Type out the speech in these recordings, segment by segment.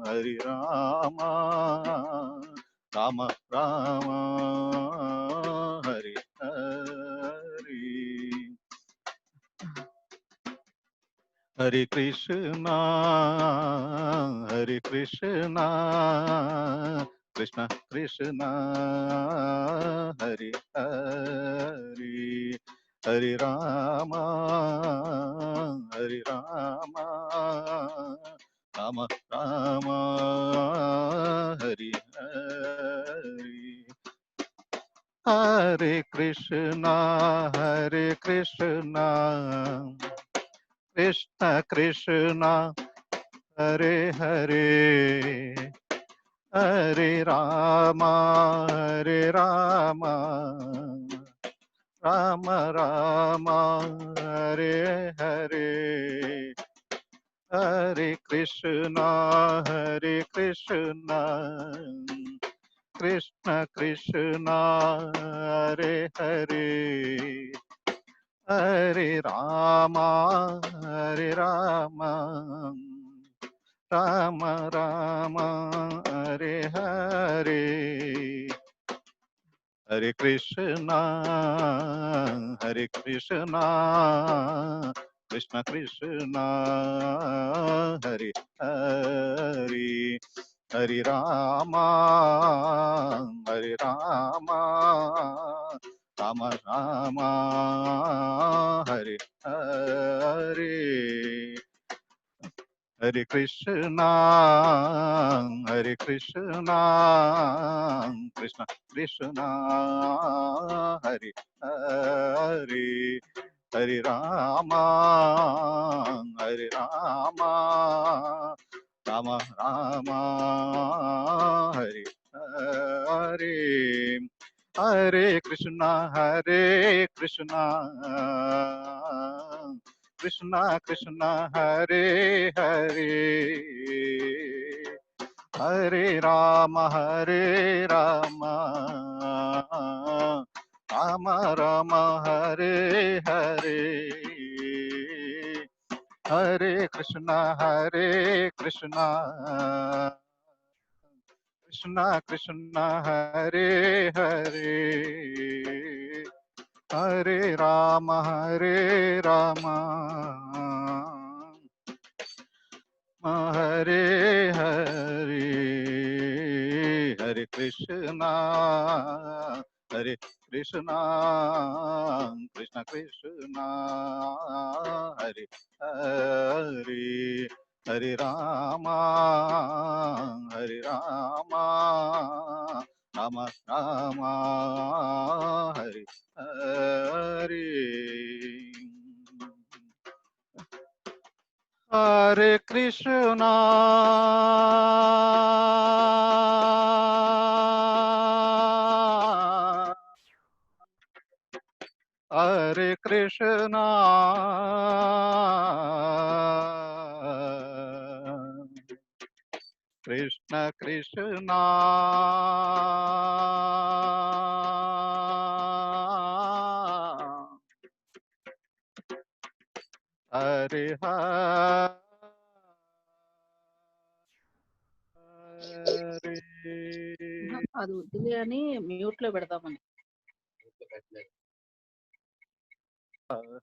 హరి రామ రామ రామ హరి హరి. హరి కృష్ణ హరి కృష్ణ కృష్ణ కృష్ణ హరి హరి. హరి రామ హరి రామ రామ రామ హరి హరి. హరే కృష్ణ కృష్ణ కృష్ణ హరే హరే. హరే రామ రామ రామ హరే హరే. హరే కృష్ణ కృష్ణ కృష్ణ హరే హరే. హరే రామ రామ రామ హరే హరే. హరే కృష్ణ కృష్ణ కృష్ణ హరి హరి. హరి రామ రామ రామ హరి హరి. హరే కృష్ణ కృష్ణ కృష్ణ హరి హరి. హరి రామ రామ రామ హరి హరి. హరే కృష్ణ కృష్ణ కృష్ణ హరే హరే. హరే రామ రామ రామ హరే హరే. హరే కృష్ణ కృష్ణ కృష్ణ హరే హరే. హరే రామ రామ హరే హరే. హరే కృష్ణ కృష్ణ కృష్ణ హరి హరి. హరి రామ రామ రామ హరి హరి. హరే కృష్ణ హరే కృష్ణ కృష్ణ కృష్ణ హరి హరి. అది వద్దులే అని మ్యూట్ లో పెడదామని.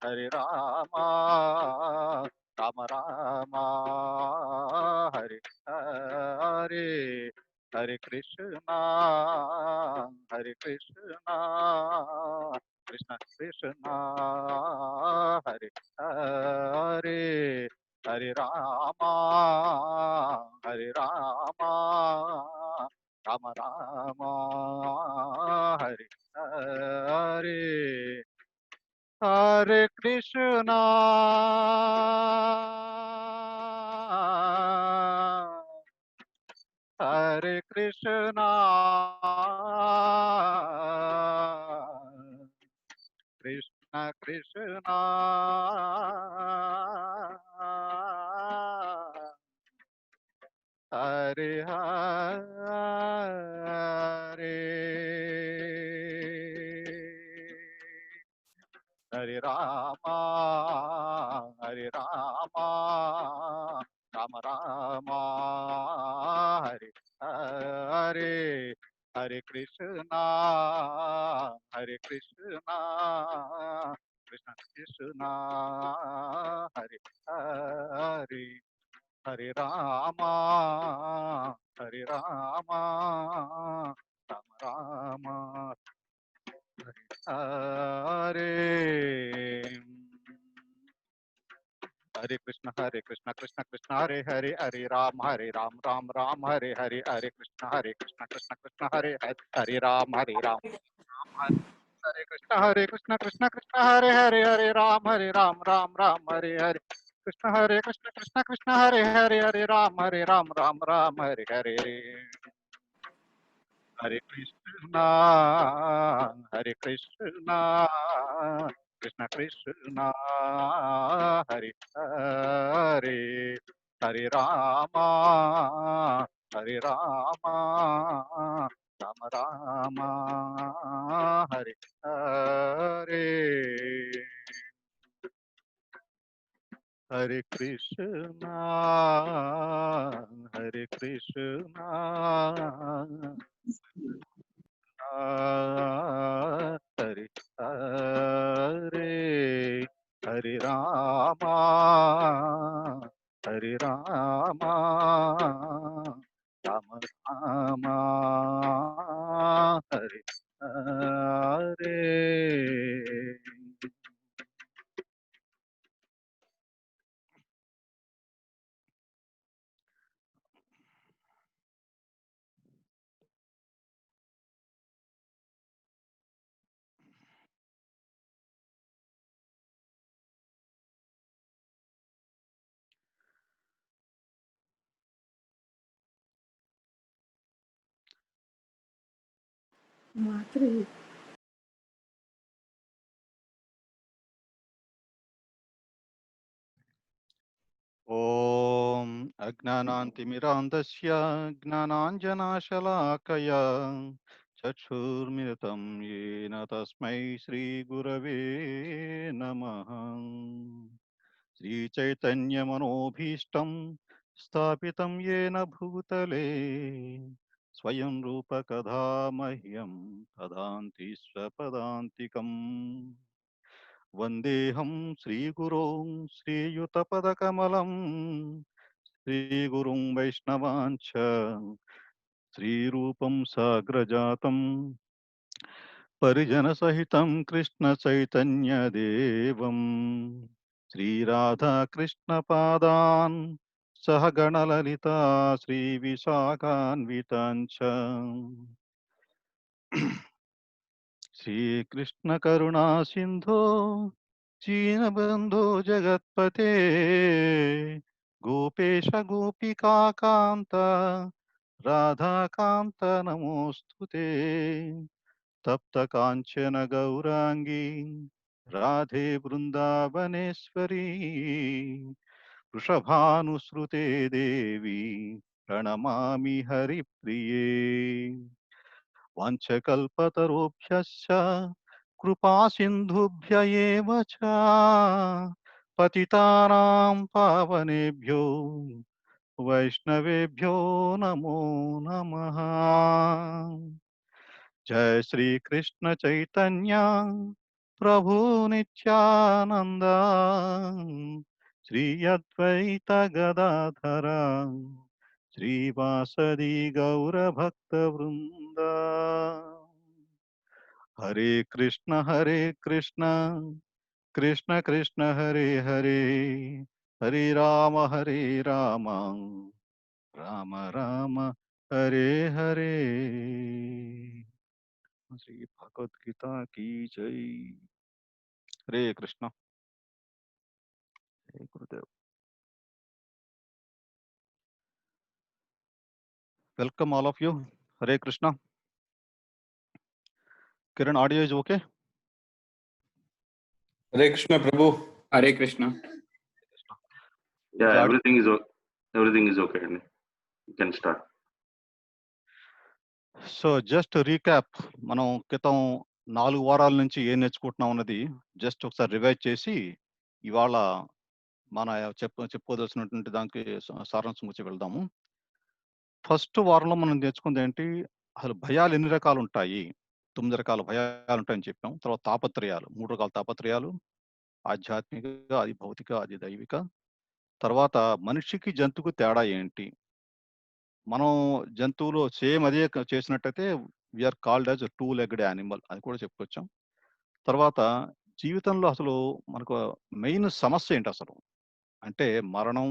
Hari Rama Rama Hari Hari. Hari Krishna Krishna Krishna Hari Hari. Hari Rama Rama Rama Hari Hari. Hare Krishna Hare Krishna Krishna Krishna Hari Hari. Hari Rama Rama Rama, Hare Hare, Hare Krishna, Hare Krishna, Krishna Krishna, Hare Hare, Hare Rama, Hare Rama, Rama Rama, Hare. Hare Krishna, Krishna Krishna, Hare Hare, Hare Ram, Ram Ram, Hare Hare, Hare Krishna, Krishna Krishna, Hare Hare, Hare Ram, Ram Hare Hare Krishna, Krishna Krishna, Hare Hare, Hare Ram, Ram Ram, Hare Hare. Krishna Krishna, Hare Hare, Hare Ram, Ram Hare Hare. Hare Krishna, Hare Krishna, Krishna Krishna, Hare Hare, Hare Rama, Hare Rama, Rama Rama, Hare Hare. Hare Krishna, Hare Krishna, Hare Hare, Hare Rama, Hare Rama, Rama Rama, Hare Hare. Mathri ॐ अज्ञानान्तिमिरान्धस्य ज्ञानाञ्जनाशलाकया चक्षुर्मिलितं येन तस्मै श्रीगुरवे नमः। श्रीचैतन्यमनोभीष्टं स्थापितं येन भूतले स्वयं रूपकदा मह्यं ददान्ति स्वपदान्तिकम्। వందేహం శ్రీగురోం శ్రీయుతపదకమలం శ్రీగురుం వైష్ణవాంచ శ్రీరూపం సాగ్రజాతం పరిజనసహితం కృష్ణ చైతన్యదేవం శ్రీరాధాకృష్ణపాదాన్ సహగణలలితా శ్రీవిశాఖాన్వితాంచ శ్రీకృష్ణకరుణా సింధో చీనబంధో జగత్పతే గోపేశ గోపికాకాంత రాధాకాంత నమోస్తుతే తప్త కాంచన గౌరాంగి రాధే బృందావనేశ్వరి వృషభానుసృతే దేవి ప్రణమామి హరిప్రియే వాంఛకల్పతరుభ్యశ్చ కృపా సింధుభ్య ఏవ చ పతితానాం పావనేభ్యో వైష్ణవేభ్యో నమో నమః. జయ శ్రీ కృష్ణ చైతన్య ప్రభు నిత్యానంద శ్రీ అద్వైత గదాధర శ్రీవాసది గౌరభక్త వృంద. హరే కృష్ణ కృష్ణ కృష్ణ హరే హరే హరే రామ రామ రామ హరే హరే. శ్రీ భగవద్గీత కీ జై. Hare Krishna. Hare Gurudev. Welcome all of you. Hare Krishna. Kiran, audio is okay? Hare Krishna, Prabhu. Hare Krishna. Yeah, Is everything is okay. You can start. So just recap, మనం క్రితం 4 వారాల నుంచి ఏం నేర్చుకుంటున్నాం అన్నది జస్ట్ ఒకసారి రివైజ్ చేసి ఇవాళ మన చెప్పుకోదలసినటువంటి దానికి సారాంశం వచ్చి వెళ్దాము. ఫస్ట్ వారంలో మనం నేర్చుకుందేంటి? అసలు భయాలు ఎన్ని రకాలుంటాయి? 9 రకాల భయాలుంటాయని చెప్పాం. తర్వాత తాపత్రయాలు 3 రకాల తాపత్రయాలు. ఆధ్యాత్మిక, అది భౌతిక, అది దైవిక. తర్వాత మనిషికి, జంతువుకి తేడా ఏంటి? మనం జంతువులు సేమ్ అదే చేసినట్టయితే we are called as two legged animal అది కూడా చెప్పుకొచ్చాం. తర్వాత జీవితంలో అసలు మనకు మెయిన్ సమస్య ఏంటసలు? అంటే మరణం,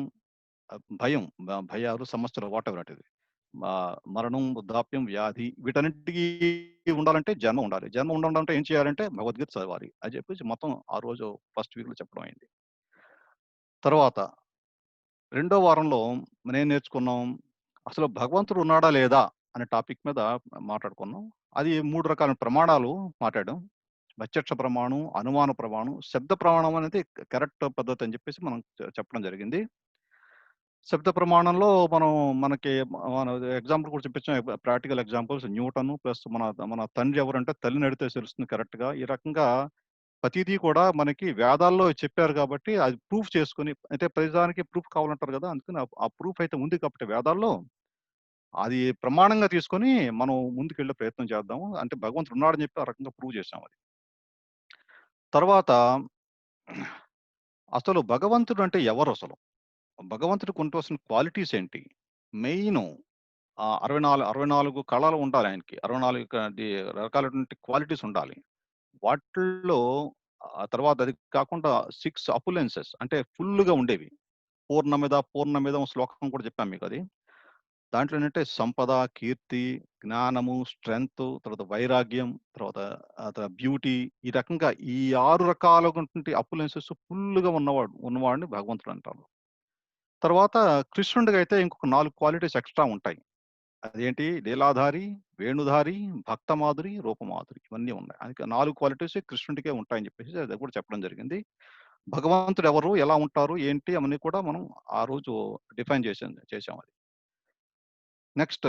భయం, భయాలు, సమస్యలు వాటెవర్ ఇట్ ఈస్. మరణం, వృద్ధాప్యం, వ్యాధి వీటన్నిటికి ఉండాలంటే జన్మ ఉండాలి. జన్మ ఉండాలంటే ఏం చేయాలంటే భగవద్గీత చదవాలి. అని చెప్పేసి మొత్తం ఆ రోజు ఫస్ట్ వీక్‌లో చెప్పడం అయింది. తర్వాత రెండో వారంలో మనం ఏం నేర్చుకున్నాం? అసలు భగవంతుడు ఉన్నాడా లేదా? అనే టాపిక్ మీద మాట్లాడుకున్నాం. అది 3 రకాల ప్రమాణాలు మాట్లాడాం. ప్రత్యక్ష ప్రమాణం, అనుమాన ప్రమాణం, శబ్ద ప్రమాణం అనేది కరెక్ట్ పద్ధతి అని చెప్పేసి మనం చెప్పడం జరిగింది. శబ్ద ప్రమాణంలో మనకి మన ఎగ్జాంపుల్ కూడా చూపించాం. ప్రాక్టికల్ ఎగ్జాంపుల్స్ న్యూటన్ ప్లస్ మన మన తండ్రి ఎవరంటే తల్లిని అడిగితే తెలుస్తుంది కరెక్ట్‌గా. ఈ రకంగా ప్రతీదీ కూడా మనకి వేదాల్లో చెప్పారు కాబట్టి అది ప్రూఫ్ చేసుకొని అంటే ప్రతిదానికి ప్రూఫ్ కావాలంటారు కదా! అందుకని ఆ ప్రూఫ్ అయితే ఉంది కాబట్టి వేదాల్లో అది ప్రమాణంగా తీసుకొని మనం ముందుకెళ్ళే ప్రయత్నం చేద్దాము. అంటే భగవంతుడు ఉన్నాడని చెప్పి ఆ రకంగా ప్రూవ్ చేసాం అది. తర్వాత అసలు భగవంతుడు అంటే ఎవరసలు? భగవంతుడికి ఉండవలసిన క్వాలిటీస్ ఏంటి? మెయిను 64 కళలు ఉండాలి ఆయనకి. 64 రకాలైనటువంటి క్వాలిటీస్ ఉండాలి. వాటిల్లో తర్వాత అది కాకుండా 6 అపులెన్సెస్ అంటే ఫుల్‌గా ఉండేవి. పూర్ణమిద పూర్ణమిదం శ్లోకం కూడా చెప్పాను మీకది. దాంట్లో ఏంటంటే సంపద, కీర్తి, జ్ఞానము, స్ట్రెంగ్త్, తర్వాత వైరాగ్యం, తర్వాత బ్యూటీ ఈ రకంగా ఈ 6 రకాలైనటువంటి అపులెన్సెస్ ఫుల్‌గా ఉన్నవాడిని భగవంతుడు అంటారు. తర్వాత కృష్ణుడికైతే ఇంకొక 4 క్వాలిటీస్ ఎక్స్‌ట్రా ఉంటాయి. అదేంటి లీలాధారి, వేణుధారి, భక్తమాధురి, రూపమాధురి ఇవన్నీ ఉన్నాయి. అందుకే 4 క్వాలిటీస్ కృష్ణుడికే ఉంటాయని చెప్పేసి అది కూడా చెప్పడం జరిగింది. భగవంతుడు ఎవరు? ఎలా ఉంటారు? ఏంటి? అవన్నీ కూడా మనం ఆ రోజు డిఫైన్ చేసాం అది. నెక్స్ట్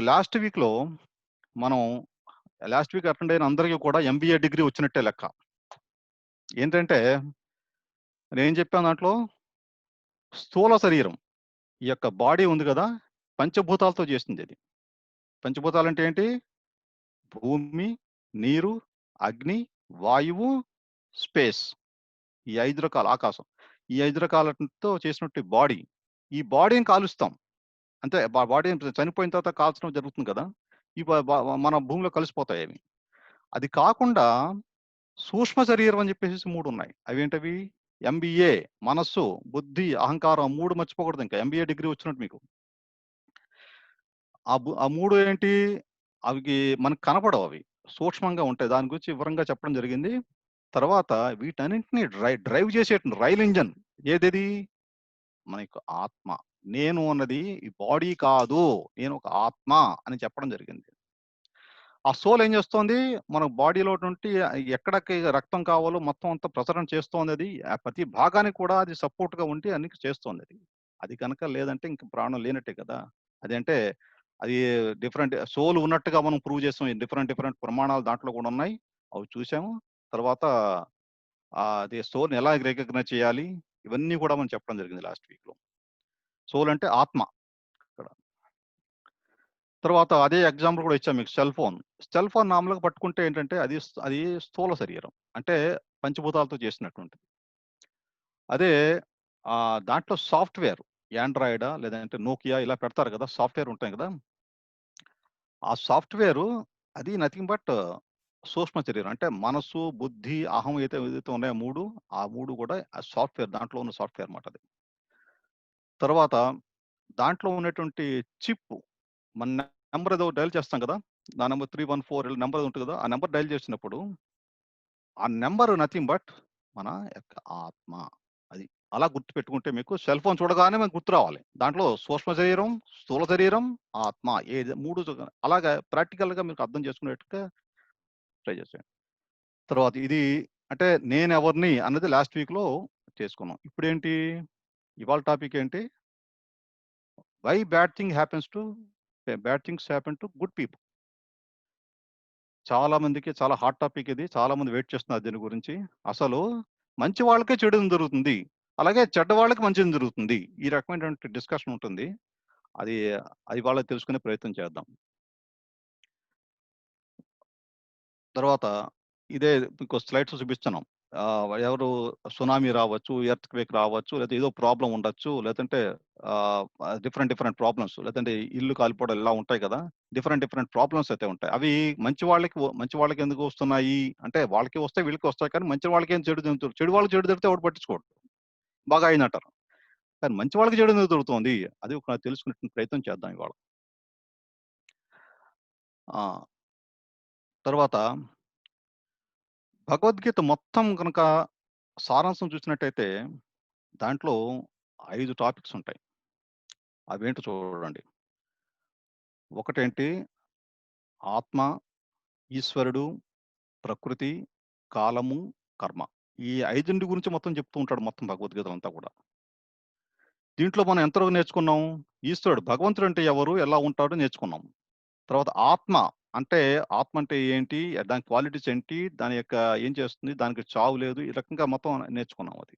మనం లాస్ట్ వీక్ అటెండ్ అయిన అందరికీ కూడా ఎంబీఏ డిగ్రీ వచ్చినట్టే లెక్క. ఏంటంటే నేనేం చెప్పాను దాంట్లో స్థూల శరీరం ఈ యొక్క బాడీ ఉంది కదా! పంచభూతాలతో చేసిందది. పంచభూతాలంటే ఏంటి? భూమి, నీరు, అగ్ని, వాయువు, స్పేస్. ఈ 5 రకాల ఆకాశం. ఈ 5 రకాలతో చేసినట్టు బాడీ. ఈ బాడీని కాలుస్తాం. అంతే బాడీ చనిపోయిన తర్వాత కాల్చడం జరుగుతుంది కదా! ఈ బ బ మన భూమిలో కలిసిపోతాయవి. అది కాకుండా సూక్ష్మ శరీరం అని చెప్పేసేసి 3 ఉన్నాయి. అవేంటవి? ఎంబీఏ మనస్సు, బుద్ధి, అహంకారం 3 మర్చిపోకూడదింక. ఎంబీఏ డిగ్రీ వచ్చినట్టు మీకు. ఆ 3 ఏంటి? అవికి మనకు కనపడవవి. సూక్ష్మంగా ఉంటాయి. దాని గురించి వివరంగా చెప్పడం జరిగింది. తర్వాత వీటన్నింటిని డ్రైవ్ చేసేటువంటి రైల్ ఇంజిన్ ఏదది? మనకు ఆత్మ. నేను అన్నది ఈ బాడీ కాదు. నేను ఒక ఆత్మ అని చెప్పడం జరిగింది. ఆ సోల్ ఏం చేస్తోంది? మన బాడీలో నుండి ఎక్కడికి రక్తం కావాలో మొత్తం అంతా ప్రసరణ చేస్తోందది. ప్రతి భాగానికి కూడా అది సపోర్ట్‌గా ఉండి అన్ని చేస్తోందది. అది కనుక లేదంటే ఇంక ప్రాణం లేనట్టే కదా! అదంటే అది డిఫరెంట్ సోల్ ఉన్నట్టుగా మనం ప్రూవ్ చేసాం. డిఫరెంట్ ప్రమాణాలు దాంట్లో కూడా ఉన్నాయి. అవి చూసాము. తర్వాత అది సోల్‌ని ఎలా రికగ్నైజ్ చేయాలి? ఇవన్నీ కూడా మనం చెప్పడం జరిగింది లాస్ట్ వీక్‌లో. సోల్ అంటే ఆత్మ ఇక్కడ. తర్వాత అదే ఎగ్జాంపుల్ కూడా ఇచ్చాను మీకు సెల్ ఫోన్. సెల్ ఫోన్ మామూలుగా పట్టుకుంటే ఏంటంటే అది స్థూల శరీరం. అంటే పంచభూతాలతో చేసినటువంటిది. అదే దాంట్లో సాఫ్ట్‌వేర్ యాండ్రాయిడా లేదంటే నోకియా ఇలా పెడతారు కదా! సాఫ్ట్‌వేర్ ఉంటాయి కదా! ఆ సాఫ్ట్‌వేరు అది నథింగ్ బట్ సూక్ష్మ శరీరం. అంటే మనస్సు, బుద్ధి, అహం ఏదైతే ఉన్నాయో 3 ఆ 3 కూడా ఆ సాఫ్ట్‌వేర్ దాంట్లో ఉన్న సాఫ్ట్‌వేర్ మాట అది. తర్వాత దాంట్లో ఉన్నటువంటి చిప్ మన నంబర్ ఏదో డయల్ చేస్తాం కదా! నా నంబర్ 314 నంబర్ ఉంటుంది కదా! ఆ నంబర్ డయల్ చేసినప్పుడు ఆ నంబర్ నథింగ్ బట్ మన యొక్క ఆత్మ. అది. అలా గుర్తుపెట్టుకుంటే మీకు సెల్ ఫోన్ చూడగానే మనకు గుర్తు రావాలి. దాంట్లో సూక్ష్మ శరీరం, స్థూల శరీరం, ఆత్మ 3 అలాగా ప్రాక్టికల్‌గా మీకు అర్థం చేసుకునేట్టుగా ట్రై చేసేయండి. తర్వాత ఇది అంటే నేనెవరిని అన్నది లాస్ట్ వీక్‌లో చేసుకున్నాం. ఇప్పుడేంటి? ఇవాళ టాపిక్ ఏంటి? Why bad things happen to good people. చాలా మందికి చాలా హాట్ టాపిక్ ఇది. చాలా మంది వెయిట్ చేస్తున్నారు దీని గురించి. అసలు మంచి వాళ్ళకే చెడు జరుగుతుంది. అలాగే చెడ్డవాళ్ళకి మంచి జరుగుతుంది. ఈ రకమైనటువంటి డిస్కషన్ ఉంటుంది. అది అది వాళ్ళకి తెలుసుకునే ప్రయత్నం చేద్దాం. తర్వాత ఇదే ఇంకో స్లైడ్స్ చూపిస్తున్నాం. ఎవరు సునామీ రావచ్చు, ఎర్త్‌క్వేక్ రావచ్చు, లేతే ఏదో ప్రాబ్లమ్ ఉండొచ్చు. లేదంటే డిఫరెంట్ ప్రాబ్లమ్స్, లేదంటే ఇల్లు కాలిపోవడం ఇలా ఉంటాయి కదా! డిఫరెంట్ ప్రాబ్లమ్స్ అయితే ఉంటాయి. అవి మంచి వాళ్ళకి ఎందుకు వస్తున్నాయి అంటే వాళ్ళకి వస్తాయి, వీళ్ళకి వస్తాయి. కానీ మంచి వాళ్ళకేం చెడు వాళ్ళకి చెడు జరిగితే ఎవడు పట్టించుకోడు. బాగా అయిందంటారు. కానీ మంచి వాళ్ళకి చెడు ఎందుకు జరుగుతోంది? అది ఒక తెలుసుకునే ప్రయత్నం చేద్దాం ఇవాళ. ఆ! తర్వాత భగవద్గీత మొత్తం గనక సారాంశం చూసినట్టయితే దాంట్లో 5 టాపిక్స్ ఉంటాయి. అవేంటో చూడండి. ఒకటేంటి ఆత్మ, ఈశ్వరుడు, ప్రకృతి, కాలము, కర్మ. ఈ 5 గురించి మొత్తం చెప్తూ ఉంటాడు మొత్తం భగవద్గీతలో అంతా కూడా. దీంట్లో మనం ఎంతవరకు నేర్చుకున్నాం? ఈశ్వరుడు భగవంతుడు అంటే ఎవరు? ఎలా ఉంటాడో నేర్చుకున్నాం. తర్వాత ఆత్మ అంటే ఏంటి? దాని క్వాలిటీస్ ఏంటి? దాని యొక్క ఏం చేస్తుంది? దానికి చావు లేదు. ఈ రకంగా మొత్తం నేర్చుకున్నాం అది.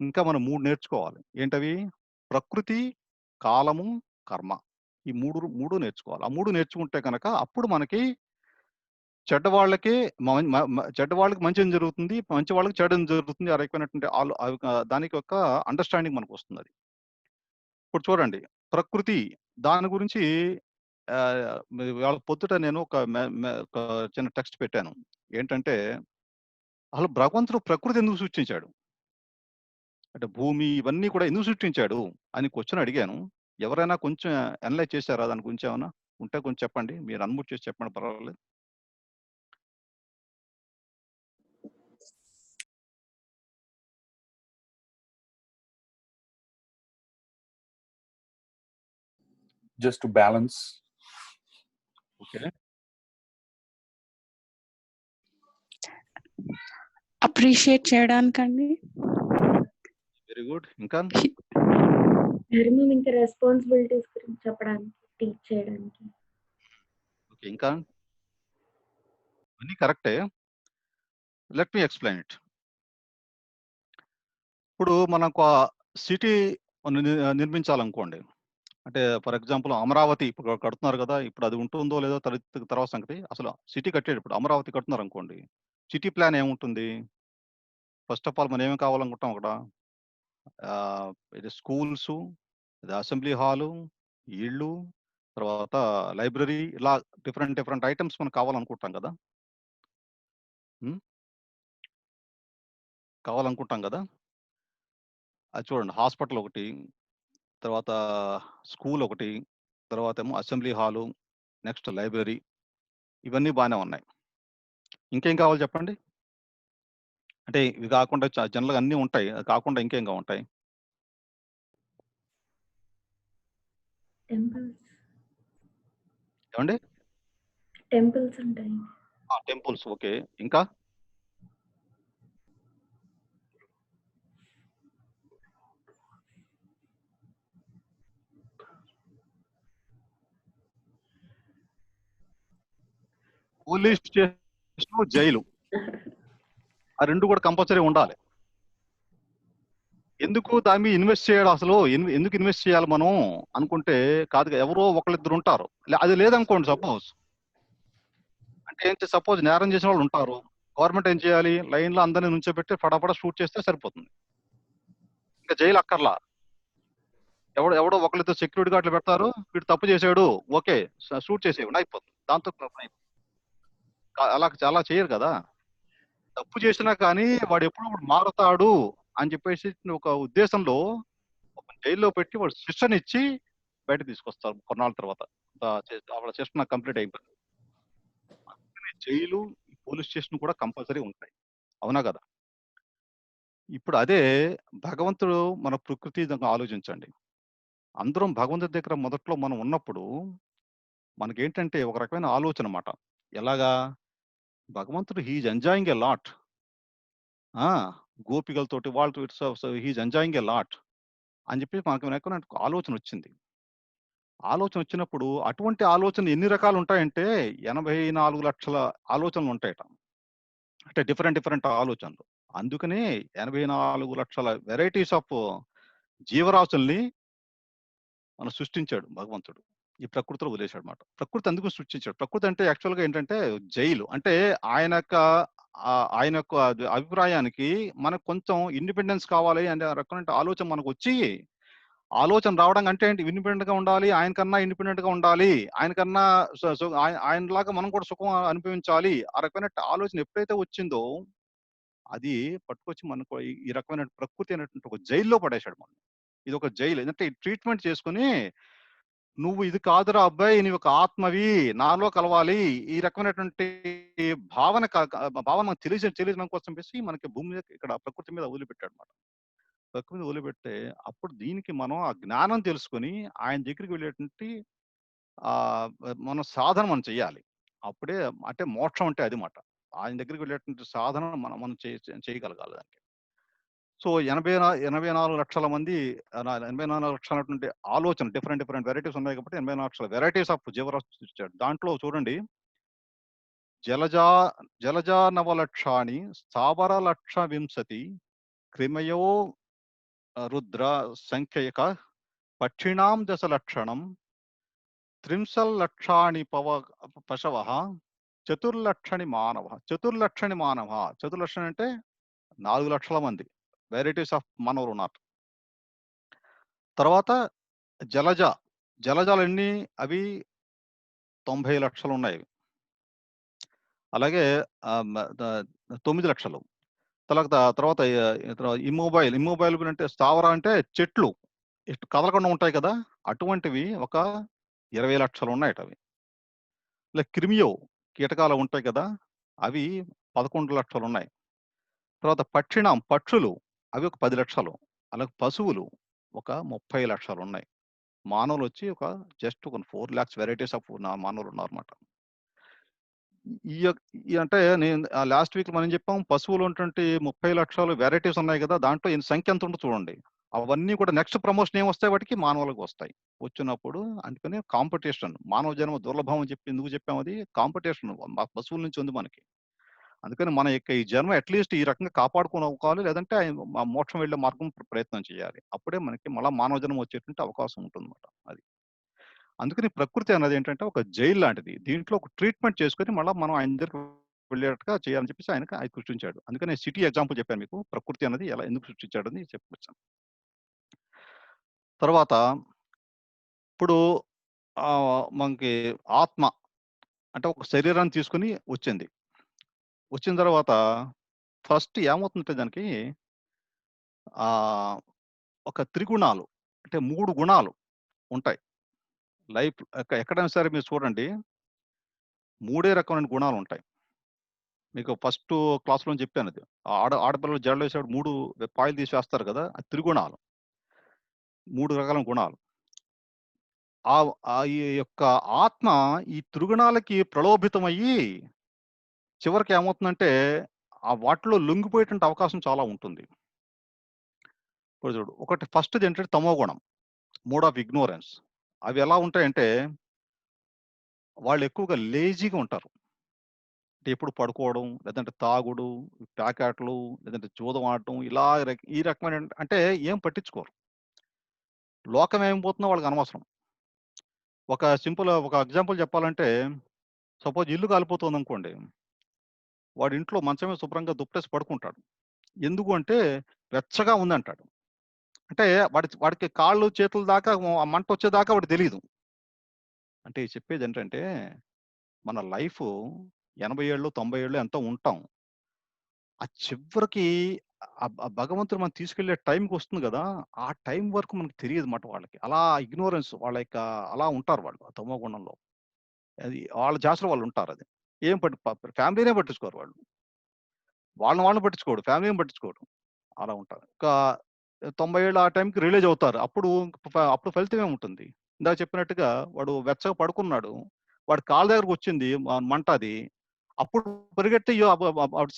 ఇంకా మనం 3 నేర్చుకోవాలి. ఏంటవి? ప్రకృతి, కాలము, కర్మ. ఈ 3 నేర్చుకోవాలి. ఆ 3 నేర్చుకుంటే గనక అప్పుడు మనకి చెడ్డవాళ్ళకి చెడ్డవాళ్ళకి మంచి జరుగుతుంది. మంచి వాళ్ళకి చెడు జరుగుతుంది. ఆ రకమైనటువంటి దానికి ఒక అండర్‌స్టాండింగ్ మనకొస్తుందది. ఇప్పుడు చూడండి. ప్రకృతి దాని గురించి ఇవాళ పొద్దుట నేను ఒక చిన్న టెక్స్ట్ పెట్టాను. ఏంటంటే అసలు భగవంతుడు ప్రకృతి ఎందుకు సృష్టించాడు? అంటే భూమి ఇవన్నీ కూడా ఎందుకు సృష్టించాడు అని క్వెషన్ అడిగాను. ఎవరైనా కొంచెం అనలైజ్ చేశారా దాని గురించి ఏమన్నా? ఉంటే కొంచెం చెప్పండి. మీరు అన్‌మ్యూట్ చేసి చెప్పండి పర్వాలేదు. Just to balance. Okay. Appreciate చేయడానికండి. Very good. ఇంకా? ధర్మం ఇంకా రెస్పాన్సిబిలిటీస్ గురించి చెప్పడానికి, టీచ్ చేయడానికి. ఓకే. ఇంకా? అన్నీ కరెక్టే. Let me explain it. ఇప్పుడు మనం ఒక సిటీ నిర్మించాలనుకోండి. అంటే ఫర్ ఎగ్జాంపుల్ అమరావతి ఇప్పుడు కడుతున్నారు కదా! ఇప్పుడు అది ఉంటుందో లేదో తర్వాత సంగతి. అసలు సిటీ కట్టేటప్పుడు అమరావతి కడుతున్నారనుకోండి. సిటీ ప్లాన్ ఏముంటుంది? ఫస్ట్ ఆఫ్ ఆల్ మనం ఏమి కావాలనుకుంటాం అక్కడ? ఇది స్కూల్సు, ఇది అసెంబ్లీ హాలు, ఇళ్ళు, తర్వాత లైబ్రరీ ఇలా డిఫరెంట్ ఐటెమ్స్ మనకు కావాలనుకుంటాం కదా! హ్మ్. కావాలనుకుంటాం గదా! అది చూడండి హాస్పిటల్ ఒకటి, తర్వాత స్కూల్ ఒకటి, తర్వాతేమో అసెంబ్లీ హాలు, నెక్స్ట్ లైబ్రరీ ఇవన్నీ బానే ఉన్నాయి. ఇంకేం కావాలి చెప్పండి? అంటే ఇవి కాకుండా జనరల్‌గా అన్నీ ఉంటాయి. అది కాకుండా ఇంకేం ఉంటాయి? టెంపుల్స్. ఏవండి? టెంపుల్స్ ఉంటాయి. Temples okay. ఇంకా? Police station, jail. ఆ 2 కూడా కంపల్సరీ ఉండాలి. ఎందుకు దాని మీద ఇన్వెస్ట్ చేయడం అసలు? ఎందుకు ఇన్వెస్ట్ చేయాలి మనం అనుకుంటే కాదుగా ఎవరో ఒకళ్ళిద్దరు ఉంటారు. అది లేదనుకోండి సపోజ్. అంటే ఏంటి సపోజ్ నేరం చేసిన వాళ్ళు ఉంటారు. గవర్నమెంట్ ఏం చేయాలి? లైన్‌లో అందరిని నుంచోబెట్టి ఫటాఫట షూట్ చేస్తే సరిపోతుంది. ఇంకా జైలు అక్కర్లా. ఎవడో ఒకళ్ళిద్దరు సెక్యూరిటీ గార్డ్‌లు పెడతారు. వీడు తప్పు చేసాడు. ఓకే. షూట్ చేసేయండి అయిపోతుంది. దాంతో అలా చేయరు కదా! తప్పు చేసినా కానీ వాడు ఎప్పుడో ఒకడు మారతాడు అని చెప్పేసి ఒక ఉద్దేశంలో ఒక జైల్లో పెట్టి వాడు శిక్షనిచ్చి బయటకి తీసుకొస్తారు కొన్నాళ్ళ తర్వాత. వాళ్ళ శిక్షణ కంప్లీట్ అయిపోయింది. జైలు, పోలీస్ స్టేషన్ కూడా కంపల్సరీ ఉంటాయి. అవునా కదా! ఇప్పుడు అదే భగవంతుడు మన ప్రకృతి ఆలోచించండి. అందరం భగవంతుడి దగ్గర మొదట్లో మనం ఉన్నప్పుడు మనకేంటంటే ఒక రకమైన ఆలోచన మాట. ఎలాగా? భగవంతుడు he is enjoying a lot. ఆ! గోపికలతోటి వాళ్ళతో he is enjoying a lot అని చెప్పి మనకు ఆలోచనొచ్చింది. ఆలోచనొచ్చినప్పుడు అటువంటి ఆలోచనలు ఎన్ని రకాలుంటాయంటే 84,00,000 ఆలోచనలుంటాయట. అంటే డిఫరెంట్ ఆలోచనలు. అందుకనే 84 లక్షల వెరైటీస్ ఆఫ్ జీవరాశుల్ని మనం సృష్టించాడు భగవంతుడు. ఈ ప్రకృతిలో వదిలేశాడు మాట. ప్రకృతి అందుకు సృష్టించాడు. ప్రకృతి అంటే యాక్చువల్‌గా ఏంటంటే జైలు. అంటే ఆయన యొక్క ఆయన యొక్క అభిప్రాయానికి మనకు కొంచెం ఇండిపెండెన్స్ కావాలి అనే రకమైన ఆలోచన మనకొచ్చి, ఆలోచన రావడం అంటే ఏంటి, ఇండిపెండెంట్‌గా ఉండాలి. ఆయనకన్నా ఇండిపెండెంట్‌గా ఉండాలి. ఆయనకన్నా ఆయనలాగా మనం కూడా సుఖం అనుభవించాలి. ఆ రకమైన ఆలోచన ఎప్పుడైతే వచ్చిందో, అది పట్టుకొచ్చి మనకు ఈ రకమైన ప్రకృతి అనేటువంటి ఒక జైల్లో పడేశాడు మనల్ని. ఇదొక జైలు. ఏందంటే ట్రీట్మెంట్ చేసుకొని, నువ్వు ఇది కాదురా అబ్బాయి, నీవు ఒక ఆత్మవి, నాలో కలవాలి. ఈ రకమైనటువంటి భావన మనకు తెలియజేయడం కోసం చెప్పేసి మనకి భూమి మీద ఇక్కడ ప్రకృతి మీద వదిలిపెట్టాడన్నమాట. ప్రకృతి మీద వదిలిపెడితే అప్పుడు దీనికి మనం ఆ జ్ఞానం తెలుసుకొని ఆయన దగ్గరికి వెళ్ళేటువంటి మనం సాధన మనం చెయ్యాలి. అప్పుడే అంటే మోక్షం అంటే అది మాట. ఆయన దగ్గరికి వెళ్ళేటువంటి సాధన మనం మనం చేయగలగాలి దానికి. సో 84 లక్షల మంది 84 లక్షలటువంటి ఆలోచన డిఫరెంట్ వెరైటీస్ ఉన్నాయి కాబట్టి 84 లక్షల వెరైటీస్ ఆఫ్ జీవరాశులు ఇచ్చాడు. దాంట్లో చూడండి, జలజా నవలక్షాణి స్థావర లక్ష వింశతి క్రిమయో రుద్ర సంఖ్యక పక్షిణాం దశలక్షణం త్రింశల్లక్షాణి పశవః చతుర్లక్షణి మానవ. చతుర్లక్షణి అంటే 4 లక్షల మంది వెరైటీస్ ఆఫ్ మానవులు ఉన్నారు. తర్వాత జలజాలు ఎన్ని? అవి 90 లక్షలు ఉన్నాయి. అలాగే 9 లక్షలు. తర్వాత ఇమ్మొబైల్ అంటే స్థావర అంటే చెట్లు ఇటు కదలకుండా ఉంటాయి కదా, అటువంటివి ఒక 20 లక్షలు ఉన్నాయట అవి. ఇలా క్రిమియో కీటకాలు ఉంటాయి కదా, అవి 11 లక్షలు ఉన్నాయి. తర్వాత పక్షులు అవి ఒక 10 లక్షలు. అలాగే పశువులు ఒక 30 లక్షలు ఉన్నాయి. మానవులు వచ్చి ఒక జస్ట్ ఒక 4 lakhs వెరైటీస్ ఆఫ్ మానవులు ఉన్నారన్నమాట. అంటే నేను లాస్ట్ వీక్ మనం చెప్పాం, పశువులు ఉన్నటువంటి 30 లక్షలు వెరైటీస్ ఉన్నాయి కదా, దాంట్లో సంఖ్య ఎంత ఉందో చూడండి. అవన్నీ కూడా నెక్స్ట్ ప్రమోషన్ ఏమొస్తాయి, వాటికి మానవులకు వస్తాయి. వచ్చినప్పుడు అందుకని కాంపిటీషన్, మానవ జన్మ దుర్లభం అని చెప్పి ఎందుకు చెప్పాం, అది కాంపిటీషన్ పశువుల నుంచి ఉంది మనకి. అందుకని మన యొక్క ఈ జన్మ అట్లీస్ట్ ఈ రకంగా కాపాడుకోవాలి, లేదంటే మోక్షం వెళ్ళే మార్గం ప్రయత్నం చేయాలి. అప్పుడే మనకి మళ్ళా మానవ జన్మ వచ్చేటువంటి అవకాశం ఉంటుందన్నమాట. అది అందుకని ప్రకృతి అనేది ఏంటంటే ఒక జైలు లాంటిది. దీంట్లో ఒక ట్రీట్మెంట్ చేసుకొని మళ్ళీ మనం ఆయన దగ్గరికి వెళ్ళేట్టుగా చేయాలని చెప్పేసి ఆయన సృష్టించాడు. అందుకని సిటీ ఎగ్జాంపుల్ చెప్పాను మీకు, ప్రకృతి అనేది ఎలా ఎందుకు సృష్టించాడని చెప్పొచ్చాను. తర్వాత ఇప్పుడు మనకి ఆత్మ అంటే ఒక శరీరాన్ని తీసుకుని వచ్చిన తర్వాత ఫస్ట్ ఏమవుతుందంటే దానికి ఒక త్రిగుణాలు అంటే 3 గుణాలు ఉంటాయి. లైఫ్ ఎక్కడైనా సరే మీరు చూడండి, 3 రకమైన గుణాలు ఉంటాయి. మీకు ఫస్ట్ క్లాస్‌లో చెప్పాను అది. ఆడపిల్లలు జడలు వేసేప్పుడు 3 పాయలు తీసి వేస్తారు కదా, అది త్రిగుణాలు. 3 రకాల గుణాలు. ఈ యొక్క ఆత్మ ఈ త్రిగుణాలకి ప్రలోభితమయ్యి చివరికి ఏమవుతుందంటే వాటిలో లొంగిపోయేటువంటి అవకాశం చాలా ఉంటుంది. ఇప్పుడు చూడు, ఒకటి ఫస్ట్‌ది ఏంటంటే తమో గుణం, మోడ్ ఆఫ్ ఇగ్నోరెన్స్. అవి ఎలా ఉంటాయంటే వాళ్ళు ఎక్కువగా లేజీగా ఉంటారు. అంటే ఎప్పుడు పడుకోవడం, లేదంటే తాగుడు, ప్యాకెట్లు, లేదంటే జూదం ఆడటం, ఇలా ఈ రకమైన అంటే ఏం పట్టించుకోరు. లోకం ఏమైపోతుందో వాళ్ళకి అనవసరం. ఒక ఎగ్జాంపుల్ చెప్పాలంటే, సపోజ్ ఇల్లు కాలిపోతుంది అనుకోండి, వాడి ఇంట్లో మంచం మీద శుభ్రంగా దుప్పటేసి పడుకుంటాడు. ఎందుకు అంటే వెచ్చగా ఉందంటాడు. అంటే వాడికి కాళ్ళు చేతుల దాకా మంట వచ్చేదాకా వాడికి తెలియదు. అంటే చెప్పేది ఏంటంటే మన లైఫ్ 80 ఏళ్ళు 90 ఏళ్ళు ఎంతో ఉంటాం. ఆ చివరికి భగవంతుడు మనం తీసుకెళ్లే టైంకి వస్తుంది కదా, ఆ టైం వరకు మనకు తెలియదు మాట వాళ్ళకి. అలా ఇగ్నోరెన్స్ వాళ్ళ యొక్క అలా ఉంటారు వాళ్ళు ఆ తమో గుణంలో. అది వాళ్ళ జాసలో వాళ్ళు ఉంటారు. అది ఏం ఫ్యామిలీనే పట్టించుకోరు వాళ్ళు. వాళ్ళని పట్టించుకోడు, ఫ్యామిలీని పట్టించుకోడు, అలా ఉంటారు. ఇంకా 90 ఏళ్ళు ఆ టైంకి రిలీజ్ అవుతారు. అప్పుడు ఫలితం ఏముంటుంది? ఇందాక చెప్పినట్టుగా వాడు వెచ్చగా పడుకున్నాడు, వాడి కాళ్ళ దగ్గరకు వచ్చింది మంట, అది అప్పుడు పరిగెత్తి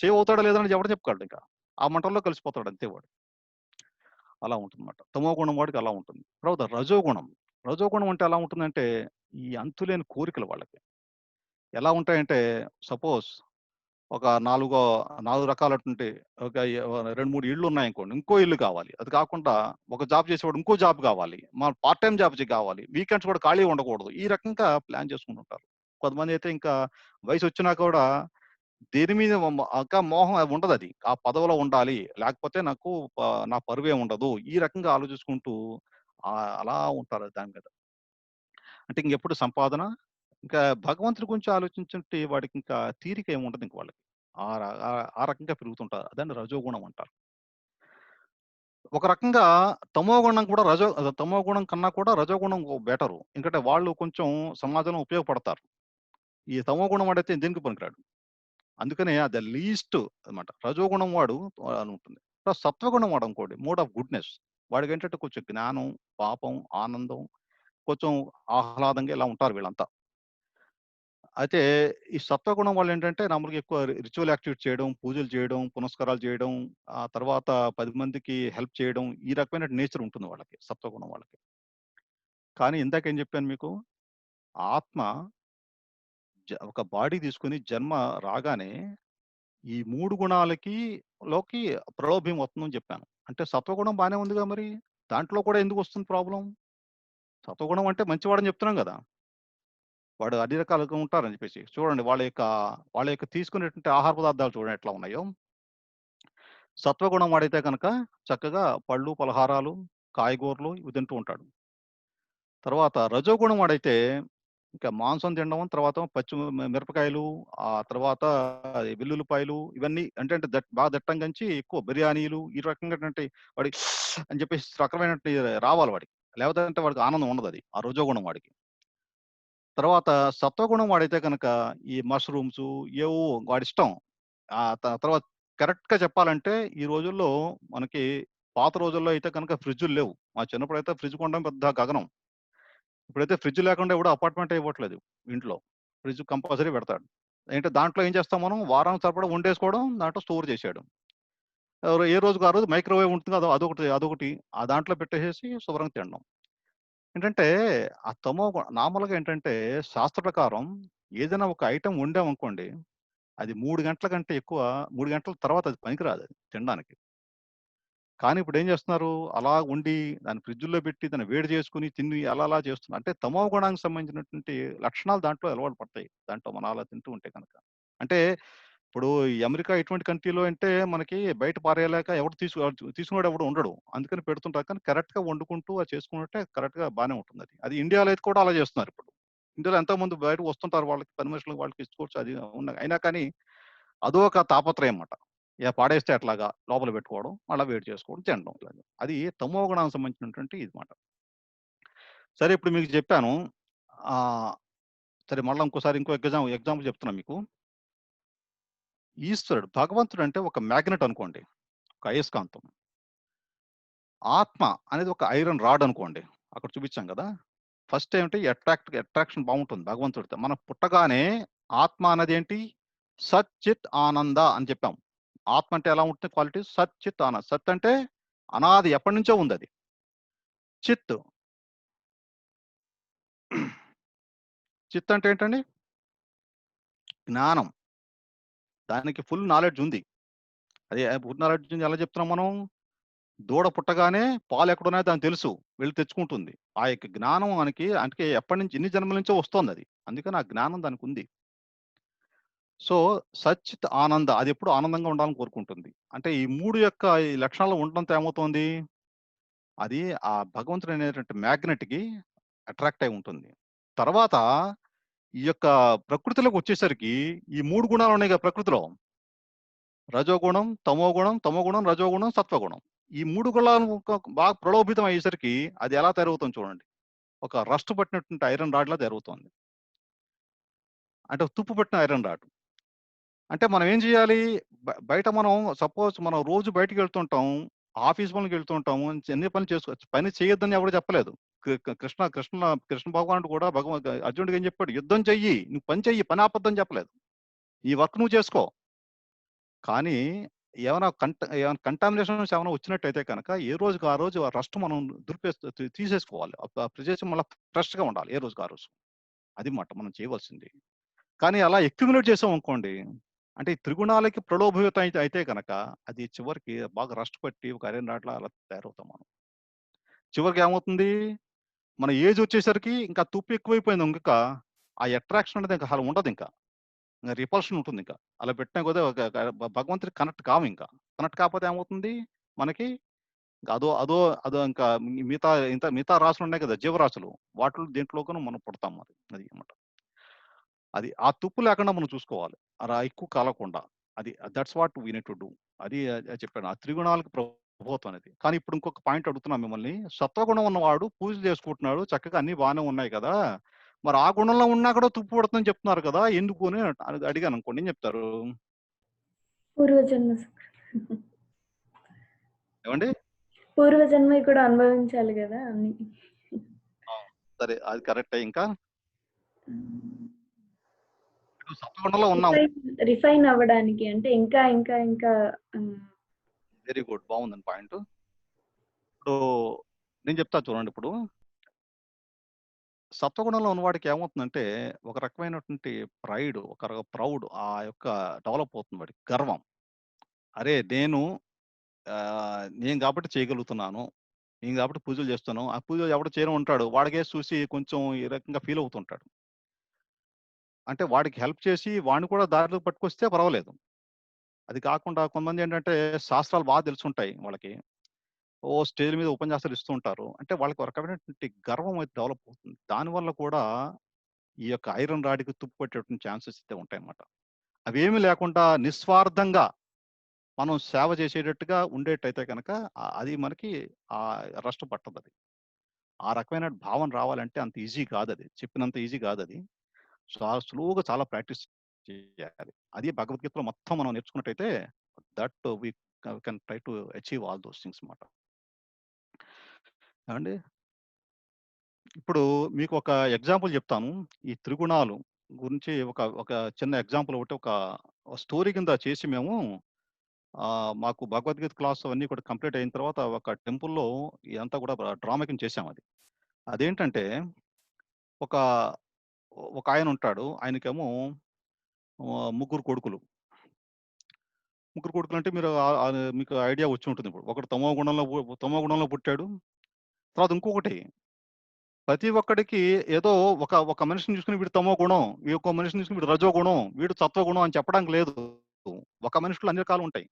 సేవ్ అవుతాడా లేదని ఎవరు చెప్పగలడు? ఇంకా ఆ మంటల్లో కలిసిపోతాడు అంతే వాడు. అలా ఉంటుందన్నమాట. తమో గుణం వాడికి అలా ఉంటుంది. తర్వాత రజోగుణం అంటే ఎలా ఉంటుందంటే ఈ అంతులేని కోరికలు వాళ్ళకి ఎలా ఉంటాయంటే, సపోజ్ ఒక 4 రకాలటువంటి ఒక 2, 3 ఇళ్ళు ఉన్నాయనుకోండి. ఇంకో ఇల్లు కావాలి. అది కాకుండా ఒక జాబ్ చేసేవాడు ఇంకో జాబ్ కావాలి. పార్ట్ టైమ్ జాబ్ కావాలి. వీకెండ్స్ కూడా ఖాళీ ఉండకూడదు. ఈ రకంగా ప్లాన్ చేసుకుంటుంటారు. కొంతమంది అయితే ఇంకా వయసొచ్చినా కూడా దేని మీద మోహం ఉండదది. ఆ పదవిలో ఉండాలి. లేకపోతే నాకు నా పరువే ఉండదు. ఈ రకంగా ఆలోచించుకుంటూ అలా ఉంటారు దాని మీద. అంటే ఇంకెప్పుడు సంపాదన, ఇంకా భగవంతుడి గురించి ఆలోచించుంటే వాడికి ఇంకా తీరిక ఏముండదు ఇంక వాళ్ళకి. ఆ రకంగా పెరుగుతుంటారు. దాన్ని రజోగుణం అంటారు. ఒక రకంగా తమోగుణం కూడా తమోగుణం కన్నా కూడా రజోగుణం బెటరు. ఎందుకంటే వాళ్ళు కొంచెం సమాజంలో ఉపయోగపడతారు. ఈ తమోగుణం వాడైతే దేనికి పనికిరాడు. అందుకనే అది లీస్ట్ అన్నమాట. రజోగుణం వాడు అని ఉంటుంది. సత్వగుణం వాడు ఇంకోటి మోడ్ ఆఫ్ గుడ్‌నెస్. వాడికేంటంటే కొంచెం జ్ఞానం, పాపం, ఆనందం, కొంచెం ఆహ్లాదంగా ఇలా ఉంటారు వీళ్ళంతా. అయితే ఈ సత్వగుణం వాళ్ళేంటంటే మామూలుగా ఎక్కువ రిచువల్ యాక్టివిటీ చేయడం, పూజలు చేయడం, పునస్కారాలు చేయడం, ఆ తర్వాత 10 మందికి హెల్ప్ చేయడం, ఈ రకమైన నేచర్ ఉంటుంది వాళ్ళకి, సత్వగుణం వాళ్ళకి. కానీ ఇందాకేం చెప్పాను మీకు, ఆత్మ ఒక బాడీ తీసుకొని జన్మ రాగానే ఈ 3 గుణాలకి లోకి ప్రలోభం వస్తుందని చెప్పాను. అంటే సత్వగుణం బానే ఉందిగా మరి. దాంట్లో కూడా ఎందుకొస్తుంది ప్రాబ్లమ్? సత్వగుణం అంటే మంచివాడని చెప్తున్నాం గదా! వాడు అన్ని రకాలుగా ఉంటారని చెప్పేసి. చూడండి వాళ్ళ యొక్క తీసుకునేటువంటి ఆహార పదార్థాలు చూడండి ఎట్లా ఉన్నాయో. సత్వగుణం వాడైతే గనక చక్కగా పళ్ళు, పలహారాలు, కాయగూరలు ఇవి తింటూ ఉంటాడు. తర్వాత రజోగుణం వాడైతే ఇంకా మాంసం తినడం, తర్వాత మిరపకాయలు, ఆ తర్వాత వెల్లుల్లిపాయలు ఇవన్నీ అంటే బాగా దట్టంగంచి ఎక్కువ బిర్యానీలు ఈ రకంగాటువంటి వాడి అని చెప్పేసి రకమైనటువంటి రావాలి వాడికి. లేకపోతే వాడికి ఆనందం ఉండదది. ఆ రజోగుణం వాడికి. తర్వాత సత్వగుణం వాడైతే గనక ఈ మష్రూమ్స్ ఏవో వాడిష్టం. తర్వాత కరెక్ట్‌గా చెప్పాలంటే ఈ రోజుల్లో మనకి పాత రోజుల్లో అయితే గనక ఫ్రిడ్జులు లేవు. మా చిన్నప్పుడైతే ఫ్రిడ్జ్ కొనడం పెద్ద గగనం. ఇప్పుడైతే ఫ్రిడ్జ్ లేకుండా ఎవడు అపార్ట్‌మెంటే ఇవ్వట్లేదు ఇంట్లో. ఫ్రిడ్జ్ కంపల్సరీ పెడతాడు. ఏంటే దాంట్లో ఏం చేస్తాం మనం వారానికి సరిపడా వండేసుకోవడం, దాంట్లో స్టోర్ చేసేయడం. ఏ రోజుకి ఆ రోజు మైక్రోవేవ్ ఉంటుంది అదొకటి. ఆ దాంట్లో పెట్టేసేసి శుభ్రంగా తినడం. ఏంటంటే ఆ నార్మల్‌గా ఏంటంటే శాస్త్ర ప్రకారం ఏదైనా ఒక ఐటెమ్ వండామనుకోండి, అది 3 గంటల కంటే ఎక్కువ 3 గంటల తర్వాత అది పనికిరాదది తినడానికి. కానీ ఇప్పుడేం చేస్తున్నారు, అలా వండి దాన్ని ఫ్రిడ్జుల్లో పెట్టి దాన్ని వేడి చేసుకొని తిని అలా చేస్తున్నారు. అంటే తమో గుణానికి సంబంధించినటువంటి లక్షణాలు దాంట్లో అలవాటు పడతాయి. దాంట్లో మనం అలా తింటూ ఉంటే గనక. అంటే ఇప్పుడు ఈ అమెరికా ఇటువంటి కంట్రీలో అంటే మనకి బయట పారేయలేక తీసుకునేవాడు ఎవడు ఉండడు. అందుకని పెడుతుంటారు. కానీ కరెక్ట్‌గా వండుకుంటూ అది చేసుకుంటే కరెక్ట్‌గా బానే ఉంటుందది. అది ఇండియాలో అయితే కూడా అలా చేస్తున్నారు ఇప్పుడు. ఇండియాలో ఎంతోమంది బయటకు వస్తుంటారు. వాళ్ళకి పని మనుషులకు వాళ్ళకి ఇచ్చుకోవచ్చు అది అయినా కానీ అదొక తాపత్రయం మాట. పాడేస్తే అట్లాగా లోపల పెట్టుకోవడం, మళ్ళా వేడి చేసుకోవడం, తినడం ఇలాగ. అది తమో గుణానికి సంబంధించినటువంటి ఇది మాట. సరే ఇప్పుడు మీకు చెప్పాను. ఆహ్, సరే మళ్ళా ఇంకోసారి ఇంకో ఎగ్జాంపుల్ చెప్తున్నా మీకు. ఈశ్వరుడు, భగవంతుడు అంటే ఒక మ్యాగ్నెట్ అనుకోండి. ఒక అయస్కాంతం. ఆత్మ అనేది ఒక ఐరన్ రాడ్ అనుకోండి. అక్కడ చూపించాం కదా! ఫస్ట్ ఏమిటి అట్రాక్షన్ బాగుంటుంది భగవంతుడితో. మనం పుట్టగానే ఆత్మ అన్నదేంటి? సత్ చిత్ ఆనంద అని చెప్పాం. ఆత్మ అంటే ఎలా ఉంటుంది క్వాలిటీ? సత్ చిత్ ఆనంద్. సత్ అంటే అనాది ఎప్పటినుంచో ఉందది. చిత్ చిత్ అంటే ఏంటండి? జ్ఞానం. దానికి ఫుల్ నాలెడ్జ్ ఉంది. అది ఫుల్ నాలెడ్జ్ ఉంది ఎలా చెప్తున్నాం మనం? దూడ పుట్టగానే పాలెక్కడున్నాయో దానికి తెలుసు. వెళ్లి తెచ్చుకుంటుంది. ఆ యొక్క జ్ఞానం మనకి అంటే ఎప్పటినుంచి ఎన్ని జన్మల నుంచో వస్తోందది. అందుకని ఆ జ్ఞానం దానికుంది. సో, సచ్చిత్ ఆనంద అదెప్పుడు ఆనందంగా ఉండాలని కోరుకుంటుంది. అంటే ఈ 3 యొక్క ఈ లక్షణాలు ఉండడంతో ఏమవుతోంది? అది ఆ భగవంతుడనేటువంటి మ్యాగ్నెట్‌కి అట్రాక్ట్ అయి ఉంటుంది. తర్వాత ఈ యొక్క ప్రకృతిలోకొచ్చేసరికి ఈ 3 గుణాలున్నాయిగా ప్రకృతిలో. రజోగుణం, తమోగుణం, రజోగుణం, సత్వగుణం. ఈ 3 గుణాలు బాగా ప్రలోభితం అయ్యేసరికి అది ఎలా తయారవుతుంది చూడండి. ఒక రస్ట్ పట్టినటువంటి ఐరన్ రాడ్‌లా తయారవుతోంది. అంటే తుప్పు పట్టిన ఐరన్ రాడ్. అంటే మనం ఏం చేయాలి? బయట మనం సపోజ్ మనం రోజు బయటికెళ్తుంటాం. ఆఫీస్ పనులకెళ్తుంటాము. అన్ని పనులు చేసుకోవచ్చు. పని చేయొద్దని ఎవడు చెప్పలేదు. కృ కృ కృష్ణ కృష్ణ కృష్ణ భగవానుడు కూడా అర్జునుడికి ఏం చెప్పాడు? యుద్ధం చెయ్యి. నువ్వు పని చెయ్యి. పని ఆపొద్దని చెప్పలేదు. ఈ వర్క్ నువ్వు చేసుకో. కానీ ఏమైనా కంటామినేషన్స్ ఏమైనా వచ్చినట్టయితే కనుక ఏ రోజుకి ఆ రోజు ఆ రస్ట్ మనం తీసేసుకోవాలి. ఆ ప్రదేశం మళ్ళా ఫ్రెష్‌గా ఉండాలి. ఏ రోజుకి ఆ రోజు. అది మాట మనం చేయవలసింది. కానీ అలా అక్యుములేట్ చేసామనుకోండి అంటే ఈ త్రిగుణాలకి ప్రలోభవితం అయితే కనుక అది చివరికి బాగా రస్ట్ పట్టి ఒక అరేన్ రాట్లా అలా తయారవుతాం మనం. చివరికి ఏమవుతుంది, మన ఏజ్ వచ్చేసరికి ఇంకా తుప్పు ఎక్కువైపోయింది. ఇంకా ఆ అట్రాక్షన్ అనేది ఇంకా అసలు ఉండదు. ఇంకా రిపల్షన్ ఉంటుంది. ఇంకా అలా పెట్టినా కూడా భగవంతుడికి కనెక్ట్ కాము. ఇంకా కనెక్ట్ కాకపోతే ఏమవుతుంది మనకి, అదో అదో అదో ఇంకా మిగతా రాసులు ఉన్నాయి కదా, జీవరాశులు, వాటిలో దేంట్లోకి మనం పుడతాం. అది అన్నమాట. అది ఆ తుప్పు లేకుండా మనం చూసుకోవాలి, అలా ఎక్కువ కాలకుండా. అది that's what we need to do. అది చెప్పాను, ఆ త్రిగుణాలకు ప్రభుత్వం అనేది. కానీ ఇప్పుడు ఇంకొక పాయింట్ అడుగుతున్నా మిమ్మల్ని. సత్వగుణం ఉన్నవాడు పూజ చేసుకుంటున్నాడు, చక్కగా అన్ని బాగానే ఉన్నాయి కదా, మరి ఆ గుణంలో ఉన్నా కూడా తుప్పు పడుతుందని చెప్తున్నారు కదా, ఎందుకు అని అడిగాను అనుకోండి, ఏం చెప్తారు? పూర్వజన్మ ఏమండి? పూర్వజన్మ కూడా అనుభవించాలి కదా అన్ని. సరే, అది కరెక్టే. ఇంకా సత్వగుణంలో ఉన్నాం, రిఫైన్ అవ్వడానికి అంటే ఇంకా ఇంకా ఇంకా వెరీ గుడ్, బాగుందండి పాయింట్. ఇప్పుడు నేను చెప్తా చూడండి. ఇప్పుడు సత్వగుణంలో ఉన్నవాడికి ఏమవుతుందంటే ఒక రకమైనటువంటి ప్రైడ్, ఒక ప్రౌడ్ ఆ యొక్క డెవలప్ అవుతుంది వాడికి, గర్వం. అరే నేను కాబట్టి చేయగలుగుతున్నాను, నేను కాబట్టి పూజలు చేస్తాను, ఆ పూజలు ఎవడు చేయను ఉంటాడు, వాడికే చూసి కొంచెం ఈ రకంగా ఫీల్ అవుతుంటాడు. అంటే వాడికి హెల్ప్ చేసి వాడిని కూడా దారిలో పట్టుకొస్తే పర్వాలేదు. అది కాకుండా కొంతమంది ఏంటంటే శాస్త్రాలు బాగా తెలుసుంటాయి వాళ్ళకి, స్టేజ్ మీద ఉపన్యాసాలు ఇస్తూ ఉంటారు. అంటే వాళ్ళకి ఒక రకమైనటువంటి గర్వం అయితే డెవలప్ అవుతుంది. దానివల్ల కూడా ఈ యొక్క ఐరన్ రాడ్‌కి తుప్పు పట్టేటువంటి ఛాన్సెస్ అయితే ఉంటాయన్నమాట. అవేమీ లేకుండా నిస్వార్థంగా మనం సేవ చేసేటట్టుగా ఉండేటైతే కనుక అది మనకి రస్ట్ పట్టదది. ఆ రకమైన భావన రావాలంటే అంత ఈజీ కాదది. చెప్పినంత ఈజీ కాదది. చాలా స్లోగా చాలా ప్రాక్టీస్ చేయాలి. అది భగవద్గీతలో మొత్తం మనం నేర్చుకున్నట్టయితే that we can try to achieve all those things మాట. ఏవండీ? ఇప్పుడు మీకు ఒక ఎగ్జాంపుల్ చెప్తాను. ఈ త్రిగుణాలు గురించి ఒక ఒక చిన్న ఎగ్జాంపుల్ ఒకటి, ఒక స్టోరీ కింద చేసి మేము మాకు భగవద్గీత క్లాస్ అవన్నీ కూడా కంప్లీట్ అయిన తర్వాత ఒక టెంపుల్‌లో ఇదంతా కూడా డ్రామా కింద చేసాం అది. అదేంటంటే ఒక ఒకాయన ఉంటాడు. ఆయనకేమో ముగ్గురు కొడుకులు. ముగ్గురు కొడుకులంటే మీరు మీకు ఐడియా వచ్చి ఉంటుంది ఇప్పుడు. ఒకడు తమో గుణంలో పుట్టాడు. తర్వాత ఇంకొకటి, ప్రతి ఒక్కడికి ఏదో ఒక మనిషిని చూసుకొని వీడు తమో గుణం, ఇంకో మనిషిని చూసుకొని వీడు రజో గుణం, వీడు సత్వ గుణం అని చెప్పడానికి లేదు. ఒక మనిషిలో అన్ని రకాలు ఉంటాయి.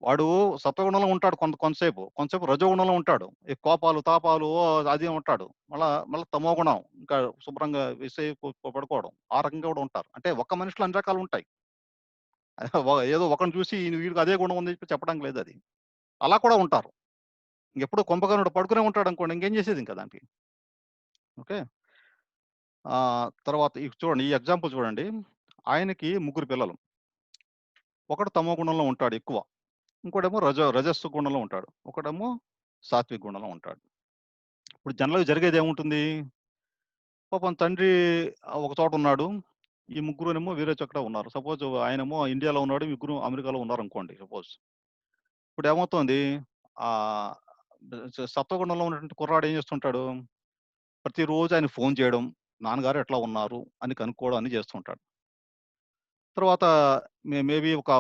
వాడు సత్వగుణంలో ఉంటాడు కొంతసేపు రజోగుణంలో ఉంటాడు. ఈ కోపాలు, తాపాలు అది ఉంటాడు. మళ్ళా తమో గుణం, ఇంకా శుభ్రంగా విసిగి పడుకోవడం. ఆ రకంగా కూడా ఉంటారు. అంటే ఒక్క మనిషిలో అన్ని రకాలు ఉంటాయి. ఏదో ఒకరిని చూసి వీడికి అదే గుణం ఉంది చెప్పడానికి లేదు అది. అలా కూడా ఉంటారు. ఎప్పుడు కుంభకర్ణుడు పడుకునే ఉంటాడు అనుకోండి, ఇంకేం చేసేది ఇంకా దానికి. ఓకే. తర్వాత చూడండి, ఈ ఎగ్జాంపుల్ చూడండి. ఆయనకి ముగ్గురు పిల్లలు. ఒకడు తమో గుణంలో ఉంటాడు ఎక్కువ. ఇంకోటేమో రజస్సు గుణంలో ఉంటాడు. ఒకడేమో సాత్విక గుణంలో ఉంటాడు. ఇప్పుడు జనరల్‌గా జరిగేది ఏముంటుంది? పాపం తండ్రి ఒక చోట ఉన్నాడు. ఈ ముగ్గురునేమో వేరే చోట ఉన్నారు. సపోజ్ ఆయనేమో ఇండియాలో ఉన్నాడు, ముగ్గురు అమెరికాలో ఉన్నారనుకోండి సపోజ్. ఇప్పుడు ఏమవుతోంది? ఆహ్, సత్వగుణంలో ఉన్నటువంటి కుర్రాడు ఏం చేస్తుంటాడు? ప్రతిరోజు ఆయనకి ఫోన్ చేయడం, నాన్నగారు ఎట్లా ఉన్నారు అని కనుక్కోవడం అన్ని చేస్తుంటాడు. తర్వాత మేబీ ఒక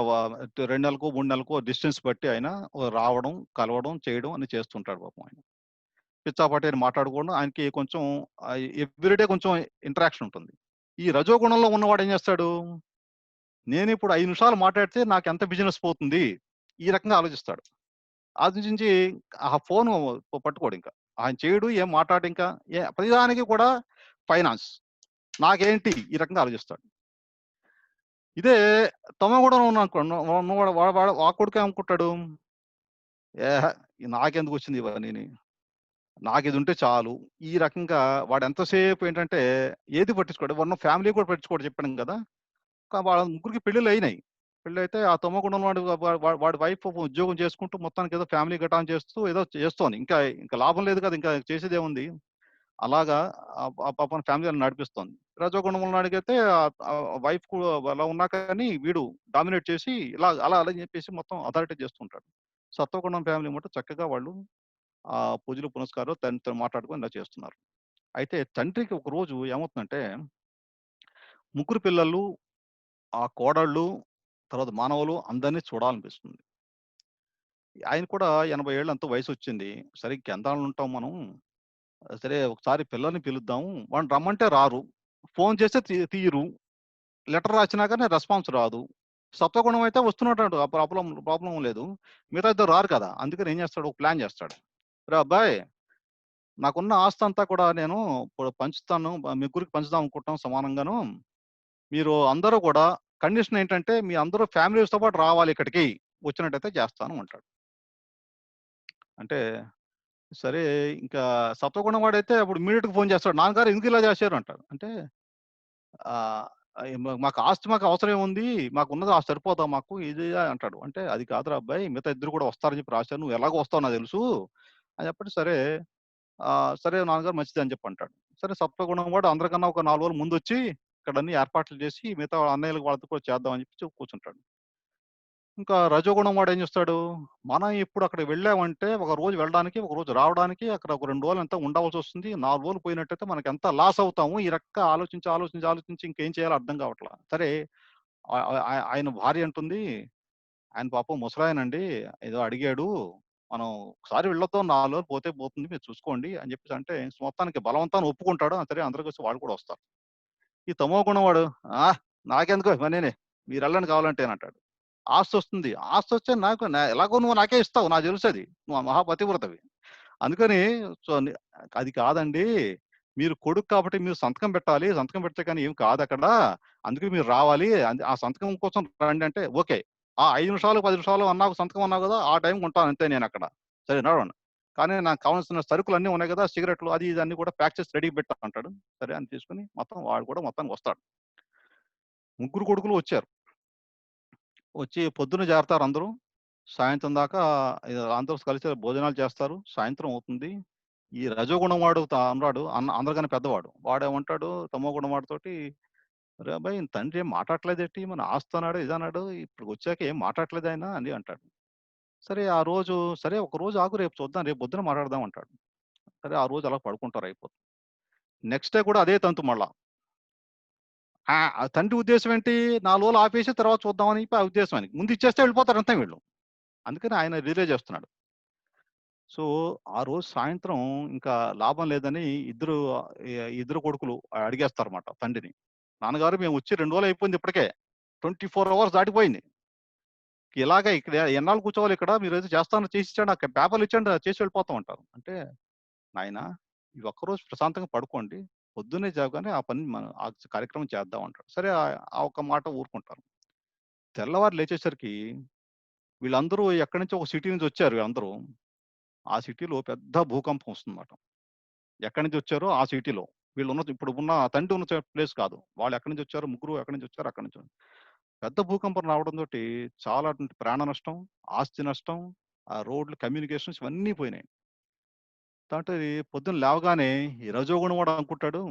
2 నెలలకో, 3 నెలలకో డిస్టెన్స్ బట్టి ఆయన రావడం, కలవడం, చేయడం అన్ని చేస్తుంటాడు పాపం ఆయన. పిచ్చాపాటి అని మాట్లాడుకోవడం, ఆయనకి కొంచెం ఎవ్రీడే కొంచెం ఇంటరాక్షన్ ఉంటుంది. ఈ రజోగుణంలో ఉన్నవాడు ఏం చేస్తాడు? నేనిప్పుడు 5 నిమిషాలు మాట్లాడితే నాకెంత బిజినెస్ పోతుంది? ఈ రకంగా ఆలోచిస్తాడు. ఆలోచించి ఆ ఫోను పట్టుకోడింక. ఆయన చేయడు, ఏం మాట్లాడు ఇంకా. ప్రతిదానికి కూడా ఫైనాన్స్. నాకేంటి? ఈ రకంగా ఆలోచిస్తాడు. ఇదే తమోగుణంలో ఉన్నాడనుకోండి, ఉన్నవాడు వాడు ఆ కొడుకు ఏమనుకుంటాడు? ఏహే! నాకెందుకొచ్చింది ఇవన్నీని. నాకిదుంటే చాలు. ఈ రకంగా వాడు ఎంతసేపు ఏంటంటే ఏది పట్టించుకోడు. ఫ్యామిలీ కూడా పట్టించుకోడు చెప్పాను కదా! వాళ్ళ ముగ్గురికి పెళ్ళిళ్ళయినాయి. పెళ్ళైతే ఆ తమోగుణం వాడి వైఫ్ ఉద్యోగం చేసుకుంటూ మొత్తానికి ఏదో ఫ్యామిలీ గటాన్ చేస్తూ ఏదో చేస్తోంది. ఇంకా లాభం లేదు కదా! ఇంకా చేసేదేముంది? అలాగా ఆ పాపం ఫ్యామిలీని నడిపిస్తోంది. రజోగుణం ఉన్నోడికైతే వైఫ్ అలా ఉన్నా కానీ వీడు డామినేట్ చేసి అలా అని చెప్పేసి మొత్తం అథారిటీ చేస్తూ ఉంటాడు. సత్వగుణం ఫ్యామిలీ మటు చక్కగా వాళ్ళు పూజలు పునస్కారాలు తండ్రితో మాట్లాడుకొని ఇలా చేస్తున్నారు. అయితే తండ్రికి ఒక రోజు ఏమవుతుందంటే ముగ్గురు పిల్లలు ఆ కోడళ్ళు, తర్వాత మానవులు అందరినీ చూడాలనిపిస్తుంది. ఆయన కూడా 80 ఏళ్ళు ఎంతో వయసొచ్చింది. సరే ఇంకెంతాళ్ళు ఉంటాం మనం. సరే ఒకసారి పిల్లల్ని పిలుద్దాం. వాళ్ళని రమ్మంటే రారు. ఫోన్ చేస్తే తీయరు. లెటర్ రాసినా గాని రెస్పాన్స్ రాదు. సత్వగుణం అయితే వస్తున్నట్టు ఆ ప్రాబ్లమ్ లేదు. మిగతా ఇద్దరు రారు కదా! అందుకని ఏం చేస్తాడు, ఒక ప్లాన్ చేస్తాడు. "ఒరేయ్ అబ్బాయ్! నాకున్న ఆస్తంతా కూడా నేను ఇప్పుడు పంచుతాను. ముగ్గురికి పంచుదాం అనుకుంటున్నాం సమానంగాను. మీరు అందరూ కూడా కండిషన్ ఏంటంటే, మీ అందరూ ఫ్యామిలీస్‌తో పాటు రావాలి ఇక్కడికి. వచ్చినట్టయితే చేస్తాను" అంటాడు. అంటే సరే ఇంకా సత్వగుణం వాడైతే అప్పుడు ఇమ్మీడియేట్‌గా ఫోన్ చేస్తాడు. "నాన్నగారు ఎందుకు ఇలా చేశారు" అంటాడు. అంటే ఆహ్, మాకు ఆస్తి మాకు అవసరం ఏముంది? మాకున్నది సరిపోదా మాకు ఇది అంటాడు. అంటే అది కాదురా అబ్బాయి, మిగతా ఇద్దరు కూడా వస్తారని చెప్పి రాశాను. నువ్వు ఎలాగో వస్తావో నాకు తెలుసు అని చెప్పండి. సరే సరే నాన్నగారు మంచిది అని చెప్పి అంటాడు. సరే సత్వగుణం వాడు అందరికన్నా ఒక 4 రోజులు ముందొచ్చి ఇక్కడ అన్ని ఏర్పాట్లు చేసి మిగతా అన్నయ్యలకి వాళ్ళతో కూడా చేద్దాం అని చెప్పి కూర్చుంటాడు. ఇంకా రజోగుణం వాడు ఏం చేస్తాడు? మనం ఇప్పుడు అక్కడికి వెళ్ళామంటే ఒక రోజు వెళ్ళడానికి, ఒక రోజు రావడానికి, అక్కడ ఒక 2 రోజులు ఎంతో ఉండవలసొస్తుంది. 4 రోజులు పోయినట్టయితే మనకెంత లాస్ అవుతాము. ఈ రకంగా ఆలోచించి ఇంకేం చేయాలో అర్థం కావట్లా. సరే ఆయన భార్య అంటుంది, "ఆయన పాపం ముసలాయనండి. ఏదో అడిగాడు. మనం ఒకసారి వెళ్ళొద్దాం 4 రోజులు పోతే పోతుంది. మీరు చూసుకోండి" అని చెప్పేసి అంటే మొత్తానికి బలవంతాన ఒప్పుకుంటాడు. సరే అందరూ కలిసి వాళ్ళు కూడా వస్తారు. ఈ తమో గుణం వాడు, నాకెందుకు ఇవన్నీని. మీరెళ్ళండి కావాలంటే" అంటాడు. ఆస్తొస్తుంది. ఆస్తొస్తే ఎలాగో నువ్వు నాకే ఇస్తావు. నాకు తెలుసది. నువ్వు మహాపతివ్రతవి. అందుకని సో, అది కాదండి. మీరు కొడుకు కాబట్టి మీరు సంతకం పెట్టాలి. సంతకం పెడితే కానీ ఏమి కాదక్కడ. అందుకే మీరు రావాలి. ఆ సంతకం కోసం రండి అంటే, ఓకే. 5 నిమిషాలు, 10 నిమిషాలు అన్నావు సంతకం అన్నావు గదా! ఆ టైంకి ఉంటాను అంతే నేనక్కడ. సరే నడవండి. కానీ నాకు కావాల్సిన సరుకులన్నీ ఉన్నాయి గదా! సిగరెట్లు అది ఇది అన్నీ కూడా ప్యాక్ చేసి రెడీగా పెట్టు అంటాడు. సరే అని తీసుకొని వాడు కూడా మొత్తానికి వస్తాడు. ముగ్గురు కొడుకులు వచ్చారు. వచ్చి పొద్దున చేరతారు అందరూ. సాయంత్రం దాకా అందరూ కలిసి భోజనాలు చేస్తారు. సాయంత్రం అవుతుంది. ఈ రజోగుణం వాడు అన్నాడు అందరికన్నా పెద్దవాడు. వాడేమంటాడు తమో గుణం వాడితోటి, "ఒరేయ్ అబ్బాయి! తండ్రి ఏం మాట్లాడట్లేదేంటి? మన ఆస్తి అన్నాడు, ఇదన్నాడు. ఇప్పటికొచ్చాక ఏం మాట్లాడట్లేదాయన" అని అంటాడు. సరే ఆ రోజు సరే ఒకరోజు ఆగు రేపు చూద్దాం. రేపు పొద్దున మాట్లాడదాం అంటాడు. సరే ఆ రోజు అలా పడుకుంటారు అయిపోతుంది. నెక్స్ట్ డే కూడా అదే తంతు మళ్ళా. ఆ తండ్రి ఉద్దేశ్యం ఏంటి? 4 రోజులు ఆపేసి తర్వాత చూద్దామని చెప్పి ఆ ఉద్దేశం ఆయనకి. ముందు ఇచ్చేస్తే వెళ్ళిపోతారు అంతే వీళ్ళు. అందుకని ఆయన రిలే చేస్తున్నాడు. సో, ఆ రోజు సాయంత్రం ఇంకా లాభం లేదని ఇద్దరు కొడుకులు అడిగేస్తారన్నమాట తండ్రిని. "నాన్నగారు మేమొచ్చి 2 రోజులు అయిపోయింది ఇప్పటికే. 24 అవర్స్ దాటిపోయింది. ఇలాగ ఇక్కడ ఎన్నాళ్ళు కూర్చోవాలి ఇక్కడ? మీరేదో చేస్తానని చేసిచ్చాడు. నాకు పేపర్‌లు ఇచ్చాండి చేసి వెళ్ళిపోతాం" అంటారు. అంటే, "నాయనా ఈ ఒక్కరోజు ప్రశాంతంగా పడుకోండి. పొద్దున్నే లేవగానే ఆ పని మనం ఆ కార్యక్రమం చేద్దాం" అంటాడు. సరే ఆ ఒక్క మాట ఊరుకుంటారు. తెల్లవారు లేచేసరికి వీళ్ళందరూ ఎక్కడి నుంచో ఒక సిటీ నుంచి వచ్చారు వీళ్ళందరూ. ఆ సిటీలో పెద్ద భూకంపం వస్తుందన్నమాట. ఎక్కడి నుంచి వచ్చారో ఆ సిటీలో. ఇప్పుడు ఉన్న తండ్రి ఉన్న ప్లేస్ కాదు. వాళ్ళు ఎక్కడి నుంచి వచ్చారో ముగ్గురు ఎక్కడి నుంచి వచ్చారో అక్కడి నుంచి. పెద్ద భూకంపం రావడంతోటి చాలా ప్రాణ నష్టం, ఆస్తి నష్టం, ఆ రోడ్లు, కమ్యూనికేషన్స్ ఇవన్నీ పోయినాయి. దాంతో పొద్దున్న లేవగానే ఈ రజోగుణం వాడు అనుకుంటాడు,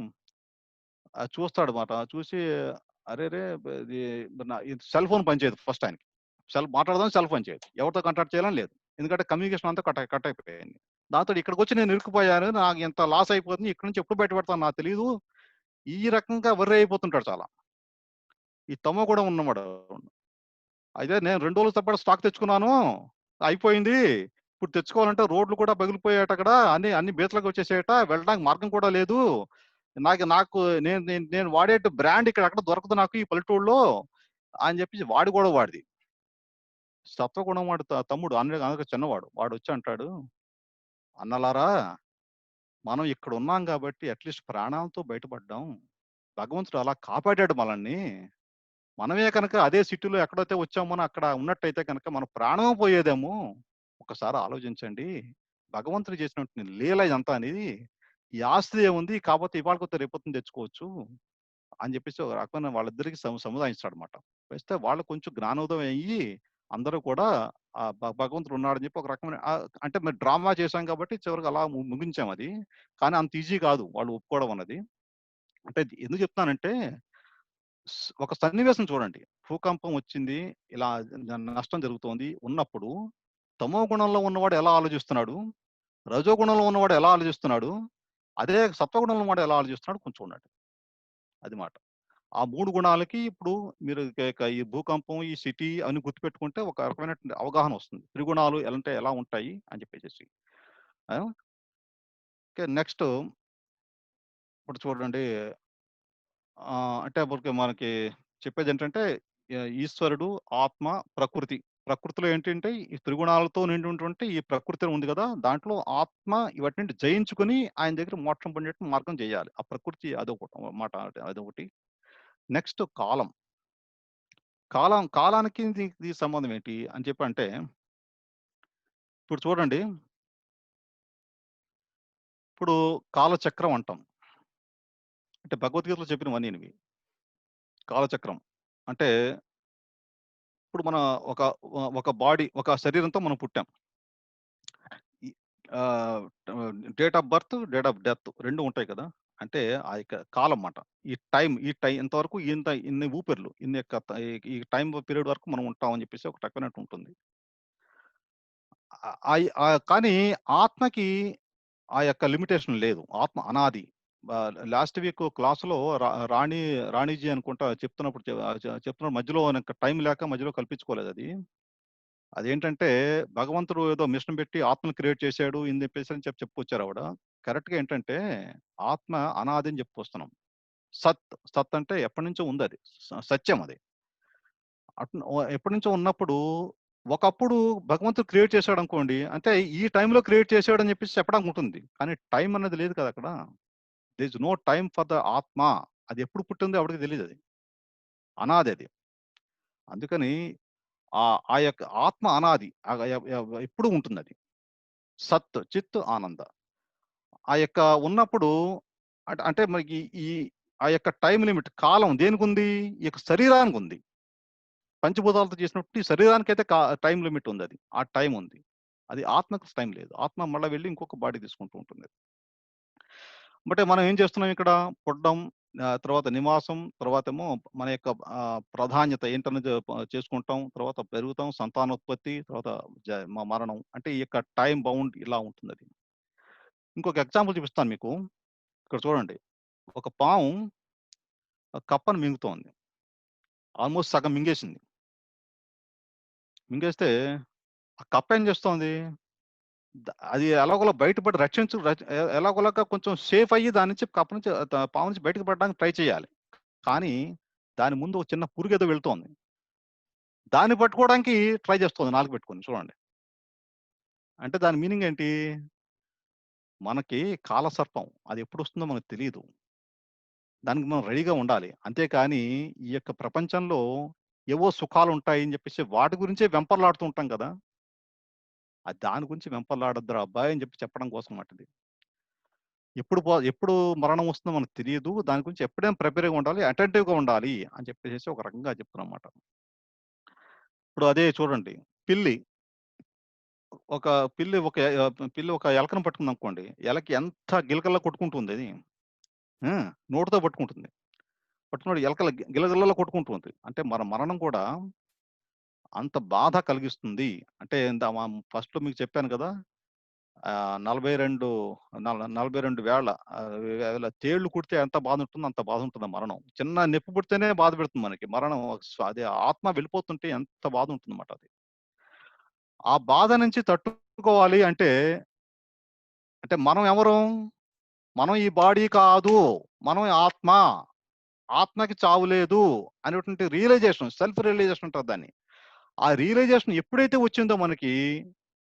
చూస్తాడన్నమాట. చూసి అరెరే! ఇది సెల్ ఫోన్ పనిచేయదు ఫస్ట్ ఆయనకి. మాట్లాడదాం సెల్ ఫోన్ చేయదు. ఎవరితో కాంటాక్ట్ చేయాలని లేదు. ఎందుకంటే కమ్యూనికేషన్ అంతా కట్ అయిపోయింది. దాంతోటి ఇక్కడికొచ్చి నేను ఇరుక్కుపోయాను. నాకు ఇంత లాస్ అయిపోతుంది. ఇక్కడి నుంచి ఎప్పుడు బయటపడతానో నాకు తెలీదు. ఈ రకంగా వర్రీ అయిపోతుంటాడు చాలా. ఈ తమో గుణం ఉన్నవాడు. అయితే నేను 2 రోజులు తప్పట స్టాక్ తెచ్చుకున్నాను. అయిపోయింది. ఇప్పుడు తెచ్చుకోవాలంటే రోడ్లు కూడా పగిలిపోయాయట అక్కడ. అన్ని బీతలకు వచ్చేసాయట. వెళ్ళడానికి మార్గం కూడా లేదు. నాకు నాకు నేను నేను నేను వాడేటి బ్రాండ్ ఇక్కడ ఎక్కడ దొరకదు నాకు ఈ పల్లెటూరులో అని చెప్పేసి వాడు కూడా వాడిది. సత్వగుణం వాడు తమ్ముడు అందరికన్నా చిన్నవాడు. వాడొచ్చి అంటాడు, "అన్నలారా మనం ఇక్కడ ఉన్నాం కాబట్టి అట్‌లీస్ట్ ప్రాణాలతో బయటపడ్డాం. భగవంతుడు అలా కాపాడాడు మనల్ని. మనమే కనుక అదే సిటీలో ఎక్కడైతే వచ్చామో అక్కడ ఉన్నట్టయితే కనుక మన ప్రాణం పోయేదేమో. ఒకసారి ఆలోచించండి. భగవంతుడు చేసినటువంటి లీల ఇదంతా అనేది. ఈ ఆస్తి ఏముంది కాకపోతే ఇవాళ కొద్ది రేపొద్దున తెచ్చుకోవచ్చు" అని చెప్పేసి ఒక రకమైన వాళ్ళిద్దరికి సముదాయిస్తాడన్నమాట. వేస్తే వాళ్ళు కొంచెం జ్ఞానోదయం అయ్యి అందరూ కూడా భగవంతుడు ఉన్నాడని చెప్పి ఒక రకమైన అంటే మేము డ్రామా చేశాం కాబట్టి చివరికి అలా ముగించాం అది. కానీ అంత ఈజీ కాదు వాళ్ళు ఒప్పుకోవడం అన్నది. అంటే ఎందుకు చెప్తున్నానంటే ఒక సన్నివేశం చూడండి. భూకంపం వచ్చింది. ఇలా నష్టం జరుగుతోంది. ఉన్నప్పుడు తమో గుణంలో ఉన్నవాడు ఎలా ఆలోచిస్తున్నాడు? రజో గుణంలో ఉన్నవాడు ఎలా ఆలోచిస్తున్నాడు? అదే సత్వగుణంలో ఉన్నవాడు ఎలా ఆలోచిస్తున్నాడు కొంచెం చూడండి. అది మాట. ఆ 3 గుణాలకి ఇప్పుడు మీరు ఈ భూకంపం, ఈ సిటీ అని గుర్తుపెట్టుకుంటే ఒక రకమైనటువంటి అవగాహన వస్తుంది. త్రిగుణాలు అంటే ఎలా ఉంటాయి అని చెప్పేసేసి. ఆ! ఓకే. నెక్స్ట్ ఇప్పుడు చూడండి అంటే ఇప్పుడు మనకి చెప్పేదేంటంటే ఈశ్వరుడు, ఆత్మ, ప్రకృతి. ప్రకృతిలో ఏంటంటే ఈ త్రిగుణాలతో నిండినటువంటి ఈ ప్రకృతి ఉంది కదా! దాంట్లో ఆత్మ ఇవన్నిటిని జయించుకొని ఆయన దగ్గర మోక్షం పొందేట మార్గం చేయాలి. ఆ ప్రకృతి అదొకటి మాట అదొకటి. నెక్స్ట్ కాలం. కాలానికి దీనికి సంబంధం ఏంటి అని చెప్పంటే ఇప్పుడు చూడండి. ఇప్పుడు కాలచక్రం అంటాం. అంటే భగవద్గీతలో చెప్పినవన్నీనివి. కాలచక్రం. అంటే ఇప్పుడు మన ఒక ఒక బాడీ, ఒక శరీరంతో మనం పుట్టాం. ఈ ఆహ్, date of birth, date of death 2 ఉంటాయి కదా! అంటే ఆ యొక్క కాలం మాట. ఈ టైం ఇంతవరకు ఇన్ని ఊపిరులు, ఇన్ని యొక్క ఈ టైమ్ పీరియడ్ వరకు మనం ఉంటాం అని చెప్పేసి ఒక రకమైనట్టు ఉంటుంది. కానీ ఆత్మకి ఆ యొక్క లిమిటేషన్ లేదు. ఆత్మ అనాది. లాస్ట్ వీక్ క్లాస్‌లో రాణిజీ అనుకుంటా చెప్తున్నప్పుడు చెప్తున్న మధ్యలో నాకు టైం లేక మధ్యలో కల్పించుకోలేదది. అదేంటంటే భగవంతుడు ఏదో మిషన్ పెట్టి ఆత్మను క్రియేట్ చేశాడు అని చెప్పేసి అని చెప్పుకొచ్చారావిడ. కరెక్ట్‌గా ఏంటంటే ఆత్మ అనాది అని చెప్పుకొస్తున్నాం. సత్ అంటే ఎప్పటినుంచో ఉందది. సత్యం అది. ఎప్పటినుంచో ఉన్నప్పుడు ఒకప్పుడు భగవంతుడు క్రియేట్ చేశాడనుకోండి. అంటే ఈ టైంలో క్రియేట్ చేశాడని చెప్పేసి చెప్పడానికి ఉంటుంది. కానీ టైం అన్నది లేదు కదా అక్కడ. There is no time for the ఆత్మ. అది ఎప్పుడు పుట్టిందో ఎవడికి తెలీదది. అనాదది. అందుకని ఆ యొక్క ఆత్మ అనాది. ఎప్పుడూ ఉంటుందది. సత్, చిత్, ఆనంద. ఆ యొక్క ఉన్నప్పుడు అంటే మనకి ఈ ఆ యొక్క టైమ్ లిమిట్ కాలం దేనికుంది? ఈ యొక్క శరీరానికుంది. పంచభూతాలతో చేసినప్పుడు ఈ శరీరానికైతే టైమ్ లిమిట్ ఉందది. ఆ టైమ్ ఉంది. అది ఆత్మకు టైం లేదు. ఆత్మ మళ్ళా వెళ్లి ఇంకొక బాడీ తీసుకుంటూ ఉంటుంది. బట్ మనం ఏం చేస్తున్నాం ఇక్కడ? పుట్టడం, తర్వాత నివాసం, తర్వాతేమో మన యొక్క ప్రాధాన్యత ఏంటనేది చేసుకుంటాం. తర్వాత పెరుగుతాం, సంతానోత్పత్తి, తర్వాత మరణం. అంటే ఈ యొక్క టైమ్ బౌండ్ ఇలా ఉంటుందది. ఇంకొక ఎగ్జాంపుల్ చూపిస్తాను మీకు. ఇక్కడ చూడండి. ఒక పాము కప్పను మింగుతోంది. ఆల్మోస్ట్ సగం మింగేసింది. మింగేస్తే ఆ కప్ప ఏం చేస్తోంది? అది ఎలాగోలా బయటపడి ఎలాగోలాగా కొంచెం సేఫ్ అయ్యి దాని నుంచి కప్ప నుంచి పాము నుంచి బయటకు పడడానికి ట్రై చేయాలి. కానీ దాని ముందు ఒక చిన్న పురుగేదో వెళ్తోంది. దాన్ని పట్టుకోవడానికి ట్రై చేస్తోంది నాలుక పెట్టుకొని చూడండి. అంటే దాని మీనింగ్ ఏంటి? మనకి కాలసర్పం అది ఎప్పుడొస్తుందో మనకు తెలీదు. దానికి మనం రెడీగా ఉండాలి. అంతేకాని ఈ యొక్క ప్రపంచంలో ఏవో సుఖాలుంటాయి అని చెప్పేసి వాటి గురించే వెంపర్లాడుతూ ఉంటాం కదా! దాని గురించి వెంపర్లాడొద్దురా అబ్బాయి అని చెప్పడం కోసం మటిది. ఎప్పుడు మరణం వస్తుందో మనకు తెలియదు. దాని గురించి ఎప్పుడైనా ప్రిపేర్‌గా ఉండాలి. అటెంటివ్‌గా ఉండాలి అని చెప్పేసేసి ఒక రకంగా చెప్తున్నానమాట. ఇప్పుడు అదే చూడండి. పిల్లి. ఒక పిల్లి ఒక ఎలకను పట్టుకుందనుకోండి. ఎలక ఎంత గిలకల్లా కొట్టుకుంటుంది అది. ఆ! నోటితో పట్టుకుంటుంది. పట్టుకున్నప్పుడు ఎలకల గిలగిల్లా కొట్టుకుంటుంది. అంటే మన మరణం కూడా అంత బాధ కలిగిస్తుంది. అంటే ఫస్ట్‌లో మీకు చెప్పాను కదా! 42 వేళ వేల తేళ్లు కుడితే ఎంత బాధుంటుందో అంత బాధుంటుంది మరణం. చిన్న నొప్పి పుడితేనే బాధ పెడుతుంది మనకి. మరణం అది ఆత్మ వెళ్ళిపోతుంటే ఎంత బాధుంటుందన్నమాట అది. ఆ బాధ నుంచి తట్టుకోవాలి అంటే, మనం ఎవరం? మనం ఈ బాడీ కాదు. మనం ఆత్మ. ఆత్మకి చావు లేదు అనేటువంటి రియలైజేషన్, సెల్ఫ్ రియలైజేషన్ అంటారు దాన్ని. ఆ రియలైజేషన్ ఎప్పుడైతే వచ్చిందో మనకి,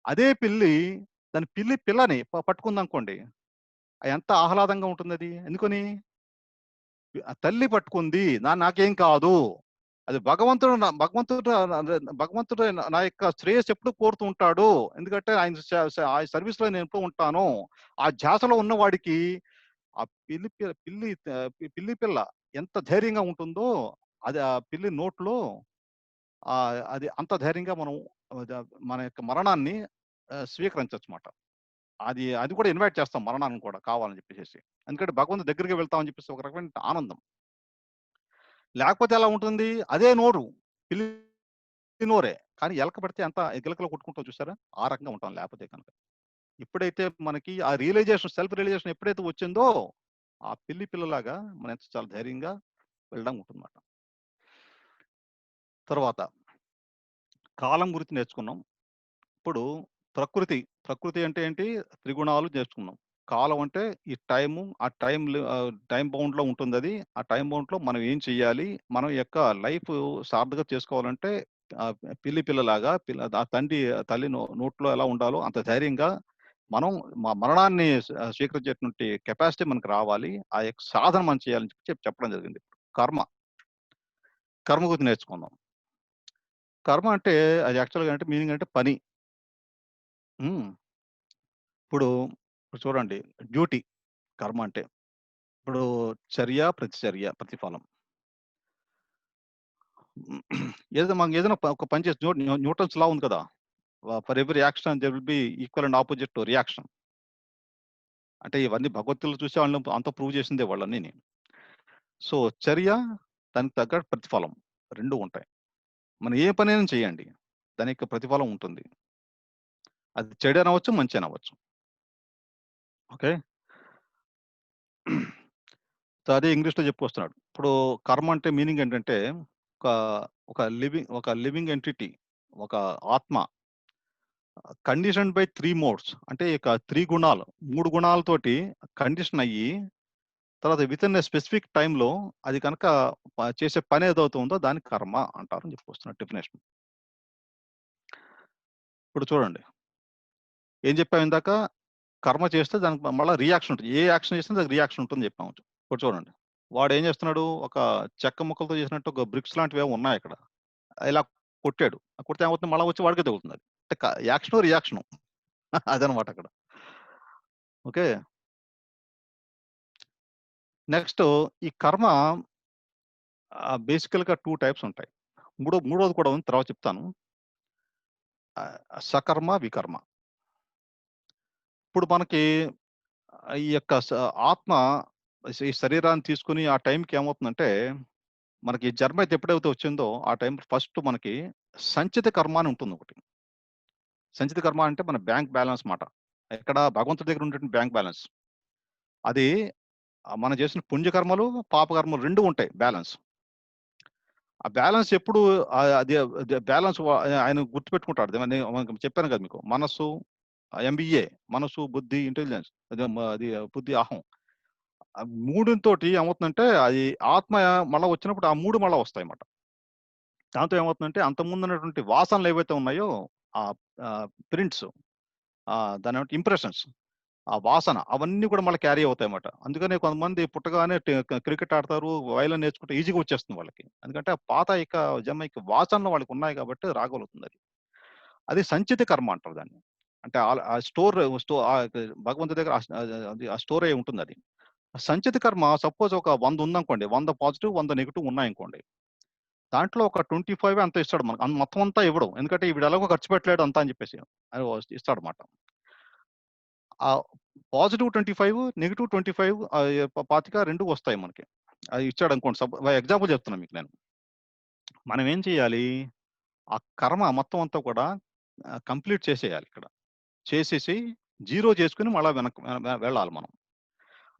అదే దాని పిల్లని పట్టుకుందనుకోండి. ఎంత ఆహ్లాదంగా ఉంటుందది. ఎందుకని? ఆ తల్లి పట్టుకుంది. నాకేం కాదు. అది భగవంతుడు నా యొక్క శ్రేయస్సు ఎప్పుడు కోరుతూ ఉంటాడు. ఎందుకంటే ఆయన సర్వీస్‌లో నేను ఎప్పుడు ఉంటాను. ఆ ధ్యాసలో ఉన్నవాడికి ఆ పిల్లి పిల్ల ఎంత ధైర్యంగా ఉంటుందో, అది ఆ పిల్లి నోట్లో అది అంత ధైర్యంగా మనం మన యొక్క మరణాన్ని స్వీకరించొచ్చుమాట. అది కూడా ఇన్వైట్ చేస్తాం మరణాన్ని కూడా కావాలని చెప్పేసేసి. ఎందుకంటే భగవంతుడి దగ్గరికి వెళ్తాం అని చెప్పేసి ఒక రకమైన ఆనందం. లేకపోతే ఎలా ఉంటుంది? అదే నోరు. పిల్లి నోరే. కానీ ఎలక పడితే ఎంత గిలకలో కొట్టుకుంటాం చూసారా? ఆ రకంగా ఉంటాం లేకపోతే కనుక. ఎప్పుడైతే మనకి ఆ రియలైజేషన్, సెల్ఫ్ రియలైజేషన్ ఎప్పుడైతే వచ్చిందో, ఆ పిల్లలాగా మనం చాలా ధైర్యంగా వెళ్ళడం ఉంటుందన్నమాట. తర్వాత కాలం గురించి నేర్చుకున్నాం. ఇప్పుడు ప్రకృతి అంటే ఏంటి? త్రిగుణాలు నేర్చుకున్నాం. కాలం అంటే ఈ టైము, ఆ టైం బౌండ్‌లో ఉంటుందది. ఆ టైం బౌండ్‌లో మనం ఏం చేయాలి? మనం యొక్క లైఫ్ సార్థకత చేసుకోవాలంటే పిల్లలాగా ఆ తల్లి నోట్లో ఎలా ఉండాలో అంత ధైర్యంగా మనం మరణాన్ని స్వీకరించేటువంటి కెపాసిటీ మనకు రావాలి. ఆ యొక్క సాధన మనం చేయాలని చెప్పడం జరిగింది. కర్మ గురించి నేర్చుకుందాం. కర్మ అంటే అది యాక్చువల్‌గా అంటే మీనింగ్ అంటే పని. ఇప్పుడు చూడండి, డ్యూటీ కర్మ అంటే. ఇప్పుడు చర్య, ప్రతిఫలం. ఏదైనా ఒక పని చేసి న్యూటన్స్ లా ఉంది కదా! For every action there will be equal and opposite reaction. అంటే ఇవన్నీ భగవద్గీతలో చూసి వాళ్ళు అంతా ప్రూవ్ చేసిందే వాళ్ళన్నీని. సో, చర్య, దానికి తగ్గ ప్రతిఫలం 2 ఉంటాయి. మనం ఏ పనైనా చేయండి, దాని యొక్క ప్రతిఫలం ఉంటుంది. అది చెడనవచ్చు, మంచనవచ్చు. ఓకే. సో, అదే ఇంగ్లీష్‌లో చెప్పుకొస్తున్నాడు. ఇప్పుడు కర్మ అంటే మీనింగ్ ఏంటంటే, ఒక ఒక లివింగ్ ఎంటిటీ, ఒక ఆత్మ కండిషన్డ్ బై 3 మోడ్స్ అంటే ఇక 3 గుణాలు, 3 గుణాలతోటి కండిషన్ అయ్యి, తర్వాత వితిన్ ఎ స్పెసిఫిక్ టైమ్‌లో అది కనుక చేసే పని ఏదైతే ఉందో దాన్ని కర్మ అంటారు అని చెప్పుకొస్తున్నాడు డెఫినేషన్. ఇప్పుడు చూడండి, ఏం చెప్పాము ఇందాక? కర్మ చేస్తే దానికి మళ్ళా రియాక్షన్ ఉంటుంది. ఏ యాక్షన్ చేసినా దానికి రియాక్షన్ ఉంటుందని చెప్పాము. ఇప్పుడు చూడండి, వాడు ఏం చేస్తున్నాడు? ఒక చెక్క ముక్కలతో చేసినట్టు ఒక బ్రిక్స్ లాంటివి ఏవో ఉన్నాయి అక్కడ. ఇలా కొట్టాడు. కొడితే ఏమవుతుంది? మళ్ళా వచ్చి వాడికే తగులుతుంది అది. అంటే యాక్షను, రియాక్షను. అదనమాట అక్కడ. ఓకే. నెక్స్ట్ ఈ కర్మ బేసికల్‌గా 2 టైప్స్ ఉంటాయి. మూడోది కూడా ఉంది, తర్వాత చెప్తాను. సకర్మ, వికర్మ. ఇప్పుడు మనకి ఈ యొక్క ఆత్మ ఈ శరీరాన్ని తీసుకొని ఆ టైంకి ఏమవుతుందంటే, మనకి జన్మ అయితే ఎప్పుడైతే వచ్చిందో ఆ టైం ఫస్ట్ మనకి సంచిత కర్మ అని ఉంటుంది ఒకటి. సంచిత కర్మ అంటే మన బ్యాంక్ బ్యాలెన్స్ మాట. ఎక్కడ? భగవంతుడి దగ్గర ఉండేటువంటి బ్యాంక్ బ్యాలెన్స్. అది మనం చేసిన పుణ్యకర్మలు, పాపకర్మలు 2 ఉంటాయి బ్యాలెన్స్. ఆ బ్యాలెన్స్ ఎప్పుడు అది బ్యాలెన్స్ ఆయన గుర్తుపెట్టుకుంటాడు. మనకి చెప్పాను కదా మీకు. మనస్సు, ఎంబీఏ, మనస్సు, బుద్ధి, ఇంటెలిజెన్స్, అది బుద్ధి, అహం. ఆ మూడితోటి ఏమవుతుందంటే, అది ఆత్మ మళ్ళా వచ్చినప్పుడు ఆ 3 మళ్ళా వస్తాయన్నమాట. దాంతో ఏమవుతుందంటే, అంతకుముందు ఉన్నటువంటి వాసనలు ఏవైతే ఉన్నాయో, ఆ ప్రింట్స్, దానేమంటే ఇంప్రెషన్స్, ఆ వాసన అవన్నీ కూడా మళ్ళీ క్యారీ అవుతాయన్నమాట. అందుకనే కొంతమంది పుట్టగానే క్రికెట్ ఆడతారు, వయలిన్ నేర్చుకుంటే ఈజీగా వచ్చేస్తుంది వాళ్ళకి. ఎందుకంటే ఆ పాత జన్మ వాసనలు వాళ్ళకి ఉన్నాయి కాబట్టి రాగలుగుతుంది అది. అది సంచిత కర్మ అంటారు దాన్ని. అంటే ఆ భగవంతుడి దగ్గర ఆ స్టోర్ అయ్యి ఉంటుంది అది. సంచిత కర్మ సపోజ్ ఒక 100 ఉందనుకోండి. 100 పాజిటివ్, 100 నెగెటివ్ ఉన్నాయనుకోండి. దాంట్లో ఒక 25 ఎంతో ఇస్తాడు మనకు. మొత్తం అంతా ఇవ్వడు. ఎందుకంటే వీడు ఎలాగో ఖర్చు పెట్టలేడు అంతా అని చెప్పేసి. అది ఇస్తాడన్నమాట. ఆ పాజిటివ్ 25, నెగెటివ్ 25, 25 2 వస్తాయి మనకి. అది ఇచ్చాడనుకోండి. ఎగ్జాంపుల్ చెప్తున్నా మీకు నేను. మనం ఏం చేయాలి? ఆ కర్మ మొత్తం అంతా కూడా కంప్లీట్ చేసేయాలి ఇక్కడ. చేసేసి జీరో చేసుకొని మళ్ళా వెనక్కి వెళ్ళాలి మనం.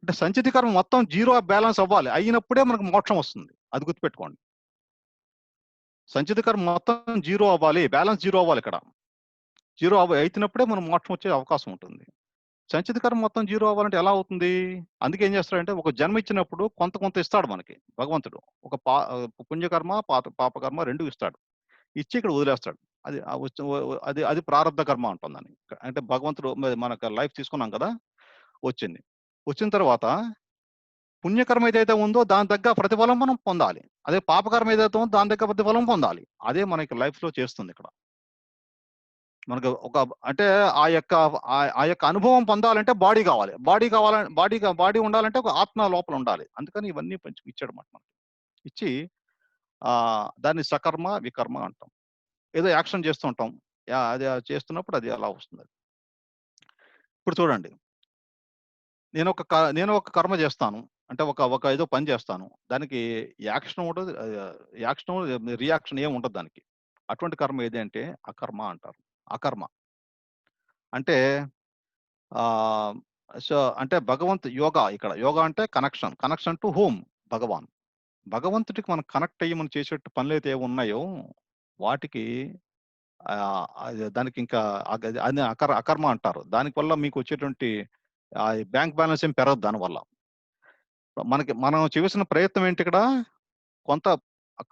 అంటే సంచిత కర్మ మొత్తం జీరో బ్యాలెన్స్ అవ్వాలి. అయినప్పుడే మనకు మోక్షం వస్తుంది. అది గుర్తుపెట్టుకోండి. సంచిత కర్మ మొత్తం జీరో అవ్వాలి. బ్యాలెన్స్ జీరో అవ్వాలి ఇక్కడ. జీరో అయినప్పుడే మనం మోక్షం వచ్చే అవకాశం ఉంటుంది. సంచిత కర్మ మొత్తం జీరో అవ్వాలంటే ఎలా అవుతుంది? అందుకే ఏం చేస్తాడంటే, ఒక జన్మ ఇచ్చినప్పుడు కొంత ఇస్తాడు మనకి భగవంతుడు. ఒక పుణ్యకర్మ, పాపకర్మ 2 ఇస్తాడు. ఇచ్చి ఇక్కడ వదిలేస్తాడు. అది అది ప్రారబ్ధ కర్మ అంటాం దాన్ని. అంటే భగవంతుడు మనకు లైఫ్ తీసుకున్నాం కదా! వచ్చింది. వచ్చిన తర్వాత పుణ్యకర్మ ఏదైతే ఉందో దాని తగ్గ ప్రతిఫలం మనం పొందాలి. అదే పాపకర్మ ఏదైతే ఉందో దాని తగ్గ ప్రతిఫలం పొందాలి. అదే మనకి లైఫ్‌లో చేస్తుంది ఇక్కడ. మనకు అంటే ఆ యొక్క అనుభవం పొందాలంటే బాడీ కావాలి. బాడీ ఉండాలంటే ఒక ఆత్మ లోపల ఉండాలి. అందుకని ఇవన్నీ ఇచ్చాడన్నమాట మనకి. ఇచ్చి దాన్ని సకర్మ, వికర్మ అంటాం. ఏదో యాక్షన్ చేస్తూ ఉంటాం. అది చేస్తున్నప్పుడు అది అలా వస్తుంది. ఇప్పుడు చూడండి, నేను ఒక కర్మ చేస్తాను. అంటే ఒక ఏదో పని చేస్తాను. దానికి యాక్షన్ ఉండదు. యాక్షన్, రియాక్షన్ ఏమి ఉండదు దానికి. అటువంటి కర్మ ఏది అంటే అకర్మ అంటారు. అకర్మ అంటే సో అంటే యోగా ఇక్కడ. యోగా అంటే కనెక్షన్ టు హూమ్? భగవాన్. భగవంతుడికి మనం కనెక్ట్ అయ్యి మనం చేసేట్టు పనులైతే ఏవి ఉన్నాయో వాటికి దానికి ఇంకా అది అకర్మ అంటారు. దానివల్ల మీకు వచ్చేటువంటి బ్యాంక్ బ్యాలెన్స్ ఏం పెరగదు దానివల్ల. మనం చేసిన ప్రయత్నం ఏంటి ఇక్కడ? కొంత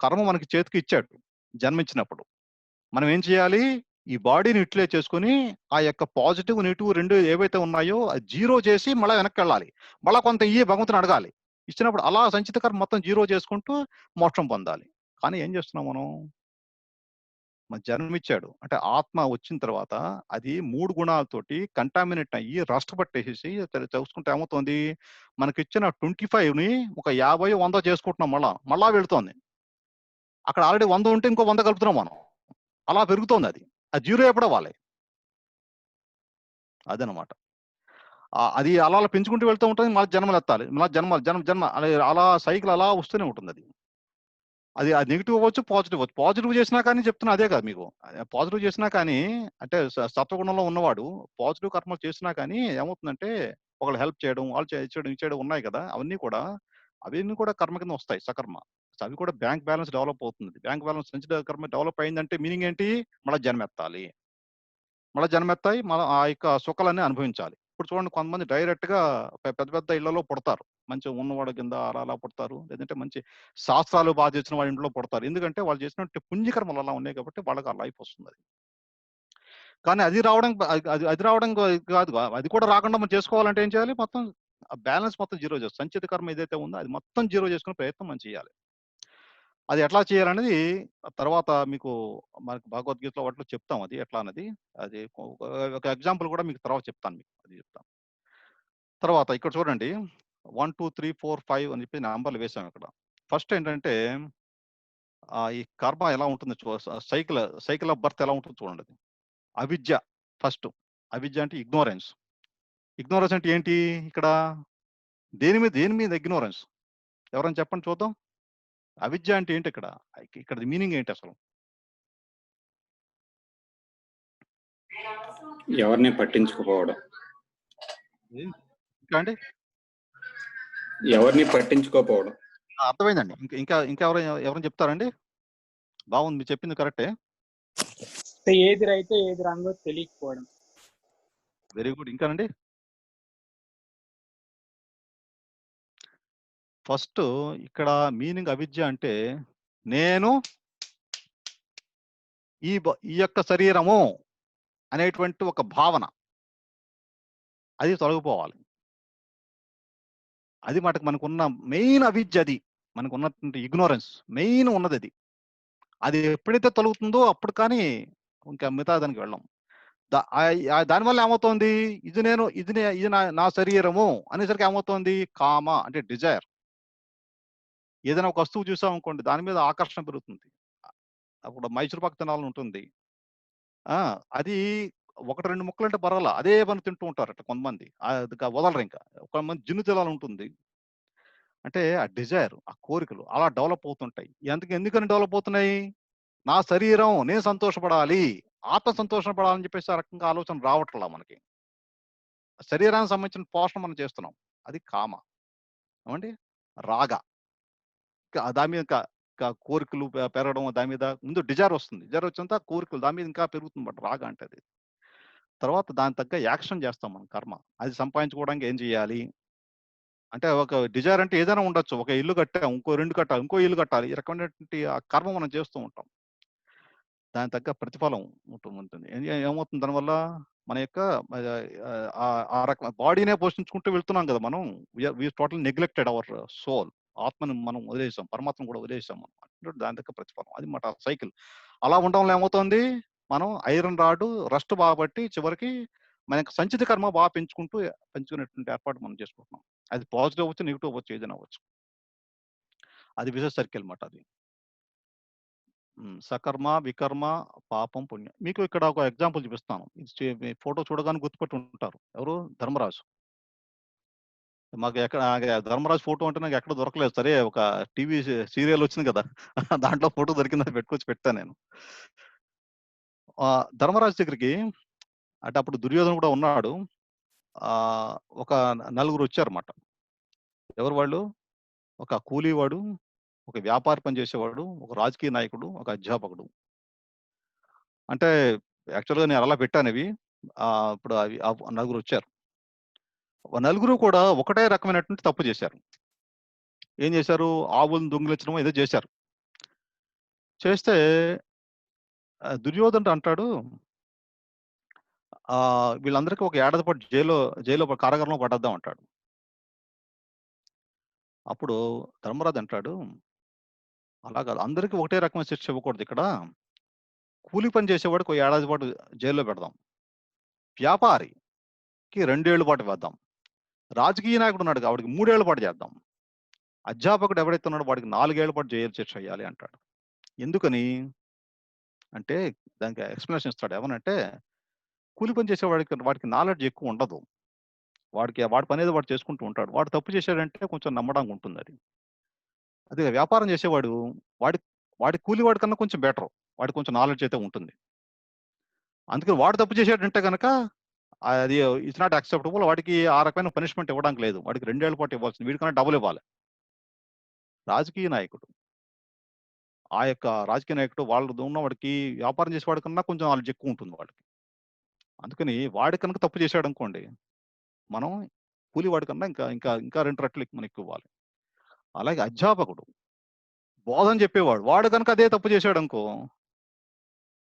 కర్మ మనకి చేతికి ఇచ్చాడు జన్మించినప్పుడు. మనం ఏం చేయాలి? ఈ బాడీని యూటిలైజ్ చేసుకొని ఆ యొక్క పాజిటివ్, నెగెటివ్ 2 ఏవైతే ఉన్నాయో అది జీరో చేసి మళ్ళా వెనక్కెళ్ళాలి. మళ్ళా కొంత భగవంతుని అడగాలి. ఇచ్చినప్పుడు అలా సంచిత కర్మ మొత్తం జీరో చేసుకుంటూ మోక్షం పొందాలి. కానీ ఏం చేస్తున్నాం మనం? జన్మిచ్చాడు అంటే ఆత్మ వచ్చిన తర్వాత అది 3 గుణాలతోటి కంటామినేట్ అయ్యి రస్ట్ పట్టేసేసి చూసుకుంటే ఏమవుతుంది? మనకిచ్చిన 25ని ఒక 50, 100 చేసుకుంటున్నాం మళ్ళా వెళుతోంది. అక్కడ ఆల్రెడీ 100 ఉంటే ఇంకో 100 కలుపుతున్నాం మనం. అలా పెరుగుతోంది అది. అది జీరో ఎప్పుడు అవ్వాలి? అదనమాట. అది అలా పెంచుకుంటూ వెళ్తూ ఉంటుంది. మళ్ళీ జన్మలు ఎత్తాలి. మళ్ళీ జన్మ అలా సైకిల్ అలా వస్తూనే ఉంటుంది అది. అది నెగెటివ్ అవ్వచ్చు, పాజిటివ్ అవ్వచ్చు. పాజిటివ్ చేసినా కానీ చెప్తున్నా అదే కాదు మీకు. పాజిటివ్ చేసినా కానీ అంటే సత్వగుణంలో ఉన్నవాడు పాజిటివ్ కర్మలు చేసినా కానీ ఏమవుతుందంటే ఒకళ్ళు హెల్ప్ చేయడం, వాళ్ళు చేయడం ఉన్నాయి కదా! అవన్నీ కూడా కర్మ కింద వస్తాయి సకర్మ. అవి కూడా బ్యాంక్ బ్యాలెన్స్ డెవలప్ అవుతుంది. బ్యాంక్ బ్యాలెన్స్ సంచిత కర్మ డెవలప్ అయిందంటే మీనింగ్ ఏంటి? మళ్ళా జన్మెత్తాలి. ఆ యొక్క సుఖాలన్నీ అనుభవించాలి. ఇప్పుడు చూడండి కొంతమంది డైరెక్ట్‌గా పెద్ద పెద్ద ఇళ్లలో పుడతారు. మంచిగా ఉన్నవాడి కింద అలా పుడతారు. లేదంటే మంచి శాస్త్రాలు బాగా చేసిన వాడి ఇంట్లో పుడతారు. ఎందుకంటే వాళ్ళు చేసినటువంటి పుణ్యకర్మలు అలా ఉన్నాయి కాబట్టి వాళ్ళకి ఆ లైఫ్ వస్తుందది. కానీ అది రావడం కాదు. అది కూడా రాకుండా మనం చేసుకోవాలంటే ఏం చేయాలి? మొత్తం బ్యాలెన్స్ మొత్తం జీరో సంచిత కర్మ ఏదైతే ఉందో అది మొత్తం జీరో చేసుకునే ప్రయత్నం మనం చేయాలి. అది ఎట్లా చేయాలనేది తర్వాత మనకు భగవద్గీతలో వాటిలో చెప్తాం అది ఎట్లా అన్నది. అది ఒక ఎగ్జాంపుల్ కూడా మీకు తర్వాత చెప్తాను మీకు. అది చెప్తాను. తర్వాత ఇక్కడ చూడండి 1, 2, 3, 4, 5 అని చెప్పి నంబర్లు వేసాం ఇక్కడ. ఫస్ట్ ఏంటంటే ఈ కర్మ ఎలా ఉంటుందో సైకిల్ ఆఫ్ బర్త్ ఎలా ఉంటుందో చూడండి. అవిద్య ఫస్ట్. అవిద్య అంటే ఇగ్నోరెన్స్. ఇగ్నోరెన్స్ అంటే ఏంటి ఇక్కడ? దేని మీద ఇగ్నోరెన్స్? ఎవరైనా చెప్పండి చూద్దాం. అవిద్య అంటే ఏంటి ఇక్కడ? ఇక్కడ మీనింగ్ ఏంటి అసలు? ఎవరిని పట్టించుకోపోవడం. ఇంకా అండి? ఎవరిని పట్టించుకోపోవడం. అర్థమైందండి. ఇంకా ఎవరైనా చెప్తారండి? బాగుంది, మీరు చెప్పింది కరెక్టే. ఏది రైతో ఏది రాంగో తెలియకపోవడం. Very good. ఇంకానండి? ఫస్ట్ ఇక్కడ మీనింగ్ అవిద్య అంటే నేను ఈ యొక్క శరీరము అనేటువంటి ఒక భావన అది తొలగిపోవాలి. అది మనకున్న మెయిన్ అవిద్య. అది మనకున్నటువంటి ఇగ్నోరెన్స్ మెయిన్ ఉన్నది అది. అది ఎప్పుడైతే తొలగుతుందో అప్పుడు కానీ ఇంకా మిగతా దానికి వెళ్ళాం. దానివల్ల ఏమవుతోంది? ఇది నా శరీరము అనేసరికి ఏమవుతోంది? కామ అంటే డిజైర్. ఏదైనా ఒక వస్తువు చూసాం అనుకోండి దాని మీద ఆకర్షణ పెరుగుతుంది. అప్పుడు మైసూర్ పాక్ తినాలని ఉంటుంది. అది 1, 2 ముక్కలు అంటే పర్వాలా అదే పని తింటూ ఉంటారట కొంతమంది. వదలరు ఇంకా. కొంతమంది జిన్ను తినాలనుంటుంది. అంటే ఆ డిజైర్, ఆ కోరికలు అలా డెవలప్ అవుతుంటాయి. ఎందుకని డెవలప్ అవుతున్నాయి? నా శరీరం నేను సంతోషపడాలి, ఆత్మ సంతోషపడాలని చెప్పేసి ఆ రకంగా ఆలోచన రావట్లా మనకి. శరీరానికి సంబంధించిన పోషణ మనం చేస్తున్నాం. అది కామ. ఏమండి? రాగ. దాని మీద కోరికలు పెరగడం, దాని మీద ముందు డిజైర్ వస్తుంది. డిజైర్ వచ్చినంత కోరికలు దాని మీద ఇంకా పెరుగుతుంది రాగ అంటే అది. తర్వాత దానికి తగ్గ యాక్షన్ చేస్తాం మనం కర్మ. అది సంపాదించుకోవడానికి ఏం చేయాలి? అంటే ఒక డిజైర్ అంటే ఏదైనా ఉండొచ్చు. ఒక ఇల్లు కట్టాం, ఇంకో 2 కట్టాలి, ఇంకో ఇల్లు కట్టాలి. ఈ రకమైనటువంటి ఆ కర్మ మనం చేస్తూ ఉంటాం. దానికి తగ్గ ప్రతిఫలం ఉంటుంది. ఏమవుతుంది దానివల్ల? మన యొక్క ఆ రకం బాడీనే పోషించుకుంటూ వెళ్తున్నాం కదా మనం. వి టోటల్ నెగ్లెక్టెడ్ అవర్ సోల్. ఆత్మను మనం వదిలేసాం, పరమాత్మను కూడా వదిలేసాం మనం. దాని తగ్గ ప్రతిఫలం అది మాట సైకిల్. అలా ఉండడం వల్ల ఏమవుతుంది? మనం ఐరన్ రాడ్ రస్ట్ బాబట్టి చివరికి మనకి సంచిత కర్మ బాగా పెంచుకునేటువంటి ఏర్పాటు మనం చేసుకుంటున్నాం. అది పాజిటివ్ అవ్వచ్చు, నెగిటివ్ అవ్వచ్చు, ఏదైనా అవ్వచ్చు. అది విష సర్కిల్ మాట అది. సకర్మ, వికర్మ, పాపం, పుణ్యం. మీకు ఇక్కడ ఒక ఎగ్జాంపుల్ చూపిస్తాను. మీ ఫోటో చూడగానే గుర్తుపెట్టి ఉంటారు. ఎవరు? ధర్మరాజు. మాకు ధర్మరాజు ఫోటో అంటే నాకు ఎక్కడ దొరకలేదు. సరే ఒక టీవీ సీరియల్ వచ్చింది కదా! దాంట్లో ఫోటో దొరికిందని పెట్టుకొచ్చి పెట్టాను నేను. ధర్మరాజు దగ్గరికి అంటే అప్పుడు దుర్యోధన కూడా ఉన్నాడు. ఒక నలుగురు వచ్చారన్నమాట. ఎవరు వాళ్ళు? ఒక కూలీవాడు, ఒక వ్యాపారి పనిచేసేవాడు, ఒక రాజకీయ నాయకుడు, ఒక అధ్యాపకుడు. అంటే యాక్చువల్‌గా నేను అలా పెట్టాను ఇవి. ఇప్పుడు అవి నలుగురు వచ్చారు. నలుగురు కూడా ఒకటే రకమైనటువంటి తప్పు చేశారు. ఏం చేశారు? ఆవులను దొంగిలించడం ఏదో చేశారు. చేస్తే దుర్యోధనుడు అంటాడు, వీళ్ళందరికీ ఒక ఏడాది పాటు జైల్లో కారాగారంలో పడేద్దాం అంటాడు. అప్పుడు ధర్మరాజు అంటాడు, అలా కాదు, అందరికీ ఒకటే రకమైన శిక్ష ఇవ్వకూడదు ఇక్కడ. కూలి పని చేసేవాడికి ఒక ఏడాది పాటు జైల్లో పెడదాం. వ్యాపారికి 2 ఏళ్ల పాటు వేద్దాం. రాజకీయ నాయకుడు ఉన్నాడు వాడికి 3 ఏళ్ల పాటు చేద్దాం. అధ్యాపకుడు ఎవరైతే ఉన్నాడో వాడికి 4 ఏళ్ల పాటు జైలు శిక్ష వేయాలి అంటాడు. ఎందుకని అంటే దానికి ఎక్స్ప్లెనేషన్ ఇస్తాడు. ఏమనంటే కూలి పని వాడికి నాలెడ్జ్ ఎక్కువ ఉండదు. వాడి పని ఏదో వాడు చేసుకుంటూ ఉంటాడు. వాడు తప్పు చేశాడంటే కొంచెం నమ్మడానికి ఉంటుంది అది. అదే వ్యాపారం చేసేవాడు వాడి కూలివాడి కన్నా కొంచెం బెటర్. వాడికి కొంచెం నాలెడ్జ్ అయితే ఉంటుంది. అందుకని వాడు తప్పు చేశాడంటే కనుక అది ఇట్స్ నాట్ యాక్సెప్టబుల్. వాడికి ఆ రకమైన పనిష్మెంట్ ఇవ్వడానికి లేదు. వాడికి 2 ఏళ్ల పాటు ఇవ్వాల్సింది, వీడికన్నా డబుల్ ఇవ్వాలి. రాజకీయ నాయకుడు వాళ్ళు ఉన్న వాడికి వ్యాపారం చేసేవాడి కన్నా కొంచెం నాలెడ్జ్ ఎక్కువ ఉంటుంది వాడికి. అందుకని వాడి కనుక తప్పు చేశాడు అనుకోండి, మనం కూలివాడి కన్నా ఇంకా 2 రెట్లు మనం ఎక్కువ ఇవ్వాలి. అలాగే అధ్యాపకుడు బోధన చెప్పేవాడు, వాడు కనుక అదే తప్పు చేశాడు అనుకో,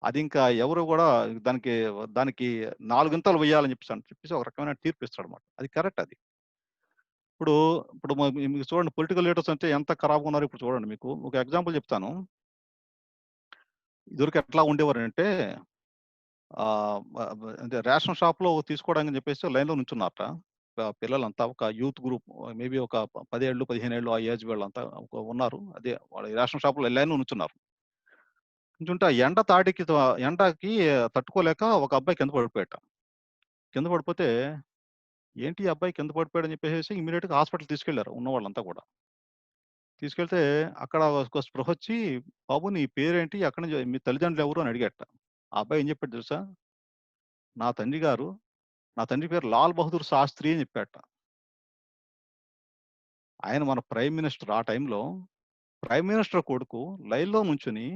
అది ఇంకా ఎవరు కూడా దానికి 4 గింతలు వేయాలని చెప్పేసి ఒక రకమైన తీర్పు ఇస్తాడు అనమాట. అది కరెక్ట్. అది ఇప్పుడు మీకు చూడండి, పొలిటికల్ లీడర్స్ అంటే ఎంత ఖరాబ్ ఉన్నారు ఇప్పుడు చూడండి. మీకు ఒక ఎగ్జాంపుల్ చెప్తాను. ఇదివరకు ఎట్లా ఉండేవారు అంటే అంటే రేషన్ షాప్ లో తీసుకోవడానికి చెప్పేసి లైన్ లో నుంచున్నారట పిల్లలంతా. ఒక యూత్ గ్రూప్, మేబీ ఒక 10 ఏళ్ళు 15 ఏళ్ళు ఆ ఏజ్ వాళ్ళంతా ఉన్నారు. అదే వాళ్ళ రేషన్ షాప్ లో లైన్ లో నుంచున్నారు. నుంచుంటే ఎండకి తట్టుకోలేక ఒక అబ్బాయి కింద పడిపోయాట. కింద పడిపోతే ఏంటి అబ్బాయి కింద పడిపోయాడు అని చెప్పేసి ఇమీడియట్ గా హాస్పిటల్ తీసుకెళ్లారు ఉన్న వాళ్ళంతా కూడా. తీసుకెళ్తే అక్కడ ఒక స్పృహ వచ్చి, బాబు నీ పేరేంటి, అక్కడి నుంచి మీ తల్లిదండ్రులు ఎవరు అని అడిగట. ఆ అబ్బాయి ఏం చెప్పాడు తెలుసా? నా తండ్రి పేరు లాల్ బహదూర్ శాస్త్రి అని చెప్పాట. ఆయన మన ప్రైమ్ మినిస్టర్. ఆ టైంలో ప్రైమ్ మినిస్టర్ కొడుకు లైన్లో నుంచుని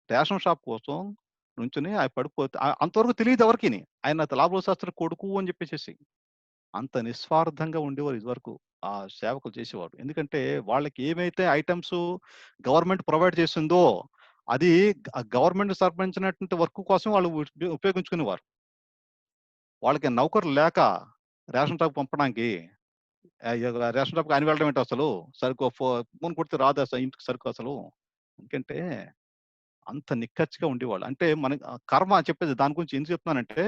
రేషన్ షాప్ కోసం నుంచుని ఆయన పడిపోతే అంతవరకు తెలియదు ఎవరికి ఆయన లాల్ బహదూర్ శాస్త్రి కొడుకు అని చెప్పేసి. అంత నిస్వార్థంగా ఉండేవారు ఇదివరకు ఆ సేవకులు చేసేవారు. ఎందుకంటే వాళ్ళకి ఏమైతే ఐటమ్స్ గవర్నమెంట్ ప్రొవైడ్ చేసిందో అది గవర్నమెంట్ సంబంధించినటువంటి వర్క్ కోసం వాళ్ళు ఉపయోగించుకునేవారు. వాళ్ళకి నౌకరు లేక రేషన్ షాప్ పంపడానికి, రేషన్ షాప్కి ఆయన వెళ్ళడం ఏంటి అసలు, సరుకు ఫోన్ కొడితే రాదు అసలు ఇంటికి సరుకు అసలు. ఎందుకంటే అంత నిక్కచ్చిగా ఉండేవాళ్ళు. అంటే మనకి కర్మ చెప్పేది దాని గురించి ఎందుకు చెప్తున్నానంటే,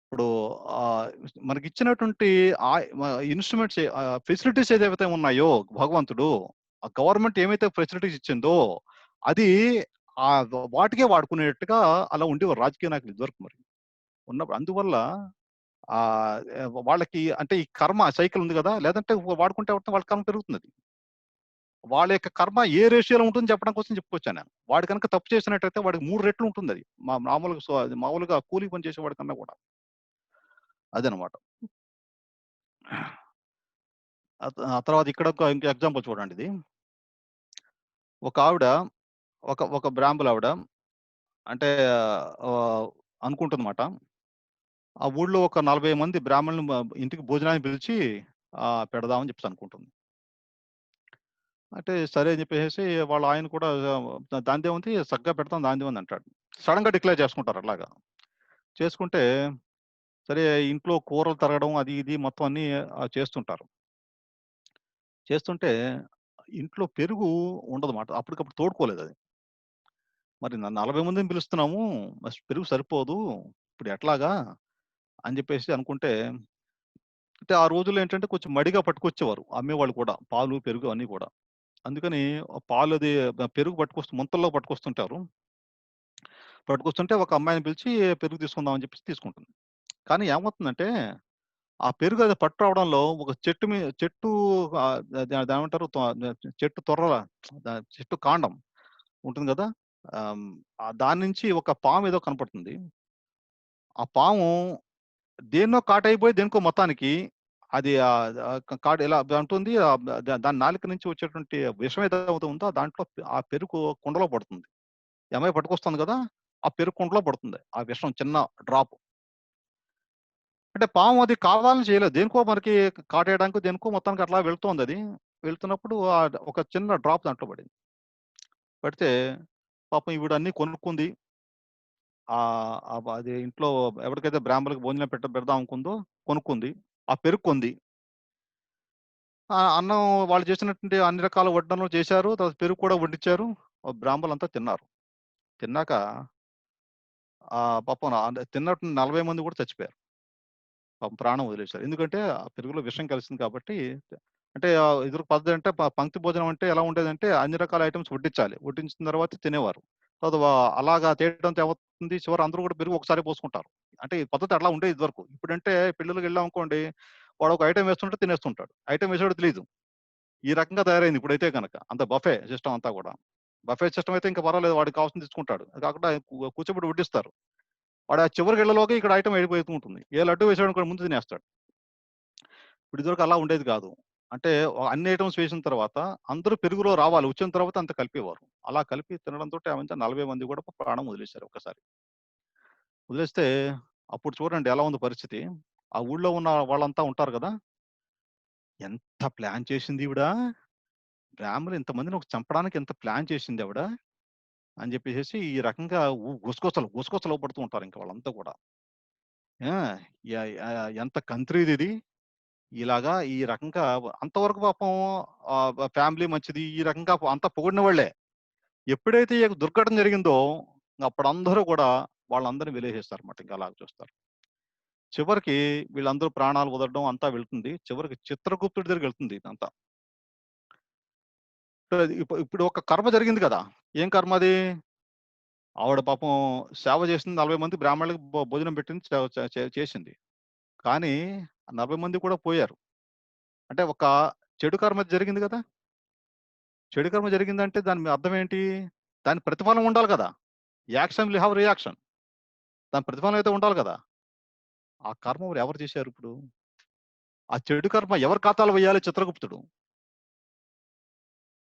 ఇప్పుడు మనకి ఇచ్చినటువంటి ఇన్స్ట్రుమెంట్స్ ఫెసిలిటీస్ ఏదైతే ఉన్నాయో భగవంతుడు ఆ గవర్నమెంట్ ఏమైతే ఫెసిలిటీస్ ఇచ్చిందో అది వాటికే వాడుకునేట్టుగా అలా ఉండేవారు రాజకీయ నాయకులు ఇదివరకు మరి ఉన్నప్పుడు. అందువల్ల వాళ్ళకి అంటే ఈ కర్మ సైకిల్ ఉంది కదా, లేదంటే వాడుకుంటే వాళ్ళ కర్మ పెరుగుతుంది. వాళ్ళ యొక్క కర్మ ఏ రేషియోలో ఉంటుంది చెప్పడం కోసం చెప్పుకొచ్చాను నేను. వాడు కనుక తప్పు చేసినట్టయితే వాడికి 3 రెట్లు ఉంటుంది. అది మామూలుగా కూలీ పని చేసే వాడి కన్నా కూడా అదనమాట. ఆ తర్వాత ఇక్కడ ఇంకో ఎగ్జాంపుల్ చూడండి. ఇది ఒక ఆవిడ, ఒక బ్రాహ్మణ ఆవిడ అంటే అనుకుంటుందన్నమాట, ఆ ఊళ్ళో ఒక 40 మంది బ్రాహ్మణులు ఇంటికి భోజనాన్ని పిలిచి పెడదామని చెప్పేసి అనుకుంటుంది. అంటే సరే అని చెప్పేసి వాళ్ళ ఆయన కూడా దానిదే ఉంది, చక్కగా పెడతాం దానిదే ఉంది అంటాడు. సడన్ గా డిక్లేర్ చేసుకుంటారు. అట్లాగా చేసుకుంటే సరే ఇంట్లో కూరలు తరగడం అది ఇది మొత్తం అన్ని చేస్తుంటారు. చేస్తుంటే ఇంట్లో పెరుగు ఉండదన్నమాట. అప్పటికప్పుడు తోడుకోలేదు అది. మరి 40 మందిని పిలుస్తున్నాము, పెరుగు సరిపోదు, ఇప్పుడు ఎట్లాగా అని చెప్పేసి అనుకుంటే, అంటే ఆ రోజుల్లో ఏంటంటే కొంచెం మడిగా పట్టుకొచ్చేవారు అమ్మేవాళ్ళు కూడా, పాలు పెరుగు అన్ని కూడా. అందుకని పాలు అది పెరుగు ముంతల్లో పట్టుకొస్తుంటారు. పట్టుకొస్తుంటే ఒక అమ్మాయిని పిలిచి పెరుగు తీసుకుందాం అని చెప్పేసి తీసుకుంటుంది. కానీ ఏమవుతుందంటే ఆ పెరుగు అది పట్టు రావడంలో ఒక చెట్టు ఏమంటారు, చెట్టు చెట్టు కాండం ఉంటుంది కదా, దాని నుంచి ఒక పాము ఏదో కనపడుతుంది. ఆ పాము దేన్నో కాటైపోయి దేనికో మొత్తానికి అది కాడు ఎలా అంటుంది, దాని నాలుక నుంచి వచ్చేటువంటి విషం ఏదైతే ఉందో దాంట్లో ఆ పెరుగు కుండలో పడుతుంది. ఈ అమ్మాయి పట్టుకొస్తుంది కదా, ఆ పెరుగు కుండలో పడుతుంది ఆ విషం, చిన్న డ్రాప్. అంటే పాము అది కావాలని చేయలేదు, దేనికో మనకి కాటేయడానికి దేనికో మొత్తానికి అట్లా వెళ్తోంది. అది వెళ్తున్నప్పుడు ఒక చిన్న డ్రాప్ దాంట్లో పడింది. పడితే పాపం ఈవిడ అన్ని కొనుక్కుంది. అది ఇంట్లో ఎవరికైతే బ్రాహ్మణులకు భోజనం పెడదాం అనుకుందో కొనుక్కుంది, ఆ పెరుగు కొంది. అన్నం వాళ్ళు చేసినటువంటి అన్ని రకాల వడ్డనలు చేశారు, తర్వాత పెరుగు కూడా వడ్డించారు. బ్రాహ్మణులంతా తిన్నారు. తిన్నాక పాపం తిన్నట్టు 40 మంది కూడా చచ్చిపోయారు, పాపం ప్రాణం వదిలేశారు. ఎందుకంటే ఆ పెరుగులో విషం కలిసింది కాబట్టి. అంటే ఎదురు పద్ధతి అంటే పంక్తి భోజనం అంటే ఎలా ఉండేదంటే అన్ని రకాల ఐటమ్స్ వడ్డించాలి, వడ్డించిన తర్వాత తినేవారు. తర్వాత అలాగా చేయడంతో ఏమవుతుంది, చివరి అందరూ కూడా పెరుగు ఒకసారి పోసుకుంటారు. అంటే ఈ పద్ధతి అట్లా ఉండేది ఇదివరకు. ఇప్పుడంటే పిల్లలకి వెళ్ళాం అనుకోండి, వాడు ఒక ఐటమ్ వేస్తుంటే తినేస్తుంటాడు, ఐటమ్ వేసాడు తెలియదు. ఈ రకంగా తయారైంది ఇప్పుడైతే కనుక. అంత బఫే సిస్టమ్ అంతా కూడా. బఫే సిస్టమ్ అయితే ఇంకా పర్వాలేదు, వాడికి కావాల్సింది తెచ్చుకుంటాడు. అది కాకుండా కూర్చోబెట్టి వడ్డిస్తారు. వాడు ఆ చివరికి వెళ్ళలోకి ఇక్కడ ఐటమ్ వెళ్ళిపోతూ ఉంటుంది. ఏ లడ్డు వేసాడు అనుకోండి ముందు తినేస్తాడు. ఇప్పుడు ఇదివరకు అలా ఉండేది కాదు. అంటే అన్ని ఐటమ్స్ వేసిన తర్వాత అందరూ పెరుగులో రావాలి, వచ్చిన తర్వాత అంత కలిపేవారు. అలా కలిపి తినడంతో 40 మంది కూడా ప్రాణం వదిలేశారు ఒక్కసారి. వదిలేస్తే అప్పుడు చూడండి ఎలా ఉంది పరిస్థితి. ఆ ఊళ్ళో ఉన్న వాళ్ళంతా ఉంటారు కదా, ఎంత ప్లాన్ చేసింది ఈవిడ, బ్రాహ్మణులు ఇంతమందిని ఒక చంపడానికి ఎంత ప్లాన్ చేసింది ఆవిడ అని చెప్పేసి ఈ రకంగా గుసగుసలు పడుతూ ఉంటారు ఇంకా వాళ్ళంతా కూడా. ఎంత కంత్రీది ఇది, ఇలాగా ఈ రకంగా అంతవరకు పాపం ఫ్యామిలీ మంచిది, ఈ రకంగా అంతా పొగిడిన వాళ్ళే. ఎప్పుడైతే ఈ దుర్ఘటన జరిగిందో అప్పుడు అందరూ కూడా వాళ్ళందరినీ వెలేసేస్తారు అన్నమాట. ఇంకా అలాగ చూస్తారు. చివరికి వీళ్ళందరూ ప్రాణాలు వదలడం అంతా వెళ్తుంది. చివరికి చిత్రగుప్తుడి దగ్గరికి వెళ్తుంది ఇదంతా. ఇప్పుడు ఒక కర్మ జరిగింది కదా, ఏం కర్మ అది? ఆవిడ పాపం సేవ చేసింది, 40 మంది బ్రాహ్మణులకు భోజనం పెట్టింది, చేసింది. కానీ 40 మంది కూడా పోయారు. అంటే ఒక చెడు కర్మ జరిగింది కదా. చెడు కర్మ జరిగిందంటే దాని అర్థం ఏంటి? దాని ప్రతిఫలం ఉండాలి కదా. Action will have reaction. దాని ప్రతిఫలం అయితే ఉండాలి కదా. ఆ కర్మ ఎవరు చేశారు ఇప్పుడు? ఆ చెడు కర్మ ఎవరి ఖాతాలో వేయాలి చిత్రగుప్తుడు?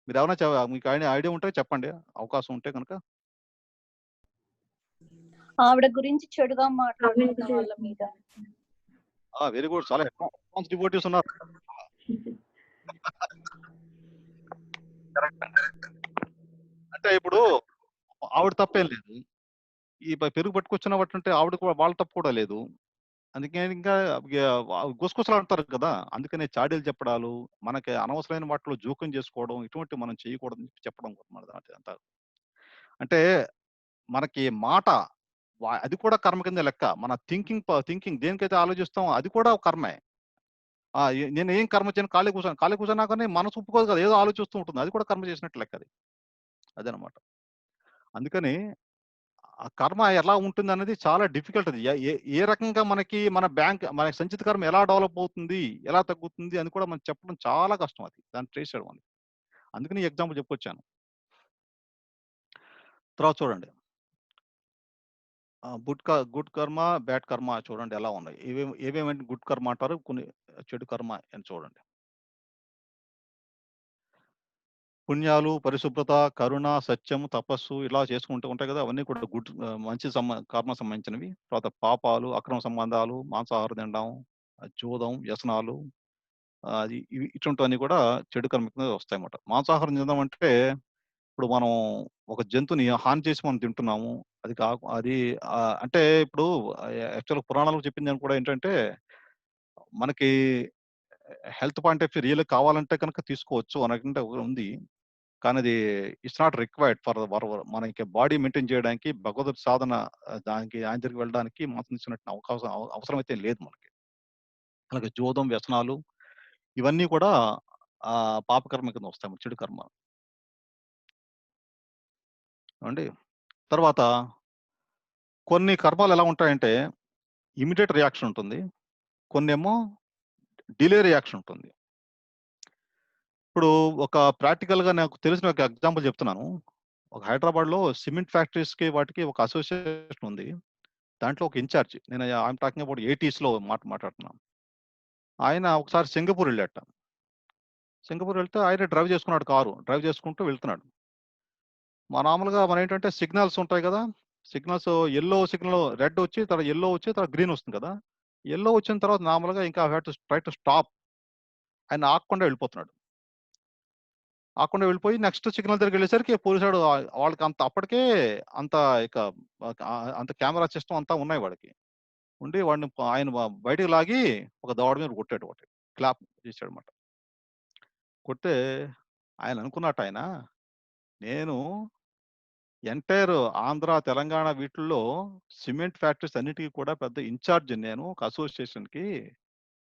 మీరు ఏమైనా మీకు ఐడియా ఉంటే చెప్పండి, అవకాశం ఉంటే కనుక. ఆవిడ గురించి చెడుగా మాట్లాడుతున్న వాళ్ళ మీద. వెరీ గుడ్, చాలా అడ్వాన్స్ డివోటీస్ ఉన్నారు. అంటే ఇప్పుడు ఆవిడ తప్పేం లేదు, ఈ పెరుగు పట్టుకొచ్చిన వాటి ఆవిడ కూడా వాళ్ళ తప్పు కూడా లేదు. అందుకని ఇంకా గుసగుసలు అంటారు కదా, అందుకనే చాడీలు చెప్పడాలు, మనకి అనవసరమైన వాటిలో జోక్యం చేసుకోవడం, ఇటువంటి మనం చేయకూడదని చెప్పడం అంతా. అంటే మనకి మాట అది కూడా కర్మ కింద లెక్క. మన థింకింగ్ దేనికైతే ఆలోచిస్తాం అది కూడా ఒక కర్మే. నేను ఏం కర్మ చేయను, ఖాళీ కూర్చున్నా కానీ మనసు ఒప్పుకోదు కదా, ఏదో ఆలోచిస్తూ ఉంటుంది, అది కూడా కర్మ చేసినట్టు లెక్క అది. అదనమాట. అందుకని ఆ కర్మ ఎలా ఉంటుంది అనేది చాలా డిఫికల్ట్. అది ఏ రకంగా మన సంచిత కర్మ ఎలా డెవలప్ అవుతుంది, ఎలా తగ్గుతుంది అని కూడా మనం చెప్పడం చాలా కష్టం. అది దాన్ని ట్రేస్ చేయడం అని. అందుకని ఎగ్జాంపుల్ చెప్పుకొచ్చాను. తర్వాత చూడండి, గుడ్ కర్మ, బ్యాడ్ కర్మ చూడండి ఎలా ఉన్నాయి. ఏవేమంటే గుడ్ కర్మ అంటారు, కొన్ని చెడు కర్మ అని చూడండి. పుణ్యాలు, పరిశుభ్రత, కరుణ, సత్యం, తపస్సు ఇలా చేసుకుంటూ ఉంటాయి కదా, అవన్నీ కూడా మంచి కర్మ సంబంధించినవి. తర్వాత పాపాలు, అక్రమ సంబంధాలు, మాంసాహారం తినడం, జూదం, వ్యసనాలు, అది ఇటువంటివన్నీ కూడా చెడు కర్మ కింద వస్తాయన్నమాట. మాంసాహారం తినడం అంటే ఇప్పుడు మనం ఒక జంతువుని హాని చేసి మనం తింటున్నాము. అది అంటే ఇప్పుడు యాక్చువల్గా పురాణాలకు చెప్పింది కూడా ఏంటంటే, మనకి health point of view real కావాలంటే కనుక తీసుకోవచ్చు అనకంటే ఉంది. కానీ అది ఇట్స్ నాట్ రిక్వైర్డ్ ఫర్ మనకి బాడీ మెయింటైన్ చేయడానికి, భగవద్ సాధన దానికి ఆయన దగ్గరికి వెళ్ళడానికి మాత్రం ఇచ్చినట్టు అవసరం అయితే లేదు మనకి. అలాగే జోదం, వ్యసనాలు ఇవన్నీ కూడా పాపకర్మ కింద వస్తాయి, చెడు కర్మ అండి. తర్వాత కొన్ని కర్మలు ఎలా ఉంటాయంటే ఇమీడియట్ రియాక్షన్ ఉంటుంది, కొన్నేమో డిలే రియాక్షన్ ఉంటుంది. ఇప్పుడు ఒక ప్రాక్టికల్ గా నాకు తెలిసిన ఒక ఎగ్జాంపుల్ చెప్తున్నాను. ఒక హైదరాబాద్ లో సిమెంట్ ఫ్యాక్టరీస్ కి వాటికి ఒక అసోసియేషన్ ఉంది. దాంట్లో ఒక ఇన్ఛార్జ్, నేను ఐఎమ్ టాకింగ్ అబౌట్ 80s లో మాట్లాడుతున్నాను. ఆయన ఒకసారి సింగపూర్ వెళ్ళాట. సింగపూర్ వెళ్తే ఆయన డ్రైవ్ చేసుకున్నాడు, కారు డ్రైవ్ చేసుకుంటూ వెళ్తున్నాడు. మామూలుగా మనం ఏంటంటే సిగ్నల్స్ ఉంటాయి కదా, సిగ్నల్స్ ఎల్లో సిగ్నల్ రెడ్ వచ్చి తర్వాత ఎల్లో వచ్చి తర్వాత గ్రీన్ వస్తుంది కదా. ఎల్లో వచ్చిన తర్వాత మామూలుగా ఇంకా ట్రై టు స్టాప్, ఆయన ఆగకుండా వెళ్ళిపోతున్నాడు. ఆకుండా వెళ్ళిపోయి నెక్స్ట్ సిగ్నల్ దగ్గరికి వెళ్ళేసరికి పోలీసాడు వాళ్ళకి అంత అప్పటికే అంత ఇక అంత కెమెరా సిస్టమ్ అంతా ఉన్నాయి వాడికి. ఉండి వాడిని ఆయన బయటకు లాగి ఒక దవడ మీద కొట్టాడు, ఒకటి క్లాప్ చేశాడు అనమాట. కొడితే ఆయన అనుకున్నట్టు, ఆయన నేను ఎంటైర్ ఆంధ్ర తెలంగాణ వీటిల్లో సిమెంట్ ఫ్యాక్టరీస్ అన్నిటికీ కూడా పెద్ద ఇన్ఛార్జ్ నేను ఒక అసోసియేషన్కి.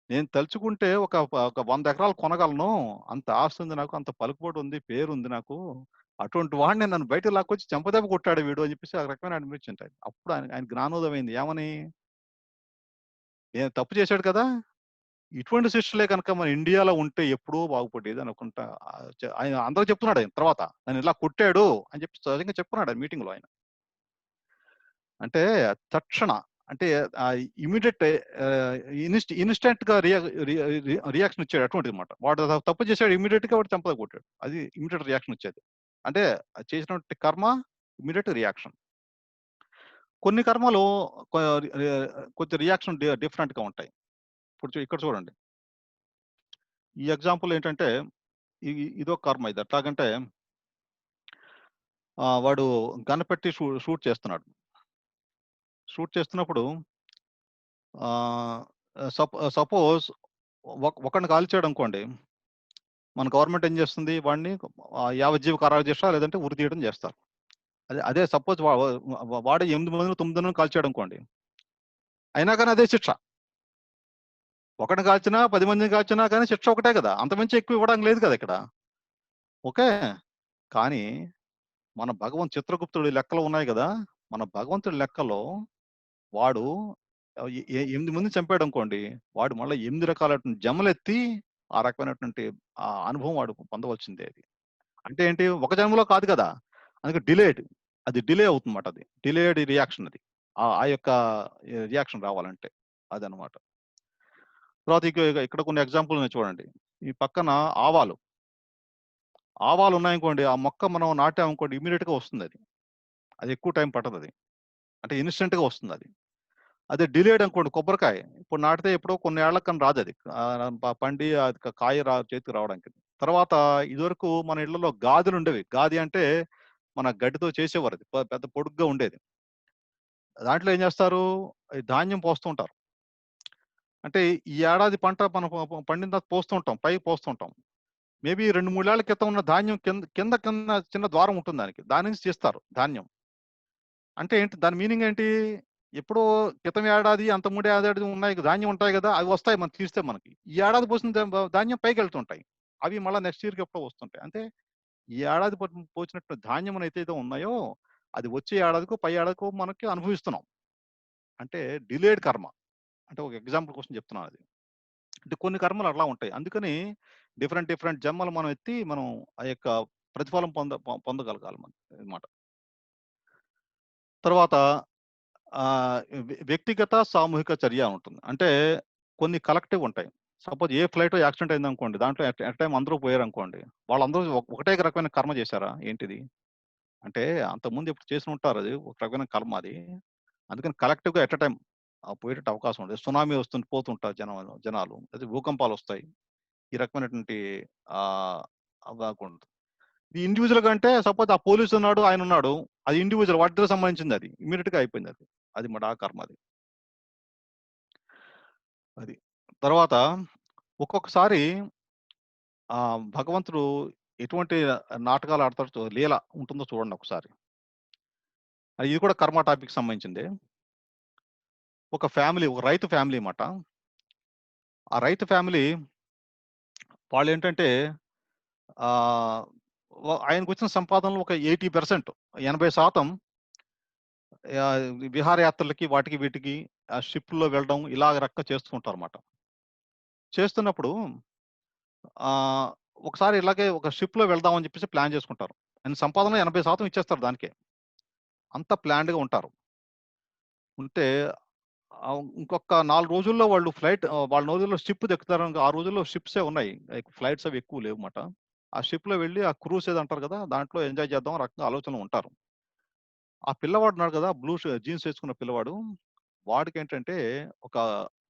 నేను తలుచుకుంటే ఒక 100 ఎకరాలు కొనగలను, అంత ఆస్తి ఉంది నాకు, అంత పలుకుబడి ఉంది, పేరు ఉంది నాకు. అటువంటి వాడిని నన్ను బయటకు లాక్కొచ్చి చెంపదెబ్బ కొట్టాడు వీడు అని చెప్పేసి ఆ రకమైన అనిపించింటాయి. అప్పుడు ఆయన జ్ఞానోదయం అయింది. ఏమని, నేను తప్పు చేశాడు కదా, ఇటువంటి శిక్షలే కనుక మన ఇండియాలో ఉంటే ఎప్పుడూ బాగుపడేది అనుకుంటా. ఆయన అందరూ చెప్తున్నాడు, ఆయన తర్వాత నన్ను ఇలా కొట్టాడు అని చెప్పి సహజంగా చెప్పుకున్నాడు ఆయన మీటింగ్ లో. ఆయన అంటే తక్షణ అంటే ఇమీడియట్ ఇన్స్టెంట్ గా రియాక్షన్ ఇచ్చాడు. అటువంటిది అనమాట. వాడు తప్పు చేశాడు, ఇమీడియట్ గా వాడు చంపద కొట్టాడు. అది ఇమీడియట్ రియాక్షన్ వచ్చేది. అంటే చేసినటువంటి కర్మ ఇమీడియట్ రియాక్షన్. కొన్ని కర్మలు కొంచెం రియాక్షన్ డిఫరెంట్ గా ఉంటాయి. ఇప్పుడు ఇక్కడ చూడండి, ఈ ఎగ్జాంపుల్ ఏంటంటే ఇదో కర్మ. ఇది ఎట్లాగంటే వాడు గన్ పెట్టి షూట్ చేస్తున్నాడు. షూట్ చేస్తున్నప్పుడు సపోజ్ ఒకరిని కాల్చాడు అనుకోండి, మన గవర్నమెంట్ ఏం చేస్తుంది, వాడిని యావజ్జీవ కారాగార శిక్ష లేదంటే ఉరి తీయడం చేస్తారు. అదే సపోజ్ వాడు 8 మందిని 9 మందిని కాల్చాడు అనుకోండి, అయినా కానీ అదే శిక్ష. ఒకటిని కాల్చినా 10 మందిని కాల్చినా కానీ శిక్ష ఒకటే కదా, అంతమించి ఎక్కువ ఇవ్వడానికి లేదు కదా ఇక్కడ. ఓకే, కానీ మన చిత్రగుప్తుడి లెక్కలు ఉన్నాయి కదా, మన భగవంతుడి లెక్కలో వాడు 8 మందిని చంపాడు అనుకోండి, వాడు మళ్ళీ 8 రకాల జన్మలెత్తి ఆ రకమైనటువంటి అనుభవం వాడు పొందవలసిందే. అది అంటే ఏంటి, ఒక జన్మలో కాదు కదా, అందుకే డిలేడ్, అది డిలే అవుతుందన్నమాట. అది డిలేడ్ రియాక్షన్. అది ఆ యొక్క రియాక్షన్ రావాలంటే అదనమాట. తర్వాత ఇక్కడ కొన్ని ఎగ్జాంపుల్ ఉన్నాయి చూడండి. ఈ పక్కన ఆవాలు ఉన్నాయనుకోండి, ఆ మొక్క మనం నాటామనుకోండి ఇమీడియట్ గా వస్తుంది. అది ఎక్కువ టైం పట్టదు, అది అంటే ఇన్స్టెంట్ గా వస్తుంది. అదే డిలేడ్ అనుకోండి, కొబ్బరికాయ ఇప్పుడు నాటితే ఎప్పుడో కొన్ని ఏళ్లకు కానీ రాదు, అది పండి అది కాయ చేతికి రావడానికి. తర్వాత ఇదివరకు మన ఇళ్లలో గాదులు ఉండేవి. గాది అంటే మన గడ్డితో చేసేవారు, అది పెద్ద పొడుగ్గా ఉండేది. దాంట్లో ఏం చేస్తారు, ధాన్యం పోస్తూ ఉంటారు. అంటే ఈ ఏడాది పంట మనం పండిన తర్వాత పోస్తూ ఉంటాం, పైకి పోస్తుంటాం. మేబీ 2-3 ఏళ్ల క్రితం ఉన్న ధాన్యం కింద చిన్న ద్వారం ఉంటుంది, దాని నుంచి తీస్తారు ధాన్యం. అంటే ఏంటి దాని మీనింగ్ ఏంటి, ఎప్పుడో క్రితం ఏడాది అంత 3 ఏడాది ఉన్నాయి ధాన్యం ఉంటాయి కదా, అవి వస్తాయి మనం తీస్తే. మనకి ఈ ఏడాది పోసిన ధాన్యం పైకి వెళ్తుంటాయి, అవి మళ్ళీ నెక్స్ట్ ఇయర్కి ఎప్పుడో వస్తుంటాయి. అంటే ఈ ఏడాది పోసినట్టు ధాన్యం అయితే ఉన్నాయో అది వచ్చే ఏడాదికో పై ఏడాదికో మనకి అనుభవిస్తున్నాం. అంటే డిలేడ్ కర్మ. అంటే ఒక ఎగ్జాంపుల్ కోసం చెప్తున్నాను. అది అంటే కొన్ని కర్మలు అట్లా ఉంటాయి. అందుకని డిఫరెంట్ జన్మలు మనం ఎత్తి మనం ఆ యొక్క ప్రతిఫలం పొందగలగాలి మనం అన్నమాట. తర్వాత వ్యక్తిగత సామూహిక చర్య ఉంటుంది. అంటే కొన్ని కలెక్టివ్ ఉంటాయి. సపోజ్ ఏ ఫ్లైట్ యాక్సిడెంట్ అయింది అనుకోండి, దాంట్లో ఎట్ టైం అందరూ పోయారు అనుకోండి, వాళ్ళందరూ ఒకటే రకమైన కర్మ చేశారా ఏంటిది అంటే, అంతకుముందు ఇప్పుడు చేసి ఉంటారు, అది ఒక రకమైన కర్మ అది. అందుకని కలెక్టివ్ గా ఎట్ టైం పోయేట అవకాశం ఉంటుంది. సునామీ పోతుంటారు జనాలు, అది భూకంపాలు వస్తాయి, ఈ రకమైనటువంటి ఉంటుంది. ఇది ఇండివిజువల్ గా అంటే సపోజ్ ఆ పోలీసు ఉన్నాడు, ఆయన ఉన్నాడు, అది ఇండివిజువల్ వాటితో సంబంధించింది, అది ఇమీడియట్ గా అయిపోయింది. అది మన ఆ కర్మ. అది తర్వాత ఒక్కొక్కసారి భగవంతుడు ఎటువంటి నాటకాలు ఆడతాడు, లీల ఉంటుందో చూడండి ఒకసారి. ఇది కూడా కర్మ టాపిక్ సంబంధించింది. ఒక ఫ్యామిలీ, ఒక రైతు ఫ్యామిలీ అన్నమాట. ఆ రైతు ఫ్యామిలీ వాళ్ళు ఏంటంటే ఆయనకు వచ్చిన సంపాదనలో ఒక 80%, 80% విహారయాత్రలకి వాటికి వీటికి షిప్లో వెళ్ళడం ఇలాగ రక్క చేస్తూ ఉంటారు అన్నమాట. చేస్తున్నప్పుడు ఒకసారి ఇలాగే ఒక షిప్లో వెళ్దామని చెప్పేసి ప్లాన్ చేసుకుంటారు. ఆయన సంపాదన 80% ఇచ్చేస్తారు దానికే, అంత ప్లాన్డ్గా ఉంటారు. ఉంటే ఇంకొక 4 రోజుల్లో వాళ్ళు వాళ్ళ రోజుల్లో షిప్ ఎక్కుతారు. ఆ రోజుల్లో షిప్సే ఉన్నాయి. ఫ్లైట్స్ అవి ఎక్కువ లేవుమాట. ఆ షిప్‌లో వెళ్లి ఆ క్రూజ్ ఏదో అంటారు కదా! దాంట్లో ఎంజాయ్ చేద్దాం రకంగా ఆలోచనలో ఉంటారు. ఆ పిల్లవాడు ఉన్నాడు కదా! జీన్స్ ఏసుకున్న పిల్లవాడు. వాడికేంటంటే ఒక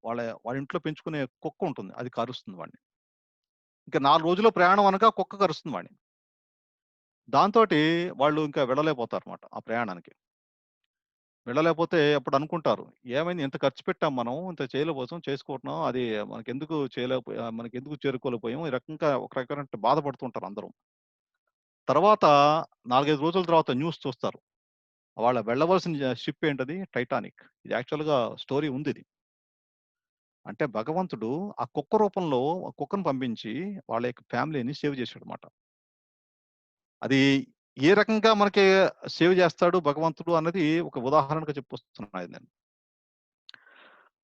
వాళ్ళ ఇంట్లో పెంచుకునే కుక్క ఉంటుంది. అది కరుస్తుంది వాడిని. ఇంక 4 రోజుల్లో ప్రయాణం అనగా కుక్క కరుస్తుంది వాడిని. దాంతోటి వాళ్ళు ఇంకా వెళ్ళలేకపోతారన్నమాట ఆ ప్రయాణానికి. వెళ్ళలేకపోతే అప్పుడు అనుకుంటారు. ఏమైంది ఇంత ఖర్చు పెట్టాం మనం. ఇంత చేసుకోకుంటున్నాం. అది మనకెందుకు చేరుకోలేకపోయాం. ఈ రకంగా ఒక రకమైన బాధపడుతుంటారు అందరూ. తర్వాత 4, 5 రోజుల తర్వాత న్యూస్ చూస్తారు. వాళ్ళ వెళ్ళవలసిన షిప్ ఏంటది? టైటానిక్. ఇది యాక్చువల్‌గా స్టోరీ ఉందిది. అంటే భగవంతుడు ఆ కుక్క రూపంలో కుక్కను పంపించి వాళ్ళ యొక్క ఫ్యామిలీని సేవ్ చేసాడన్నమాట. అది ఏ రకంగా మనకి సేవ్ చేస్తాడు భగవంతుడు అన్నది ఒక ఉదాహరణగా చెప్పొస్తున్నాను నేను.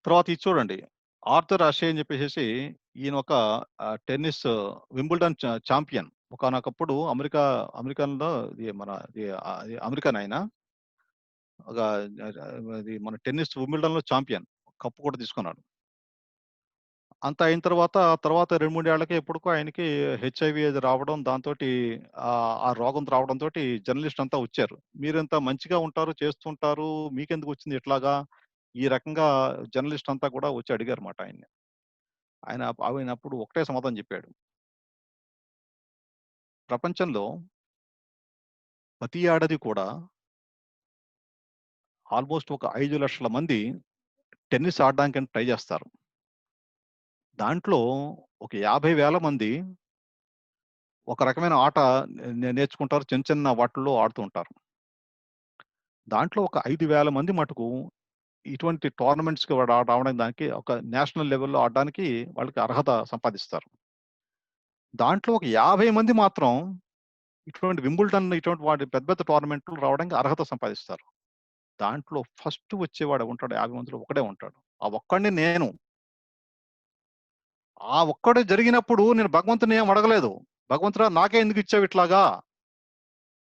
తర్వాత ఇది చూడండి. ఆర్థర్ అషే అని చెప్పేసేసి ఈయన ఒక టెన్నిస్ వింబుల్డన్ చాంపియన్. ఒకానొకప్పుడు అమెరికన్‌లో అమెరికన్ ఆయన. ఒక అది మన టెన్నిస్ వింబుల్డన్‌లో చాంపియన్. కప్ కూడా తీసుకున్నాడు. అంతా అయిన తర్వాత 2, 3 ఏళ్లకే ఎప్పటికో ఆయనకి హెచ్ఐవి అది రావడం, దాంతోటి ఆ రోగం రావడంతోటి జర్నలిస్ట్ అంతా వచ్చారు. మీరింత మంచిగా ఉంటారు, చేస్తుంటారు, మీకెందుకు వచ్చింది ఇట్లాగా? ఈ రకంగా జర్నలిస్ట్ అంతా కూడా వచ్చి అడిగారుమాట ఆయన్ని. ఆయన అప్పుడు ఒకటే సమాధానం చెప్పాడు. ప్రపంచంలో ప్రతి ఏడాది కూడా ఆల్మోస్ట్ ఒక 5,00,000 మంది టెన్నిస్ ఆడడానికని ట్రై చేస్తారు. దాంట్లో ఒక 50,000 మంది ఒక రకమైన ఆట నేర్చుకుంటారు. చిన్న చిన్న వాటిల్లో ఆడుతూ ఉంటారు. దాంట్లో ఒక 5,000 మంది మటుకు ఇటువంటి టోర్నమెంట్స్‌కి రావడానికి దానికి ఒక నేషనల్ లెవెల్‌లో ఆడడానికి వాళ్ళకి అర్హత సంపాదిస్తారు. దాంట్లో ఒక 50 మంది మాత్రం ఇటువంటి వింబుల్డన్ ఇటువంటి పెద్ద పెద్ద టోర్నమెంట్‌లు రావడానికి అర్హత సంపాదిస్తారు. దాంట్లో ఫస్ట్ వచ్చేవాడు ఉంటాడు 50 మందిలో ఒకడే ఉంటాడు. ఆ ఒక్కడిని నేను. ఆ ఒక్కడే జరిగినప్పుడు నేను భగవంతుడిని ఏం అడగలేదు. భగవంతుడా నాకే ఎందుకు ఇచ్చావు ఇట్లాగా?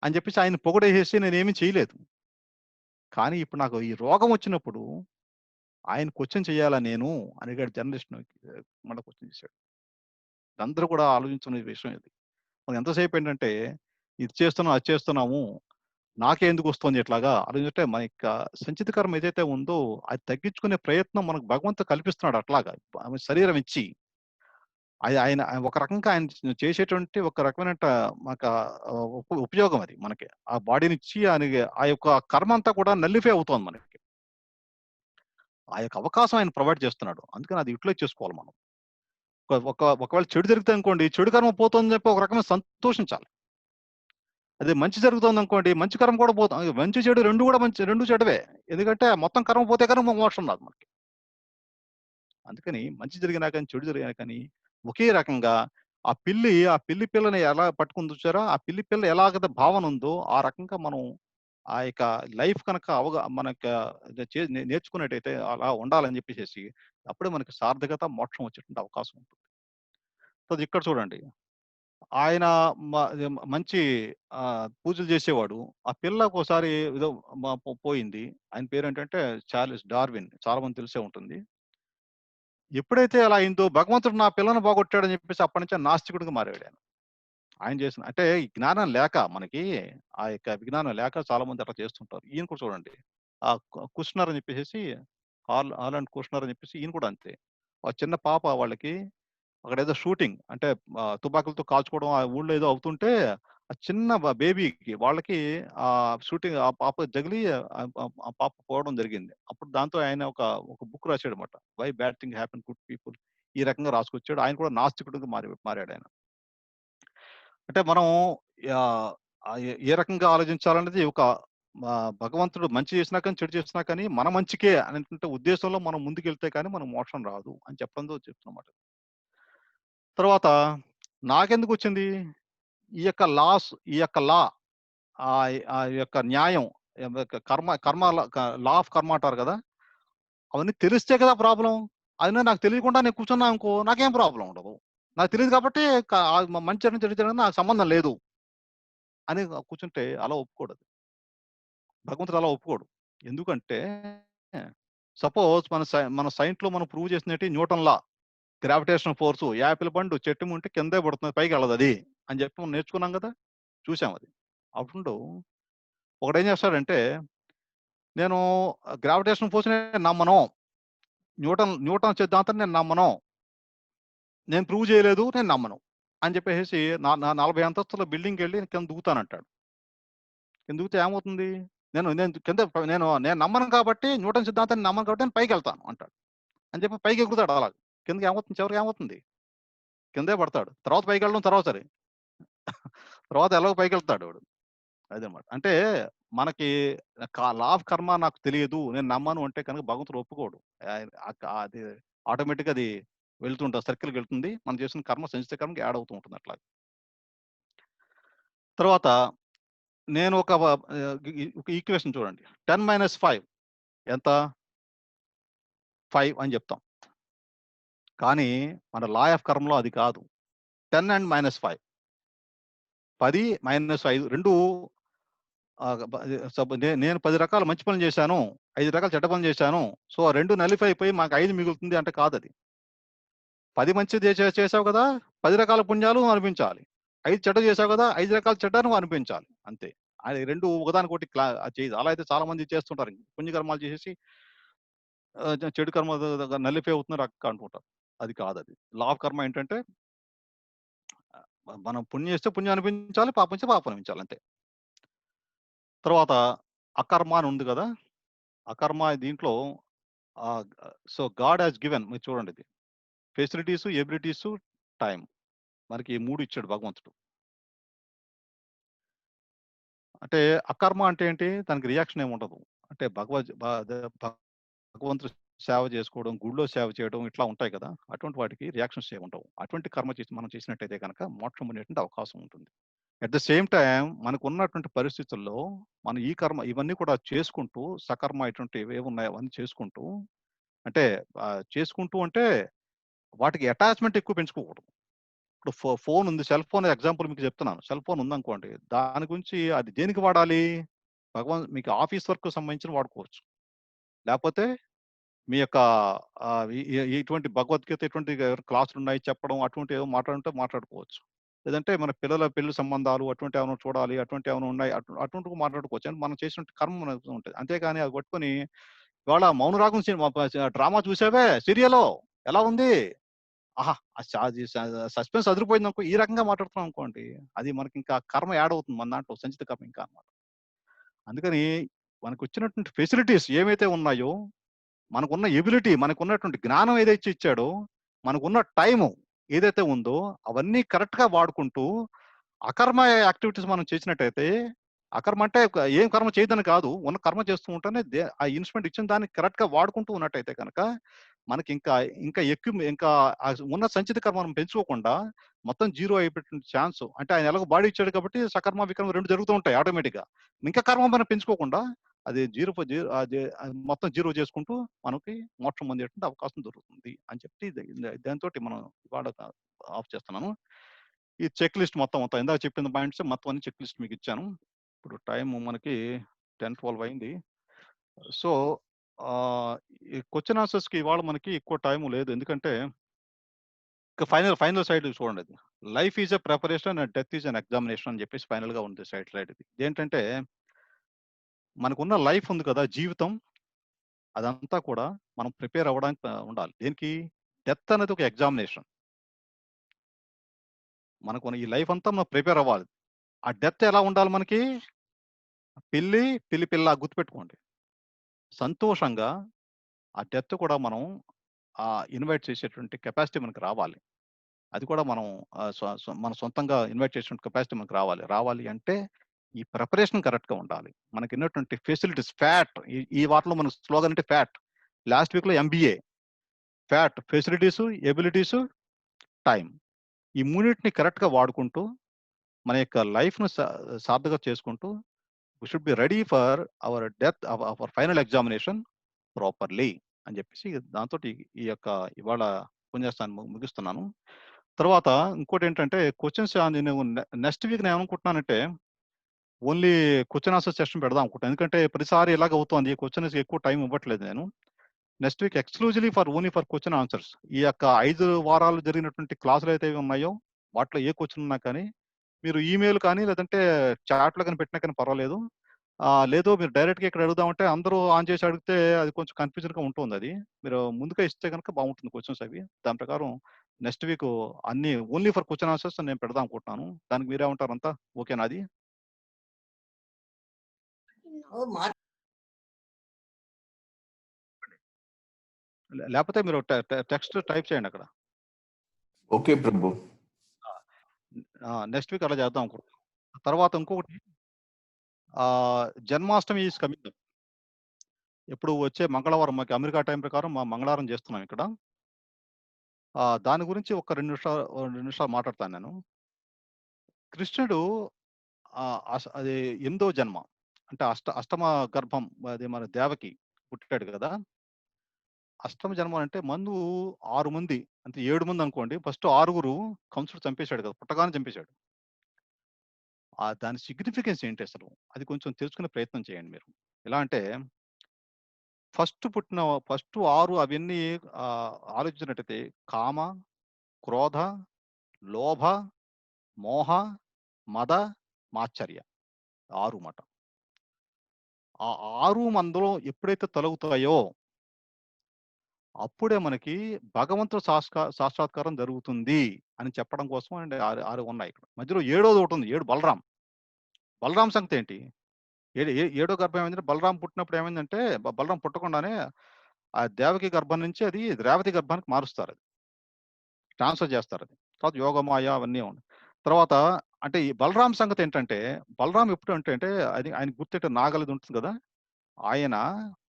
అని చెప్పేసి ఆయన్ని పొగిడేసేసి నేనేమి చేయలేదు. కానీ ఇప్పుడు నాకు ఈ రోగం వచ్చినప్పుడు ఆయన క్వెషన్ చేయాలా నేను అని అడిగాడు జర్నలిస్ట్‌ని. మళ్ళా క్వెషన్ చేశాడు. అందరూ కూడా ఆలోచించిన విషయం ఇది. మనం ఎంతసేపు ఏంటంటే ఇది చేస్తున్నాం, అది చేస్తున్నాము. నాకే ఎందుకు వస్తుంది ఇట్లాగా? ఆలోచించుంటే మన యొక్క సంచిత కర్మ ఏదైతే ఉందో అది తగ్గించుకునే ప్రయత్నం మనకు భగవంతుడు కల్పిస్తున్నాడు అట్లాగా. ఆమె శరీరం ఇచ్చి. ఆయన ఒక రకంగా ఆయన చేసేటువంటి ఒక రకమైన మాకు ఉపయోగం అది మనకి. ఆ బాడీనిచ్చి ఆయనకి ఆ యొక్క కర్మ అంతా కూడా నల్లిఫై అవుతోంది మనకి. ఆ యొక్క అవకాశం ఆయన ప్రొవైడ్ చేస్తున్నాడు. అందుకని అది యుటిలైజ్ చేసుకోవాలి మనం. ఒకవేళ చెడు జరిగితే అనుకోండి, చెడు కర్మ పోతుందని చెప్పి ఒక రకమైన సంతోషించాలి. అదే మంచి జరుగుతోందనుకోండి, మంచి కర్మ కూడా మంచి చెడు 2 కూడా రెండు చెడువే. ఎందుకంటే మొత్తం కర్మ పోతే కనుక మోక్షం రాదు మనకి. అందుకని మంచి జరిగినా కానీ, చెడు జరిగినా కానీ ఒకే రకంగా ఆ పిల్లి పిల్లని ఎలా పట్టుకొని చూసారో, ఆ పిల్లి పిల్ల ఎలాగైతే భావన ఉందో ఆ రకంగా మనం ఆ యొక్క లైఫ్ కనుక మనకు నేర్చుకున్నట్టయితే అలా ఉండాలని చెప్పేసేసి అప్పుడే మనకి సార్థకత, మోక్షం వచ్చేటువంటి అవకాశం ఉంటుంది. సో ఇక్కడ చూడండి. ఆయన మంచి పూజలు చేసేవాడు. ఆ పిల్లకోసారి ఏదో పోయింది. ఆయన పేరేంటంటే చార్లెస్ డార్విన్. చాలా మంది తెలిసే ఉంటుంది. ఎప్పుడైతే అలా అయిందో భగవంతుడు నా పిల్లను పోగొట్టాడని చెప్పేసి అప్పటి నుంచే నాస్తికుడిగా మారాడు ఆయన. ఆయన చేసిన అంటే ఈ జ్ఞానం లేక మనకి ఆ యొక్క విజ్ఞానం లేక చాలా మంది అట్లా చేస్తుంటారు. ఈయన కూడా చూడండి. ఆ కుష్నర్ అని చెప్పేసేసి హాలండ్ కుష్నర్ అని చెప్పేసి ఈయన కూడా అంతే. ఆ చిన్న పాప వాళ్ళకి అక్కడేదో షూటింగ్ అంటే తుపాకులతో కాల్చుకోవడం ఆ ఊళ్ళో ఏదో అవుతుంటే ఆ చిన్న బేబీకి వాళ్ళకి షూటింగ్ ఆ పాప తగిలి ఆ పాప పోవడం జరిగింది. అప్పుడు దాంతో ఆయన ఒక బుక్ రాసాడన్నమాట. Why bad thing happen good people. ఈ రకంగా రాసుకొచ్చాడు. ఆయన కూడా నాస్తికుడిగా మారాడు ఆయన. అంటే మనం ఏ రకంగా ఆలోచించాలనేది ఒక భగవంతుడు మంచి చేసినా కానీ, చెడు చేసినా కానీ మన మంచికే అనేటువంటి ఉద్దేశంలో మనం ముందుకెళ్తే కానీ మనకు మోక్షం రాదు అని చెప్పడంతో చెప్తున్నమాట. తర్వాత నాకెందుకొచ్చింది? ఈ యొక్క లా ఆ యొక్క న్యాయం లా ఆఫ్ కర్మ అంటారు కదా! అవన్నీ తెలిస్తే కదా ప్రాబ్లమ్. అయినా నాకు తెలియకుండా నేను కూర్చున్నా అనుకో నాకేం ప్రాబ్లమ్ ఉండదు. నాకు తెలీదు కాబట్టి మంచి చెడు జరిగితే నాకు సంబంధం లేదు అని కూర్చుంటే అలా ఒప్పుకోడు. భగవంతుడు అలా ఒప్పుకోడు. ఎందుకంటే సపోజ్ మన సైన్స్ లో మనం ప్రూవ్ చేసినట్టు Newton law, gravitation force, Apple పండు చెట్టు ఉంటే కిందే పడుతుంది, పైకి వెళ్ళదు అది అని చెప్పి మనం నేర్చుకున్నాం కదా, చూసాం అది. అప్పుడు ఒకడు ఏం చేస్తాడంటే, నేను గ్రావిటేషన్ ఫోర్స్ నమ్మను, న్యూటన్ సిద్ధాంతం నేను నమ్మను, నేను ప్రూవ్ చేయలేదు, నేను నమ్మను అని చెప్పేసి 40 అంతస్తుల బిల్డింగ్కి వెళ్ళి కింద దూకుతానంటాడు. కింద దూకితే ఏమవుతుంది, నేను నేను కింద నేను నేను నమ్మను కాబట్టి, న్యూటన్ సిద్ధాంతాన్ని నమ్మను కాబట్టి నేను పైకి వెళ్తాను అంటాడు అని చెప్పి పైకి ఎగురుతాడు. అలా కిందకి ఏమవుతుంది, చివరికి ఏమవుతుంది, కిందే పడతాడు. తర్వాత పైకి వెళ్ళడం తర్వాత సరే, తర్వాత ఎలాగో పైకి వెళ్తాడు వాడు. అదనమాట. అంటే మనకి లా ఆఫ్ కర్మ నాకు తెలియదు, నేను నమ్మను అంటే కనుక భగవంతుడు ఒప్పుకోడు. అది ఆటోమేటిక్గా అది వెళ్తుంటుంది, సర్కిల్కి వెళ్తుంది. మనం చేసిన కర్మ సంచిత కర్మకి యాడ్ అవుతూ ఉంటుంది అట్లా. తర్వాత నేను ఒక ఈక్వేషన్ చూడండి, 10 - 5 ఎంత, 5 అని చెప్తాం. కానీ మన లా ఆఫ్ కర్మలో అది కాదు. 10 and -5, 10 - 5 రెండు. నేను 10 రకాల మంచి పనులు చేశాను, 5 రకాల చెడ్డ పనులు చేశాను, సో 2 నలిఫై అయిపోయి మాకు 5 మిగులుతుంది అంటే కాదు అది. 10 మంచి చేసావు కదా, 10 రకాల పుణ్యాలు అనిపించాలి. 5 చెడ్డ చేసావు కదా, 5 రకాల చెడ్డను అనిపించాలి, అంతే. అది రెండు ఒకదానికొకటి చేయదు. అలా అయితే చాలా మంది చేస్తుంటారు, పుణ్యకర్మాలు చేసేసి చెడు కర్మ నలిఫై అవుతున్నారు అక్క అనుకుంటారు. అది కాదు. అది లా ఆఫ్ కర్మ ఏంటంటే, మనం పుణ్యం చేస్తే పుణ్యం అనిపించాలి, పాపం చేస్తే పాపం అనిపించాలి, అంతే. తర్వాత అకర్మ అని ఉంది కదా, అకర్మ దీంట్లో సో గాడ్ హాస్ గివెన్, మీరు చూడండి, ఇది ఫెసిలిటీస్, ఎబిలిటీస్, టైం, మనకి ఈ 3 ఇచ్చాడు భగవంతుడు. అంటే అకర్మ అంటే ఏంటి, దానికి రియాక్షన్ ఏమి ఉండదు. అంటే భగవంతుడు సేవ చేసుకోవడం, గుడిలో సేవ చేయడం ఇట్లా ఉంటాయి కదా, అటువంటి వాటికి రియాక్షన్స్ ఏమి ఉండవు. అటువంటి కర్మ మనం చేసినట్టయితే కనుక మోక్షం అనేటువంటి అవకాశం ఉంటుంది. అట్ ద సేమ్ టైం మనకు ఉన్నటువంటి పరిస్థితుల్లో మనం ఈ కర్మ ఇవన్నీ కూడా చేసుకుంటూ, సకర్మ ఇటువంటి ఏవి ఉన్నాయో అవన్నీ చేసుకుంటూ, అంటే చేసుకుంటూ అంటే వాటికి అటాచ్మెంట్ ఎక్కువ పెంచుకోకూడదు. ఇప్పుడు ఫోన్ ఉంది, సెల్ ఫోన్ ఎగ్జాంపుల్ మీకు చెప్తున్నాను. సెల్ ఫోన్ ఉందనుకోండి, దాని గురించి అది దేనికి వాడాలి, మీకు ఆఫీస్ వర్క్ సంబంధించిన వాడుకోవచ్చు, లేకపోతే మీ యొక్క ఇటువంటి భగవద్గీత ఇటువంటి క్లాసులు ఉన్నాయి చెప్పడం, అటువంటి ఏదో మాట్లాడుకోవచ్చు. లేదంటే మన పిల్లల పెళ్లి సంబంధాలు అటువంటి ఏమైనా చూడాలి, అటువంటి ఏమైనా ఉన్నాయి, అటువంటి మాట్లాడుకోవచ్చు. అని మనం చేసిన కర్మ ఉంటుంది. అంతేగాని అది పట్టుకొని ఇవాళ మౌనరాగం డ్రామా చూసావే, సీరియల్ ఎలా ఉంది, ఆహా సస్పెన్స్ అదిరిపోయింది అనుకో, ఈ రకంగా మాట్లాడుతున్నాం అనుకోండి, అది మనకి ఇంకా కర్మ యాడ్ అవుతుంది మన దాంట్లో, సంచిత కర్మ ఇంకా అన్నమాట. అందుకని మనకు వచ్చినటువంటి ఫెసిలిటీస్ ఏవైతే ఉన్నాయో, మనకున్న ఎబిలిటీ, మనకున్నటువంటి జ్ఞానం ఏదైతే ఇచ్చాడో, మనకున్న టైము ఏదైతే ఉందో, అవన్నీ కరెక్ట్ గా వాడుకుంటూ అకర్మ యాక్టివిటీస్ మనం చేసినట్టయితే, అకర్మ అంటే ఏం కర్మ చేయదని కాదు, ఉన్న కర్మ చేస్తూ ఉంటేనే ఆ ఇన్స్ట్రుమెంట్ ఇచ్చిన దాన్ని కరెక్ట్ గా వాడుకుంటూ ఉన్నట్టయితే కనుక మనకి ఇంకా ఎక్కువ ఇంకా ఉన్న సంచిత కర్మ మనం పెంచుకోకుండా మొత్తం జీరో అయిపోయిన ఛాన్స్. అంటే ఆయన ఎలాగో బాడీ ఇచ్చాడు కాబట్టి సకర్మ వికర్మ రెండు జరుగుతూ ఉంటాయి ఆటోమేటిక్ గా. ఇంకా కర్మ మనం పెంచుకోకుండా అది మొత్తం జీరో చేసుకుంటూ మనకి మోక్షం పొందేటువంటి అవకాశం దొరుకుతుంది అని చెప్పి దాంతో మనం ఇవాళ ఆఫ్ చేస్తున్నాను. ఈ చెక్ లిస్ట్ మొత్తం ఇందాక చెప్పిన పాయింట్స్ మొత్తం అన్ని చెక్ లిస్ట్ మీకు ఇచ్చాను. ఇప్పుడు టైం మనకి 10-12 అయింది. సో ఈ క్వశ్చన్ ఆన్సర్స్ కి ఇవాళ మనకి ఎక్కువ టైం లేదు, ఎందుకంటే ఫైనల్ సైడ్ చూడండి, అది life is a preparation and death is an examination అని చెప్పేసి ఫైనల్ గా ఉంది సైడ్ స్లైడ్. ఇది ఏంటంటే, మనకున్న లైఫ్ ఉంది కదా, జీవితం, అదంతా కూడా మనం ప్రిపేర్ అవ్వడానికి ఉండాలి. దేనికి, డెత్ అనేది ఒక ఎగ్జామినేషన్. మనకు ఈ లైఫ్ అంతా మనం ప్రిపేర్ అవ్వాలి. ఆ డెత్ ఎలా ఉండాలి మనకి, పిల్ల గుర్తుపెట్టుకోండి, సంతోషంగా ఆ డెత్ కూడా మనం ఇన్వైట్ చేసేటువంటి కెపాసిటీ మనకు రావాలి. అది కూడా మనం మన సొంతంగా ఇన్వైట్ చేసేటువంటి కెపాసిటీ మనకు రావాలి అంటే ఈ ప్రిపరేషన్ కరెక్ట్ గా ఉండాలి. మనకి ఉన్నటువంటి ఫెసిలిటీస్, ఫ్యాట్, ఈ వాటిలో మన స్లోగన్ అంటే ఫ్యాట్, లాస్ట్ వీక్ లో MBA, fat, facilities, abilities, time, ఈ మూడింటిని కరెక్ట్ గా వాడుకుంటూ మన యొక్క లైఫ్ ను సార్థక చేసుకుంటూ we should be ready for our death, our final examination properly అని చెప్పేసి దాంతో ఈ యొక్క ఇవాళ ఉపన్యాసాన్ని ముగిస్తున్నాను. తర్వాత ఇంకోటి ఏంటంటే, క్వశ్చన్స్ నేను నెక్స్ట్ వీక్ నేను ఏమనుకుంటున్నానంటే ఓన్లీ క్వశ్చన్ ఆన్సర్ సెషన్ పెడదాం అనుకుంటాను. ఎందుకంటే ప్రతిసారి ఇలాగ అవుతుంది, క్వశ్చన్స్ ఎక్కువ టైం ఇవ్వట్లేదు నేను. Next week exclusively only for question answers. ఈ యొక్క 5 వారాలు జరిగినటువంటి క్లాసులు అయితే ఉన్నాయో వాటిలో ఏ క్వశ్చన్ ఉన్నా కానీ మీరు ఈమెయిల్ కానీ లేదంటే చాట్లో కానీ పెట్టినా కానీ పర్వాలేదు. లేదో మీరు డైరెక్ట్గా ఇక్కడ అడుగుదామంటే అందరూ ఆన్ చేసి అడిగితే అది కొంచెం కన్ఫ్యూజన్గా ఉంటుంది. అది మీరు ముందుగా ఇస్తే కనుక బాగుంటుంది క్వశ్చన్స్ అవి. దాని ప్రకారం నెక్స్ట్ వీక్ అన్ని ఓన్లీ ఫర్ క్వశ్చన్ ఆన్సర్స్ నేను పెడదాం అనుకుంటున్నాను. దానికి మీరేమంటారు? అంతా ఓకేనా? అది లేకపోతే మీరు టెక్స్ట్ టైప్ చేయండి అక్కడ. ఓకే ప్రభు. నెక్స్ట్ వీక్ అలా చేద్దాం అనుకుంటున్నాం. తర్వాత ఇంకొకటి, జన్మాష్టమి ఈజ్ కమింగ్. ఎప్పుడు వచ్చే మంగళవారం, మాకు అమెరికా టైం ప్రకారం మంగళవారం చేస్తున్నాం ఇక్కడ. దాని గురించి ఒక 2 నిమిషాలు మాట్లాడతాను నేను. కృష్ణుడు అది 8వ జన్మ, అంటే అష్టమ గర్భం, అది మన దేవకి పుట్టాడు కదా. అష్టమ జన్మ అంటే 6 మంది, అంటే 7 మంది అనుకోండి. ఫస్ట్ 6 కంసుడు చంపేశాడు కదా, పుట్టగానే చంపేశాడు. దాని సిగ్నిఫికెన్స్ ఏంటి అసలు? అది కొంచెం తెలుసుకునే ప్రయత్నం చేయండి మీరు. ఎలా అంటే ఫస్ట్ 6 అవన్నీ ఆలోచించినట్టయితే కామ, క్రోధ, లోభ, మోహ, మద, మాత్సర్య 6 మాట. ఆ 6 మందులో ఎప్పుడైతే తొలగుతాయో అప్పుడే మనకి భగవంతుడు సాక్షాత్కారం జరుగుతుంది అని చెప్పడం కోసం అండి 6 ఉన్నాయి ఇక్కడ. మధ్యలో 7వది ఒకటి ఉంది, 7 బలరాం సంగతి ఏంటి? 7వ గర్భం ఏమైందంటే, బలరాం పుట్టినప్పుడు ఏమైందంటే, బలరాం పుట్టకుండానే ఆ దేవకి గర్భం నుంచి అది రేవతి గర్భానికి మారుస్తారు, అది ట్రాన్స్ఫర్ చేస్తారు. అది తర్వాత యోగమాయ అవన్నీ ఉన్నాయి. తర్వాత అంటే ఈ బలరాం సంగతి ఏంటంటే, బలరాం ఎప్పుడు అంటే అది ఆయన గుర్తెట్టే నాగలిది ఉంటుంది కదా, ఆయన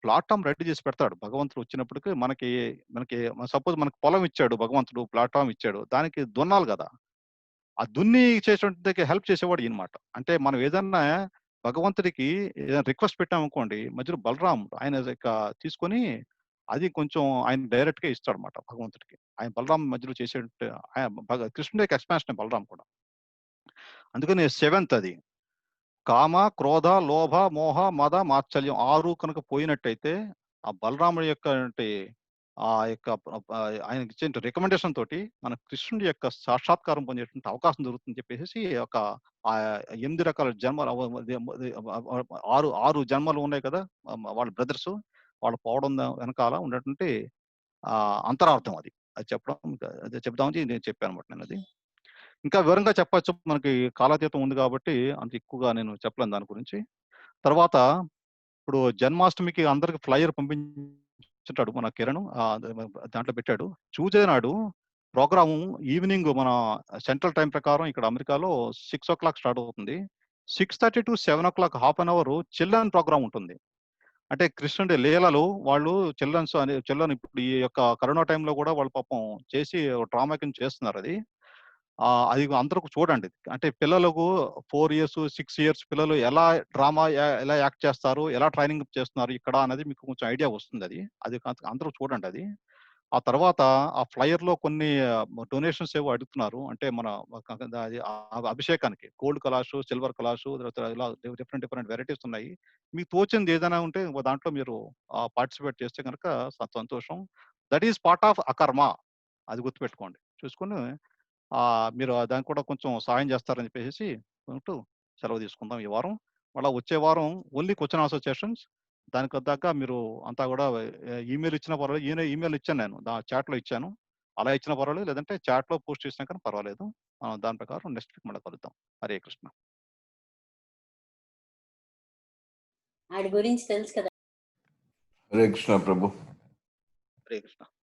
ప్లాట్ఫామ్ రెడీ చేసి పెడతాడు భగవంతుడు వచ్చినప్పటికి. మనకి సపోజ్ మనకి పొలం ఇచ్చాడు భగవంతుడు, ప్లాట్ఫామ్ ఇచ్చాడు, దానికి దున్నాలి కదా. ఆ దున్ని చేసేటువంటి హెల్ప్ చేసేవాడు ఈయనమాట. అంటే మనం ఏదన్నా భగవంతుడికి ఏదైనా రిక్వెస్ట్ పెట్టామనుకోండి, మధ్యలో బలరాం ఆయన తీసుకొని అది కొంచెం ఆయన డైరెక్ట్ గా ఇస్తాడు అనమాట భగవంతుడికి. ఆయన బలరాం మధ్యలో చేసే కృష్ణుడి యొక్క ఎక్స్పాన్షన్ బలరాం కూడా. అందుకని 7th అది కామ, క్రోధ, లోభ, మోహ, మద, మాత్సల్యం 6 కనుక పోయినట్టయితే ఆ బలరాముడి యొక్క ఆయనకి ఇచ్చే రికమెండేషన్ తోటి మన కృష్ణుడి యొక్క సాక్షాత్కారం పొందేటువంటి అవకాశం దొరుకుతుందని చెప్పేసి ఒక 8 రకాల జన్మలు, 6 జన్మలు ఉన్నాయి కదా వాళ్ళ బ్రదర్స్, వాళ్ళు పోవడం వెనకాల ఉన్నటువంటి అంతరార్థం అది చెప్పడం, అదే చెప్దామని నేను చెప్పాను అనమాట. నేను అది ఇంకా వివరంగా చెప్పచ్చు, మనకి కాలాతీతం ఉంది కాబట్టి అంత ఎక్కువగా నేను చెప్పలేను దాని గురించి. తర్వాత ఇప్పుడు జన్మాష్టమికి అందరికి ఫ్లైయర్ పంపించాడు మన కిరణ్, దాంట్లో పెట్టాడు. ట్యూస్డే నాడు ప్రోగ్రాము ఈవినింగ్ మన సెంట్రల్ టైం ప్రకారం ఇక్కడ అమెరికాలో 6 o'clock స్టార్ట్ అవుతుంది. 6:30 to 7 o'clock ½ an hour children program ఉంటుంది. అంటే కృష్ణుడి లీలలు వాళ్ళు చిల్డ్రన్ ఇప్పుడు ఈ యొక్క కరోనా టైంలో కూడా వాళ్ళు పాపం చేసి డ్రామా కింద చేస్తున్నారు అది. అది అందరూ చూడండి. అంటే పిల్లలకు 4 years 6 years పిల్లలు ఎలా డ్రామా ఎలా యాక్ట్ చేస్తారు, ఎలా ట్రైనింగ్ చేస్తున్నారు ఇక్కడ అనేది మీకు కొంచెం ఐడియా వస్తుంది. అది అందరూ చూడండి అది. ఆ తర్వాత ఆ ఫ్లైయర్ లో కొన్ని డొనేషన్స్ ఏవో అడుగుతున్నారు. అంటే మన అభిషేకానికి గోల్డ్ కలాష్, సిల్వర్ కలాష్, ఇలా డిఫరెంట్ వెరైటీస్ ఉన్నాయి. మీకు తోచింది ఏదైనా ఉంటే దాంట్లో మీరు పార్టిసిపేట్ చేస్తే కనుక సంతోషం. దట్ ఈస్ పార్ట్ ఆఫ్ అకర్మ, అది గుర్తుపెట్టుకోండి. చూసుకొని మీరు దానికి కూడా కొంచెం సహాయం చేస్తారని చెప్పేసి ఉంటూ సెలవు తీసుకుందాం ఈ వారం. మళ్ళీ వచ్చే వారం ఓన్లీ క్వశ్చన్ ఆన్సర్ సెషన్స్. దానికి వద్దాక మీరు అంతా కూడా ఈమెయిల్ ఇచ్చినా పర్వాలేదు. ఈమెయిల్ ఇచ్చాను నేను, చాట్లో ఇచ్చాను. అలా ఇచ్చినా పర్వాలేదు, లేదంటే చాట్లో పోస్ట్ చేసినా కానీ పర్వాలేదు. దాని ప్రకారం నెక్స్ట్ వీక్ మళ్ళీ కలుద్దాం. హరే కృష్ణ. ఆడి గురించి తెలుసు కదా. హరే కృష్ణ ప్రభు. హరే కృష్ణ.